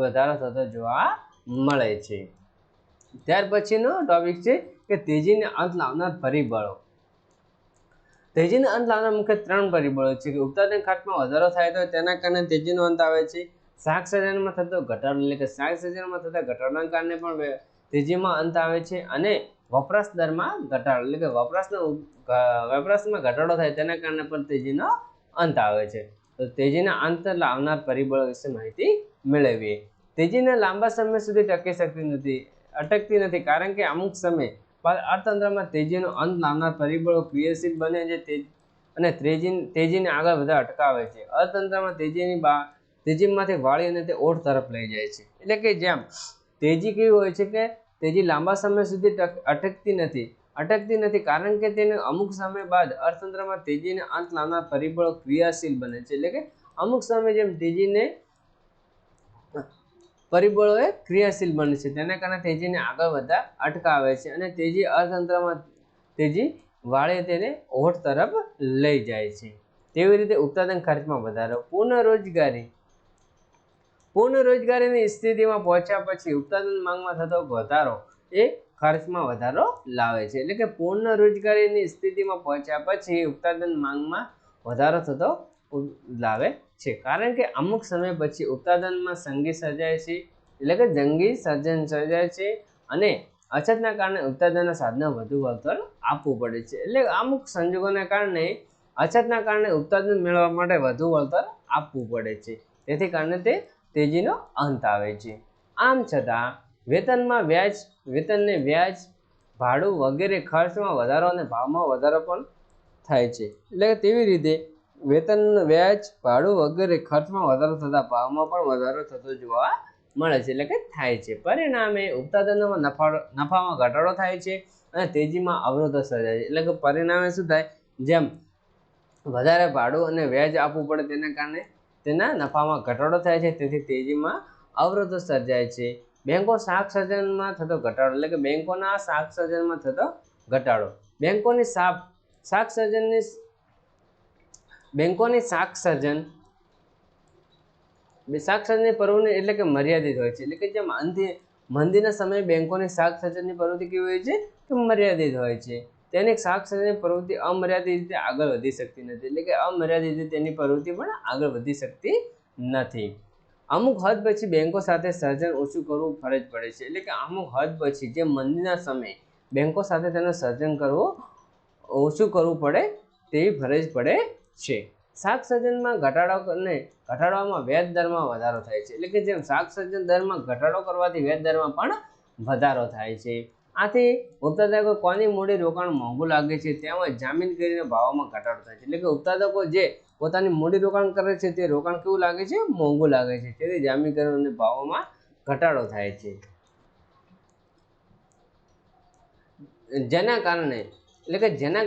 [SPEAKER 1] વધારો થતો જોવા મળે છે. ત્યાર પછીનો ટોપિક છે કે તેજીને અંત લાવનાર પરિબળો. તેજીને અંત લાવનાર મુખ્ય 3 પરિબળો છે કે ઉત્પાદન ખર્ચમાં વધારો થાય તો તેના કારણે તેજીનો અંત આવે છે. શાક સર્જનમાં થતો ઘટાડો એટલે કે શાક સર્જનમાં થતા ઘટાડાના કારણે પણ તેજીમાં અંત આવે છે. અને વપરાશ દરમાં ઘટાડો એટલે કે વપરાશમાં ઘટાડો થાય તેના કારણે પણ તેજીનો અંત આવે છે. તો તેજીના અંત લાવનાર પરિબળો વિશે માહિતી મેળવીએ. તેજીને લાંબા સમય સુધી અટકતી નથી કારણ કે અમુક સમય બાદ અર્થતંત્રમાં તેજીનો અંત લાવનાર પરિબળો ક્રિયાશીલ બને છે અને તેજીને આગળ વધતા અટકાવે છે. અર્થતંત્રમાં તેજીમાંથી વાળી અને તે ઓટ તરફ લઈ જાય છે. એટલે કે જેમ તેજી કેવી હોય છે કે તેજી લાંબા સમય સુધી અટકતી નથી કારણ કે તેને અમુક સમય બાદ અર્થતંત્રમાં તેજીને અંત લાવનાર પરિબળો ક્રિયાશીલ બને છે. એટલે કે અમુક સમય જેમ તેજીને પરિબળો એ ક્રિયાશીલ બને છે તેના કારણે તેજીને આગળ વધતા અટકાવે છે અને તેજી અર્થતંત્રમાં તેજી વાળે તેને ઓટ તરફ લઈ જાય છે. તેવી રીતે ઉત્પાદન ખર્ચમાં વધારો. પૂર્ણ રોજગારીની સ્થિતિમાં પહોંચ્યા પછી ઉત્પાદન માંગમાં થતો વધારો એ ખર્ચમાં વધારો લાવે છે. એટલે કે પૂર્ણ રોજગારીની સ્થિતિમાં પહોંચ્યા પછી ઉત્પાદન માંગમાં વધારો થતો લાવે છે કારણ કે અમુક સમય પછી ઉત્પાદનમાં સંઘી સર્જાય છે. એટલે કે જંગી સર્જન સર્જાય છે અને અછતના કારણે ઉત્પાદનના સાધનો વધુ વળતર આપવું પડે છે. એટલે અમુક સંજોગોના કારણે અછતના કારણે ઉત્પાદન મેળવવા માટે વધુ વળતર આપવું પડે છે. તેથી કારણે તે તેજીનો અંત આવે છે. આમ છતાં વેતનને વ્યાજ, ભાડું વગેરે ખર્ચમાં વધારો અને ભાવમાં વધારો પણ થાય છે. એટલે તેવી રીતે વેતન, વ્યાજ, ભાડું વગેરે ખર્ચમાં વધારો થતા ભાવમાં પણ વધારો થતો જોવા મળે છે. એટલે કે થાય છે. પરિણામે ઉત્પાદનોમાં નફામાં ઘટાડો થાય છે અને તેજીમાં અવરોધો સર્જાય છે. એટલે કે પરિણામે શું થાય, જેમ વધારે ભાડું અને વ્યાજ આપવું પડે તેના કારણે તેના નફામાં ઘટાડો થાય છે. તેથી તેજીમાં અવરોધો સર્જાય છે. બેંકો શાક સર્જનમાં થતો ઘટાડો એટલે કે બેંકોના શાક સર્જનમાં થતો ઘટાડો. બેંકોની શાક સર્જન શાક સર્જનની પ્રવૃત્તિ એટલે કે મર્યાદિત હોય છે, એટલે કે જેમ મંદીના સમયે બેંકોની શાક સર્જનની પ્રવૃત્તિ કેવી હોય છે કે મર્યાદિત હોય છે. તેની શાક સર્જનની પ્રવૃત્તિ અમર્યાદિત રીતે આગળ વધી શકતી નથી, એટલે કે અમર્યાદિત રીતે તેની પ્રવૃત્તિ પણ આગળ વધી શકતી નથી. અમુક હદ પછી બેંકો સાથે સર્જન ઓછું કરવું ફરજ પડે છે, એટલે કે અમુક હદ પછી જે મંદીના સમયે બેંકો સાથે તેનું સર્જન કરવું ઓછું કરવું પડે તેવી ફરજ પડે છે. શાક સર્જનમાં ઘટાડવામાં વ્યાજ દરમાં વધારો થાય છે, એટલે કે જેમ શાક સર્જન દરમાં ઘટાડો કરવાથી વ્યાજ દરમાં પણ વધારો થાય છે. આથી ઉત્પાદકો કોની મૂડી રોકાણ મોંઘું લાગે છે તેમજ જામીન કરીને ભાવોમાં ઘટાડો થાય છે, એટલે કે ઉત્પાદકો જે પોતાની મૂડી રોકાણ કરે છે તે રોકાણ કેવું લાગે છે, મોંઘું લાગે છે, તેથી જામીન કરીને ભાવોમાં ઘટાડો થાય છે. જેના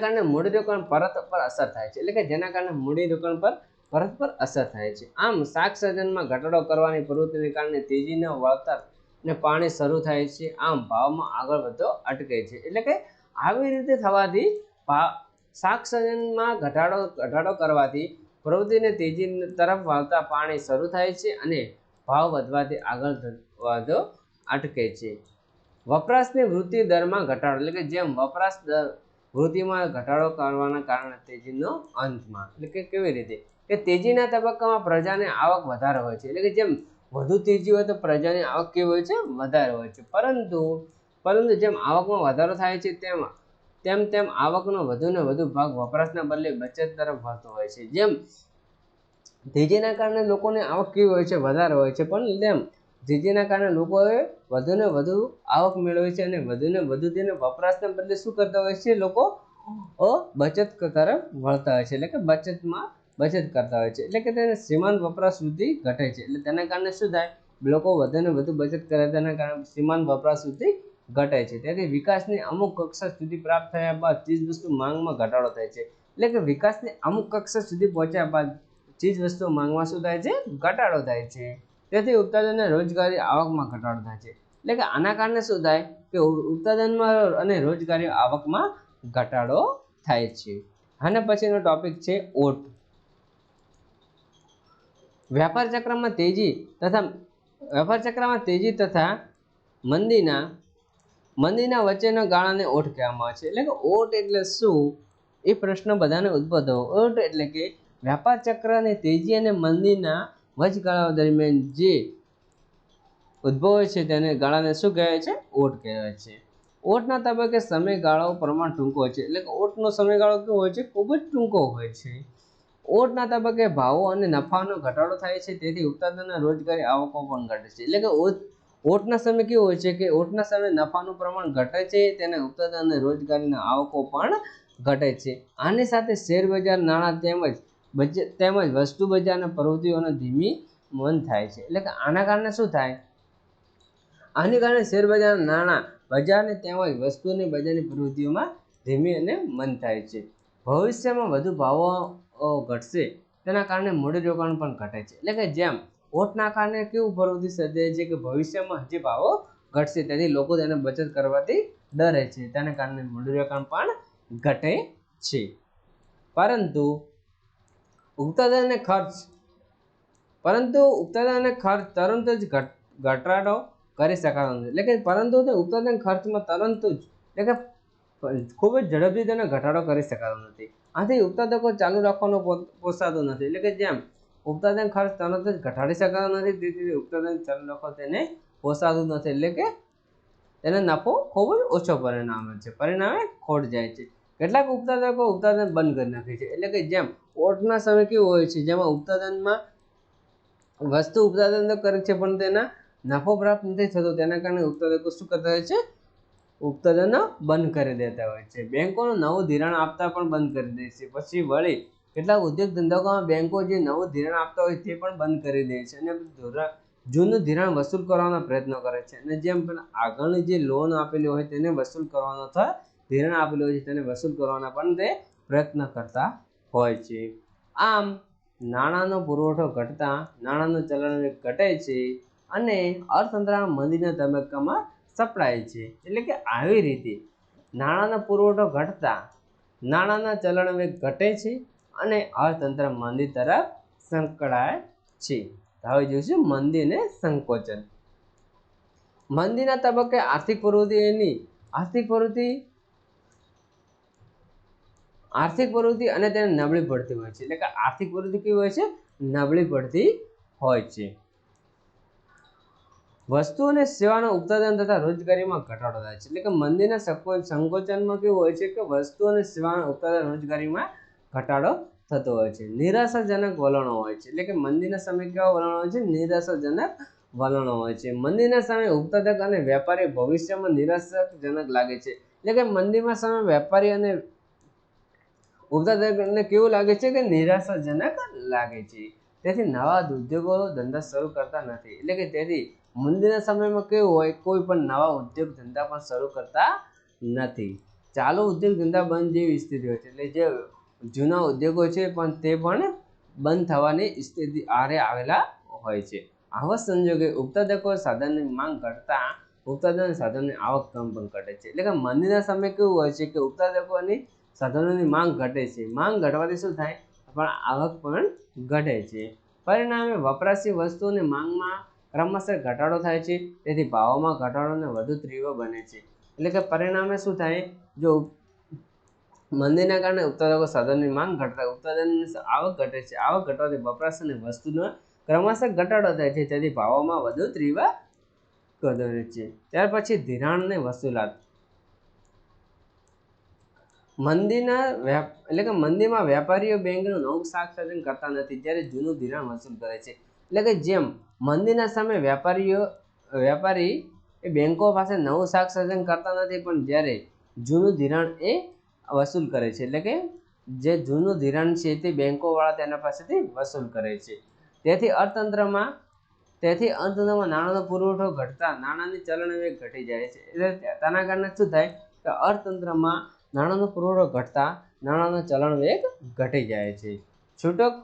[SPEAKER 1] કારણે મૂડી રોકાણ પરત પર અસર થાય છે, એટલે કે જેના કારણે મૂડી રોકાણ પર પરત પર અસર થાય છે. આમ શાક સર્જનમાં ઘટાડો કરવાની પ્રવૃત્તિને કારણે તેજીનો વળતર ને પાણી શરૂ થાય છે, આમ ભાવમાં આગળ વધતો અટકે છે. એટલે કે આવી રીતે થવાથી શાક સર્જનમાં ઘટાડો કરવાથી પ્રવૃત્તિને તેજી તરફ વાળતા પાણી શરૂ થાય છે અને ભાવ વધવાથી આગળ વધતો અટકે છે. વપરાશની વૃદ્ધિ દરમાં ઘટાડો, એટલે કે જેમ વપરાશ વૃદ્ધિમાં ઘટાડો કરવાના કારણે તેજીનો અંતમાં, એટલે કે કેવી રીતે કે તેજીના તબક્કામાં પ્રજાની આવક વધારે હોય છે, એટલે કે જેમ વધુ તેજી હોય તો પ્રજાની આવક કેવી હોય છે, વધારે હોય છે. પરંતુ જેમ આવકમાં વધારો થાય છે તેમ આવકનો વધુને વધુ ભાગ વપરાશના બદલે બચત તરફ વળતો હોય છે. જેમ તેજીના કારણે લોકોની આવક કેવી હોય છે, વધારે હોય છે, પણ તેમ તેજીના કારણે લોકોએ વધુને વધુ આવક મેળવે છે અને વધુને વધુ તેને વપરાશના બદલે શું કરતા હોય છે, લોકો બચત તરફ વળતા હોય છે, એટલે કે બચત કરતા હોય છે. એટલે કે તેને સીમાંત વપરાશ વૃદ્ધિ ઘટે છે, એટલે તેના કારણે શું થાય, લોકો વધુને વધુ બચત કરે તેના કારણે સીમાંત વપરાશ વૃદ્ધિ ઘટે છે. તેથી વિકાસની અમુક કક્ષા સુધી પ્રાપ્ત થયા બાદ ચીજવસ્તુ માંગમાં ઘટાડો થાય છે, એટલે કે વિકાસની અમુક કક્ષા સુધી પહોંચ્યા બાદ ચીજવસ્તુ માંગમાં શું થાય છે, ઘટાડો થાય છે. તેથી ઉત્પાદન અને રોજગારી આવકમાં ઘટાડો થાય છે, એટલે કે આના કારણે શું થાય કે ઉત્પાદનમાં અને રોજગારી આવકમાં ઘટાડો થાય છે. અને પછીનો ટોપિક છે ઓટ. વ્યાપાર ચક્રમાં તેજી તથા મંદીના વચ્ચેના ગાળાને ઓટ કહેવામાં આવે છે. એટલે કે ઓટ એટલે શું એ પ્રશ્ન બધાને ઉદ્ભવતો. ઓટ એટલે કે વ્યાપાર ચક્રની તેજી અને મંદીના વચગાળા દરમિયાન જે ઉદ્ભવે છે તેને ગાળાને શું કહેવાય છે, ઓટ કહેવાય છે. ઓટના તબક્કે સમયગાળો પ્રમાણ ટૂંકો હોય છે, એટલે કે ઓટનો સમયગાળો કેવો હોય છે, ખૂબ જ ટૂંકો હોય છે. ઓટના તબક્કે ભાવો અને નફાનો ઘટાડો થાય છે, તેથી ઉત્પાદન અને રોજગારી આવકો પણ ઘટે છે. એટલે કે ઓટના સમય કેવો હોય છે કે ઓટના સમયે નફાનું પ્રમાણ ઘટે છે, તેને ઉત્પાદન અને રોજગારીના આવકો પણ ઘટે છે. આની સાથે શેર બજાર, નાણાં તેમજ વસ્તુ બજારના પ્રવૃત્તિઓને ધીમી મંદ થાય છે. એટલે કે આના કારણે શું થાય, આની કારણે શેર બજાર, નાણાં બજારની તેમજ વસ્તુની બજારની પ્રવૃત્તિઓમાં ધીમી અને મંદ થાય છે. ભવિષ્યમાં વધુ ભાવો ઘટશે તેના કારણે મૂડીરોકાણ પણ ઘટે છે. એટલે કે જેમ ઓટના કારણે કેવું પ્રવૃત્તિ સર્જાય છે કે ભવિષ્યમાં હજી ભાવો ઘટશે, તેથી લોકો તેને બચત કરવાથી ડરે છે, તેના કારણે મૂડીરોકાણ પણ ઘટે છે. પરંતુ ઉત્પાદન અને ખર્ચ તરત જ ઘટાડો કરી શકાતો નથી, એટલે કે પરંતુ ઉત્પાદન ખર્ચમાં તરત જ, એટલે કે ખૂબ જ ઝડપથી તેનો ઘટાડો કરી શકાતો નથી. આથી ઉત્પાદકો ચાલુ રાખવાનો પોસાતો નથી, એટલે કે જેમ ઉત્પાદન ખર્ચ તરત જ ઘટાડી શકાતો નથી, તેથી ઉત્પાદન ચાલુ રાખવા તેને પોસાતું નથી, એટલે કે તેને નફો ખૂબ જ ઓછો પરિણામે ખોટ જાય છે. કેટલાક ઉત્પાદકો ઉત્પાદન બંધ કરી નાખે છે, એટલે કે જેમ ઓટના સમય કેવું હોય છે, જેમાં ઉત્પાદનમાં વસ્તુ ઉત્પાદન તો કરે છે પણ તેના નફો પ્રાપ્ત નથી થતો, તેના કારણે ઉત્પાદકો શું કરતા હોય છે, ઉત્પાદન બંધ કરી દેતા હોય છે. બેંકોનું નવું ધિરાણ આપતા પણ બંધ કરી દે છે. પછી વળી કેટલાક ઉદ્યોગ ધંધાઓમાં બેંકો જે નવું ધિરાણ આપતા હોય તે પણ બંધ કરી દે છે અને જૂનું ધિરાણ વસૂલ કરવાનો પ્રયત્ન કરે છે, અને જેમ પણ આગળની જે લોન આપેલી હોય તેને વસૂલ કરવાનો અથવા ધિરાણ આપેલું હોય છે તેને વસૂલ કરવાના પણ તે પ્રયત્ન કરતા હોય છે. આમ નાણાંનો પુરવઠો ઘટતા નાણાંનું ચલણ ઘટે છે અને અર્થતંત્રના મંદીના તબક્કામાં સપડાય છે. એટલે કે આવી રીતે નાણાંનો પુરવઠો ઘટતા નાણાંના ચલણ વેગ ઘટે છે અને અર્થતંત્ર મંદી તરફ સંકળાય છે. તો આવી જશે મંદી અને સંકોચન. મંદીના તબક્કે આર્થિક પ્રવૃત્તિ અને તેને નબળી પડતી હોય છે. એટલે કે આર્થિક પ્રવૃત્તિ કેવી હોય છે? નબળી પડતી હોય છે. વસ્તુ અને સેવાનો ઉત્પાદન તથા રોજગારીમાં ઘટાડો થાય છે. એટલે કે મંદીના સંકોચનમાં કેવું હોય છે કે વસ્તુ અને સેવાના ઉત્પાદન રોજગારીમાં ઘટાડો થતો હોય છે. નિરાશાજનક વલણો હોય છે. એટલે કે મંદીના સમયે કેવા વલણો હોય છે? નિરાશાજનક વલણો હોય છે. મંદીના સમયે ઉત્પાદક અને વેપારી ભવિષ્યમાં નિરાશાજનક લાગે છે. એટલે કે મંદીના સમયે વેપારી અને ઉત્પાદકને કેવું લાગે છે કે નિરાશાજનક લાગે છે. તેથી નવા ઉદ્યોગો ધંધા શરૂ કરતા નથી. એટલે કે તેથી મંદીના સમયમાં કેવું હોય? કોઈ પણ નવા ઉદ્યોગ ધંધા પણ શરૂ કરતા નથી. ચાલુ ઉદ્યોગ ધંધા બંધ જેવી સ્થિતિ હોય છે. એટલે જે જૂના ઉદ્યોગો છે પણ તે પણ બંધ થવાની સ્થિતિ આરે આવેલા હોય છે. આવા સંજોગે ઉત્પાદકો સાધનની માંગ ઘટતા ઉત્પાદન સાધનની આવક પણ ઘટે છે. એટલે કે મંદીના સમયે કેવું હોય છે કે ઉત્પાદકોની સાધનોની માંગ ઘટે છે. માંગ ઘટવાથી શું થાય? પણ આવક પણ ઘટે છે. પરિણામે વપરાશી વસ્તુઓની માંગમાં ક્રમશઃ ઘટાડો થાય છે. તેથી ભાવોમાં ઘટાડોને વધુ તીવ્ર બને છે. એટલે કે પરિણામે શું થાય? જો મંદીના કારણે ઉત્પાદકો સાધનની માંગ ઘટતા ઉત્પાદનની આવક ઘટે છે. આવક ઘટવાથી વપરાશ અને વસ્તુનો ક્રમશઃ ઘટાડો થાય છે. તેથી ભાવોમાં વધુ તીવ્ર કરે છે. ત્યાર પછી ધિરાણને વસૂલાત. મંદીમાં વેપારીઓ બેંકનું નવું શાક સર્જન કરતા નથી, જ્યારે જૂનું ધિરાણ વસૂલ કરે છે. એટલે કે જેમ મંદીના સમયે વેપારી એ બેંકો પાસે નવું શાક સર્જન કરતા નથી, પણ જ્યારે જૂનું ધિરાણ એ વસૂલ કરે છે. એટલે કે જે જૂનું ધિરાણ છે તે બેંકો વાળા તેના પાસેથી વસૂલ કરે છે. તેથી અર્થતંત્રમાં નાણાંનો પુરવઠો ઘટતા નાણાંની ચલણવેગ ઘટી જાય છે. એટલે તેના કારણે શું થાય કે અર્થતંત્રમાં નાણાંનો પુરવઠો ઘટતા નાણાંનો ચલણવેગ ઘટી જાય છે. છૂટક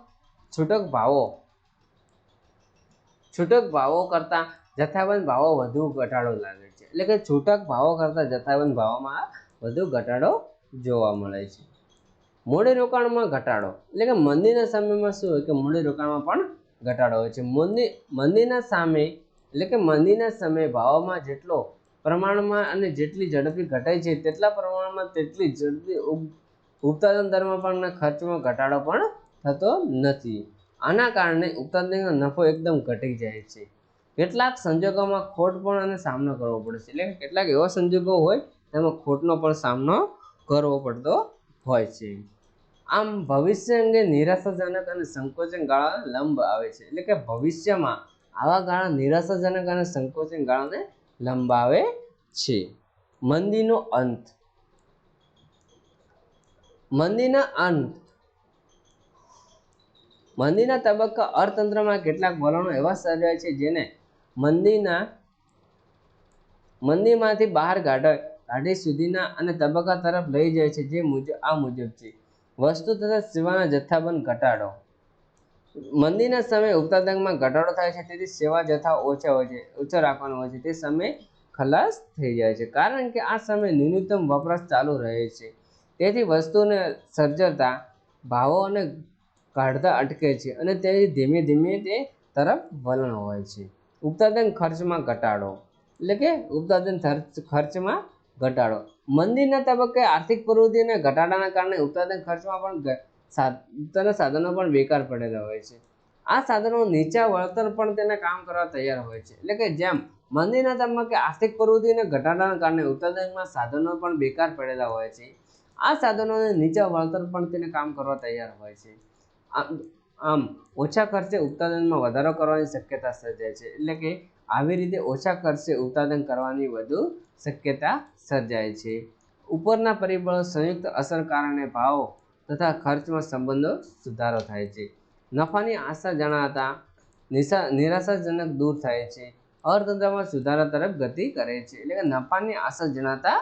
[SPEAKER 1] ભાવો કરતા જથ્થાબંધ ભાવો વધુ ઘટાડો લાગે છે. એટલે કે છૂટક ભાવો કરતા જથ્થાબંધ ભાવોમાં વધુ ઘટાડો જોવા મળે છે. મૂડીરોકાણમાં ઘટાડો. એટલે કે મંદીના સમયમાં શું હોય કે મૂડીરોકાણમાં પણ ઘટાડો હોય છે. મંદીના સમયે ભાવોમાં જેટલો પ્રમાણમાં અને જેટલી ઝડપી ઘટાય છે તેટલા પ્રમાણમાં તેટલી ઝડપી ઉત્પાદન દરમાં પણ ખર્ચમાં ઘટાડો પણ થતો નથી. આના કારણે ઉત્પાદનનો નફો એકદમ ઘટી જાય છે. કેટલાક સંજોગોમાં ખોટ પણ સામનો કરવો પડે છે. એટલે કે કેટલાક એવા સંજોગો હોય તેમાં ખોટનો પણ સામનો કરવો પડતો હોય છે. આમ ભવિષ્ય અંગે નિરાશાજનક અને સંકોચન ગાળા લંબ આવે છે. એટલે કે ભવિષ્યમાં આવા ગાળા નિરાશાજનક અને સંકોચન ગાળાને લંબાવે છે. મંદીનો અંત. મંદીના તબક્કા અર્થતંત્રમાં કેટલાક વલણો એવા સર્જાય છે જેને મંદીમાંથી બહાર કાઢી સુધીના અને તબક્કા તરફ લઈ જાય છે. જે આ મુજબ છે. વસ્તુ તથા સેવાના જથ્થાબંધ ઘટાડો. મંદીના સમયે ઉત્પાદનમાં ઘટાડો થાય છે, તેથી સેવા જથ્થા ઓછો રાખવાનો હોય છે. તે સમય ખલાસ થઈ જાય છે, કારણ કે આ સમયે ન્યૂનતમ વપરાશ ચાલુ રહે છે. તેથી વસ્તુને સર્જતા ભાવો અને કાઢતા અટકે છે અને તેથી ધીમે ધીમે તે તરફ વલણ હોય છે. ઉત્પાદન ખર્ચમાં ઘટાડો. એટલે કે ઉત્પાદન ખર્ચમાં ઘટાડો. મંદીના તબક્કે આર્થિક પ્રવૃત્તિના ઘટાડાના કારણે ઉત્પાદન ખર્ચમાં પણ સાધનો પણ બેકાર પડેલા હોય છે. આ સાધનો નીચા વળતર પણ તેને કામ કરવા તૈયાર હોય છે. એટલે કે જેમ મંદીના તબક્કે આર્થિક પ્રવૃત્તિના ઘટાડાના કારણે ઉત્પાદનમાં સાધનો પણ બેકાર પડેલા હોય છે. આ સાધનોને નીચા વળતર પણ તેને કામ કરવા તૈયાર હોય છે. આમ ઓછા ખર્ચે ઉત્પાદનમાં વધારો કરવાની શક્યતા સર્જાય છે. એટલે કે આવી રીતે ઓછા ખર્ચે ઉત્પાદન કરવાની વધુ શક્યતા સર્જાય છે. ઉપરના પરિબળો સંયુક્ત અસર કારણે ભાવો તથા ખર્ચમાં સંબંધો સુધારો થાય છે. નફાની આશા જણાતા નિરાશાજનક દૂર થાય છે. અર્થતંત્રમાં સુધારા તરફ ગતિ કરે છે. એટલે કે નફાની આશા જણાતા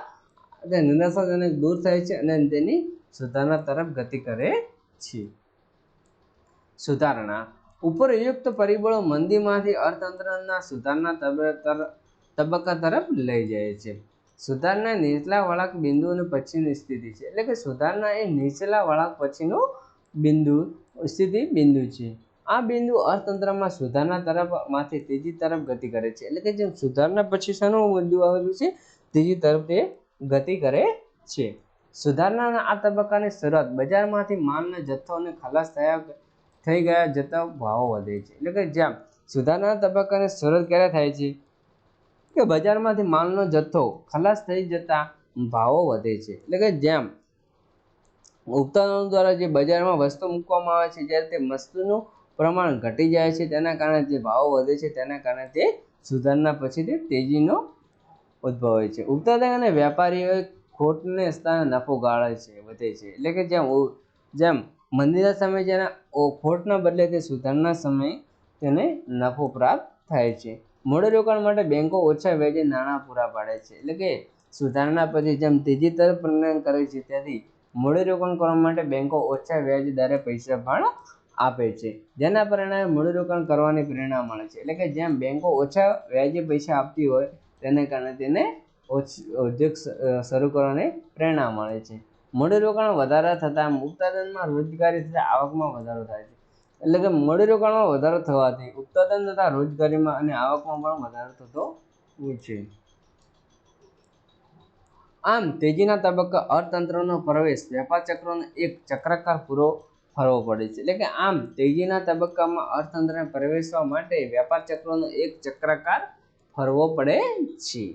[SPEAKER 1] નિરાશાજનક દૂર થાય છે અને તેની સુધારણા તરફ ગતિ કરે છે. સુધારણા. ઉપરયુક્ત પરિબળો મંદીમાંથી અર્થતંત્રના સુધારના તબક્કા તરફ લઈ જાય છે. સુધારણા નીચલા વળાંક બિંદુ અને પછીની સ્થિતિ છે. એટલે કે સુધારણા એ નીચલા વળાંક પછીનો બિંદુ છે. આ બિંદુ અર્થતંત્રમાં સુધારણા તરફમાંથી ત્રીજી તરફ ગતિ કરે છે. એટલે કે જેમ સુધારણા પછી શાનું બિંદુ આવેલું છે? ત્રીજી તરફ તે ગતિ કરે છે. સુધારણાના આ તબક્કાની શરૂઆત બજારમાંથી માલના જથ્થો અને ખલાસ થઈ ગયા જતા ભાવો વધે છે. એટલે કે જેમ સુધારણાના તબક્કાની શરૂઆત ક્યારે થાય છે? કે બજારમાંથી માલનો જથ્થો ખલાસ થઈ જતા ભાવો વધે છે. એટલે કે જેમ ઉત્પાદનો દ્વારા જે બજારમાં વસ્તુ મૂકવામાં આવે છે, જ્યારે તે વસ્તુનું પ્રમાણ ઘટી જાય છે, તેના કારણે જે ભાવો વધે છે, તેના કારણે તે સુધારણા પછી તે તેજીનો ઉદ્ભવે છે. ઉત્પાદક અને વેપારીઓ ખોટને સ્થાને નફો ગાળે છે, વધે છે. એટલે કે જેમ મંદીના સમયે જેના ખોટના બદલે તે સુધારણા સમયે તેને નફો પ્રાપ્ત થાય છે. મૂડી રોકાણ માટે બેંકો ઓછા વ્યાજે નાણાં પૂરા પાડે છે. એટલે કે સુધારણા પછી જેમ ત્રીજી તરફ પ્રદાન કરે છે, તેથી મૂડી રોકાણ કરવા માટે બેંકો ઓછા વ્યાજ દરે પૈસા પણ આપે છે, જેના પરિણામે મૂડી રોકાણ કરવાની પ્રેરણા મળે છે. એટલે કે જેમ બેંકો ઓછા વ્યાજે પૈસા આપતી હોય, તેને કારણે તેને ઉદ્યોગ શરૂ કરવાની પ્રેરણા મળે છે. મૂડી રોકાણ વધારા થતાં ઉત્પાદનમાં રોજગારી તથા આવકમાં વધારો થાય છે. એટલે કે મૂડી રોકાણમાં વધારો થવાથી ઉત્પાદન તથા રોજગારીમાં અને આવકમાં પણ વધારો થતો હોય છે. આમ તેજીના તબક્કા અર્થતંત્રનો પ્રવેશ વેપાર ચક્રનો એક ચક્રાકાર પૂરો ફરવો પડે છે. એટલે કે આમ તેજીના તબક્કામાં અર્થતંત્રને પ્રવેશવા માટે વેપાર ચક્રનો એક ચક્રાકાર ફરવો પડે છે.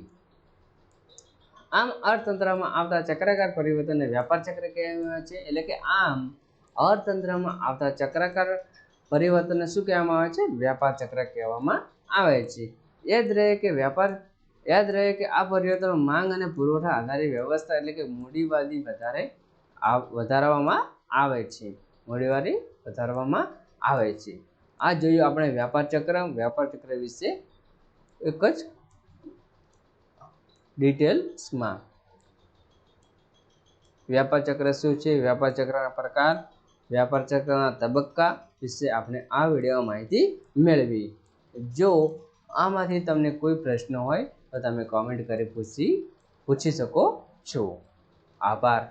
[SPEAKER 1] આમ અર્થતંત્રમાં આવતા ચક્રાકાર પરિવર્તનને વ્યાપાર ચક્ર કહેવાય છે. એટલે કે આમ અર્થતંત્રમાં આવતા ચક્રાકાર પરિવર્તનને શું કહેવામાં આવે છે? વ્યાપાર ચક્ર કહેવામાં આવે છે. યાદ રહે કે આ પરિવર્તનો માંગ અને પુરવઠા આધારિત વ્યવસ્થા એટલે કે મૂડીવાદી વધારવામાં આવે છે. મૂડીવાદી વધારવામાં આવે છે. આ જોયું આપણે વ્યાપાર ચક્ર વિશે એક જ ડિટેલ્સમાં. વ્યાપાર ચક્ર શું છે, વ્યાપાર ચક્રના પ્રકાર, વ્યાપાર ચક્રના તબક્કા વિશે આપણે આ વિડીયોમાં માહિતી મેળવી. જો આમાંથી તમને કોઈ પ્રશ્ન હોય તો તમે કોમેન્ટ કરી પૂછી શકો છો. આભાર.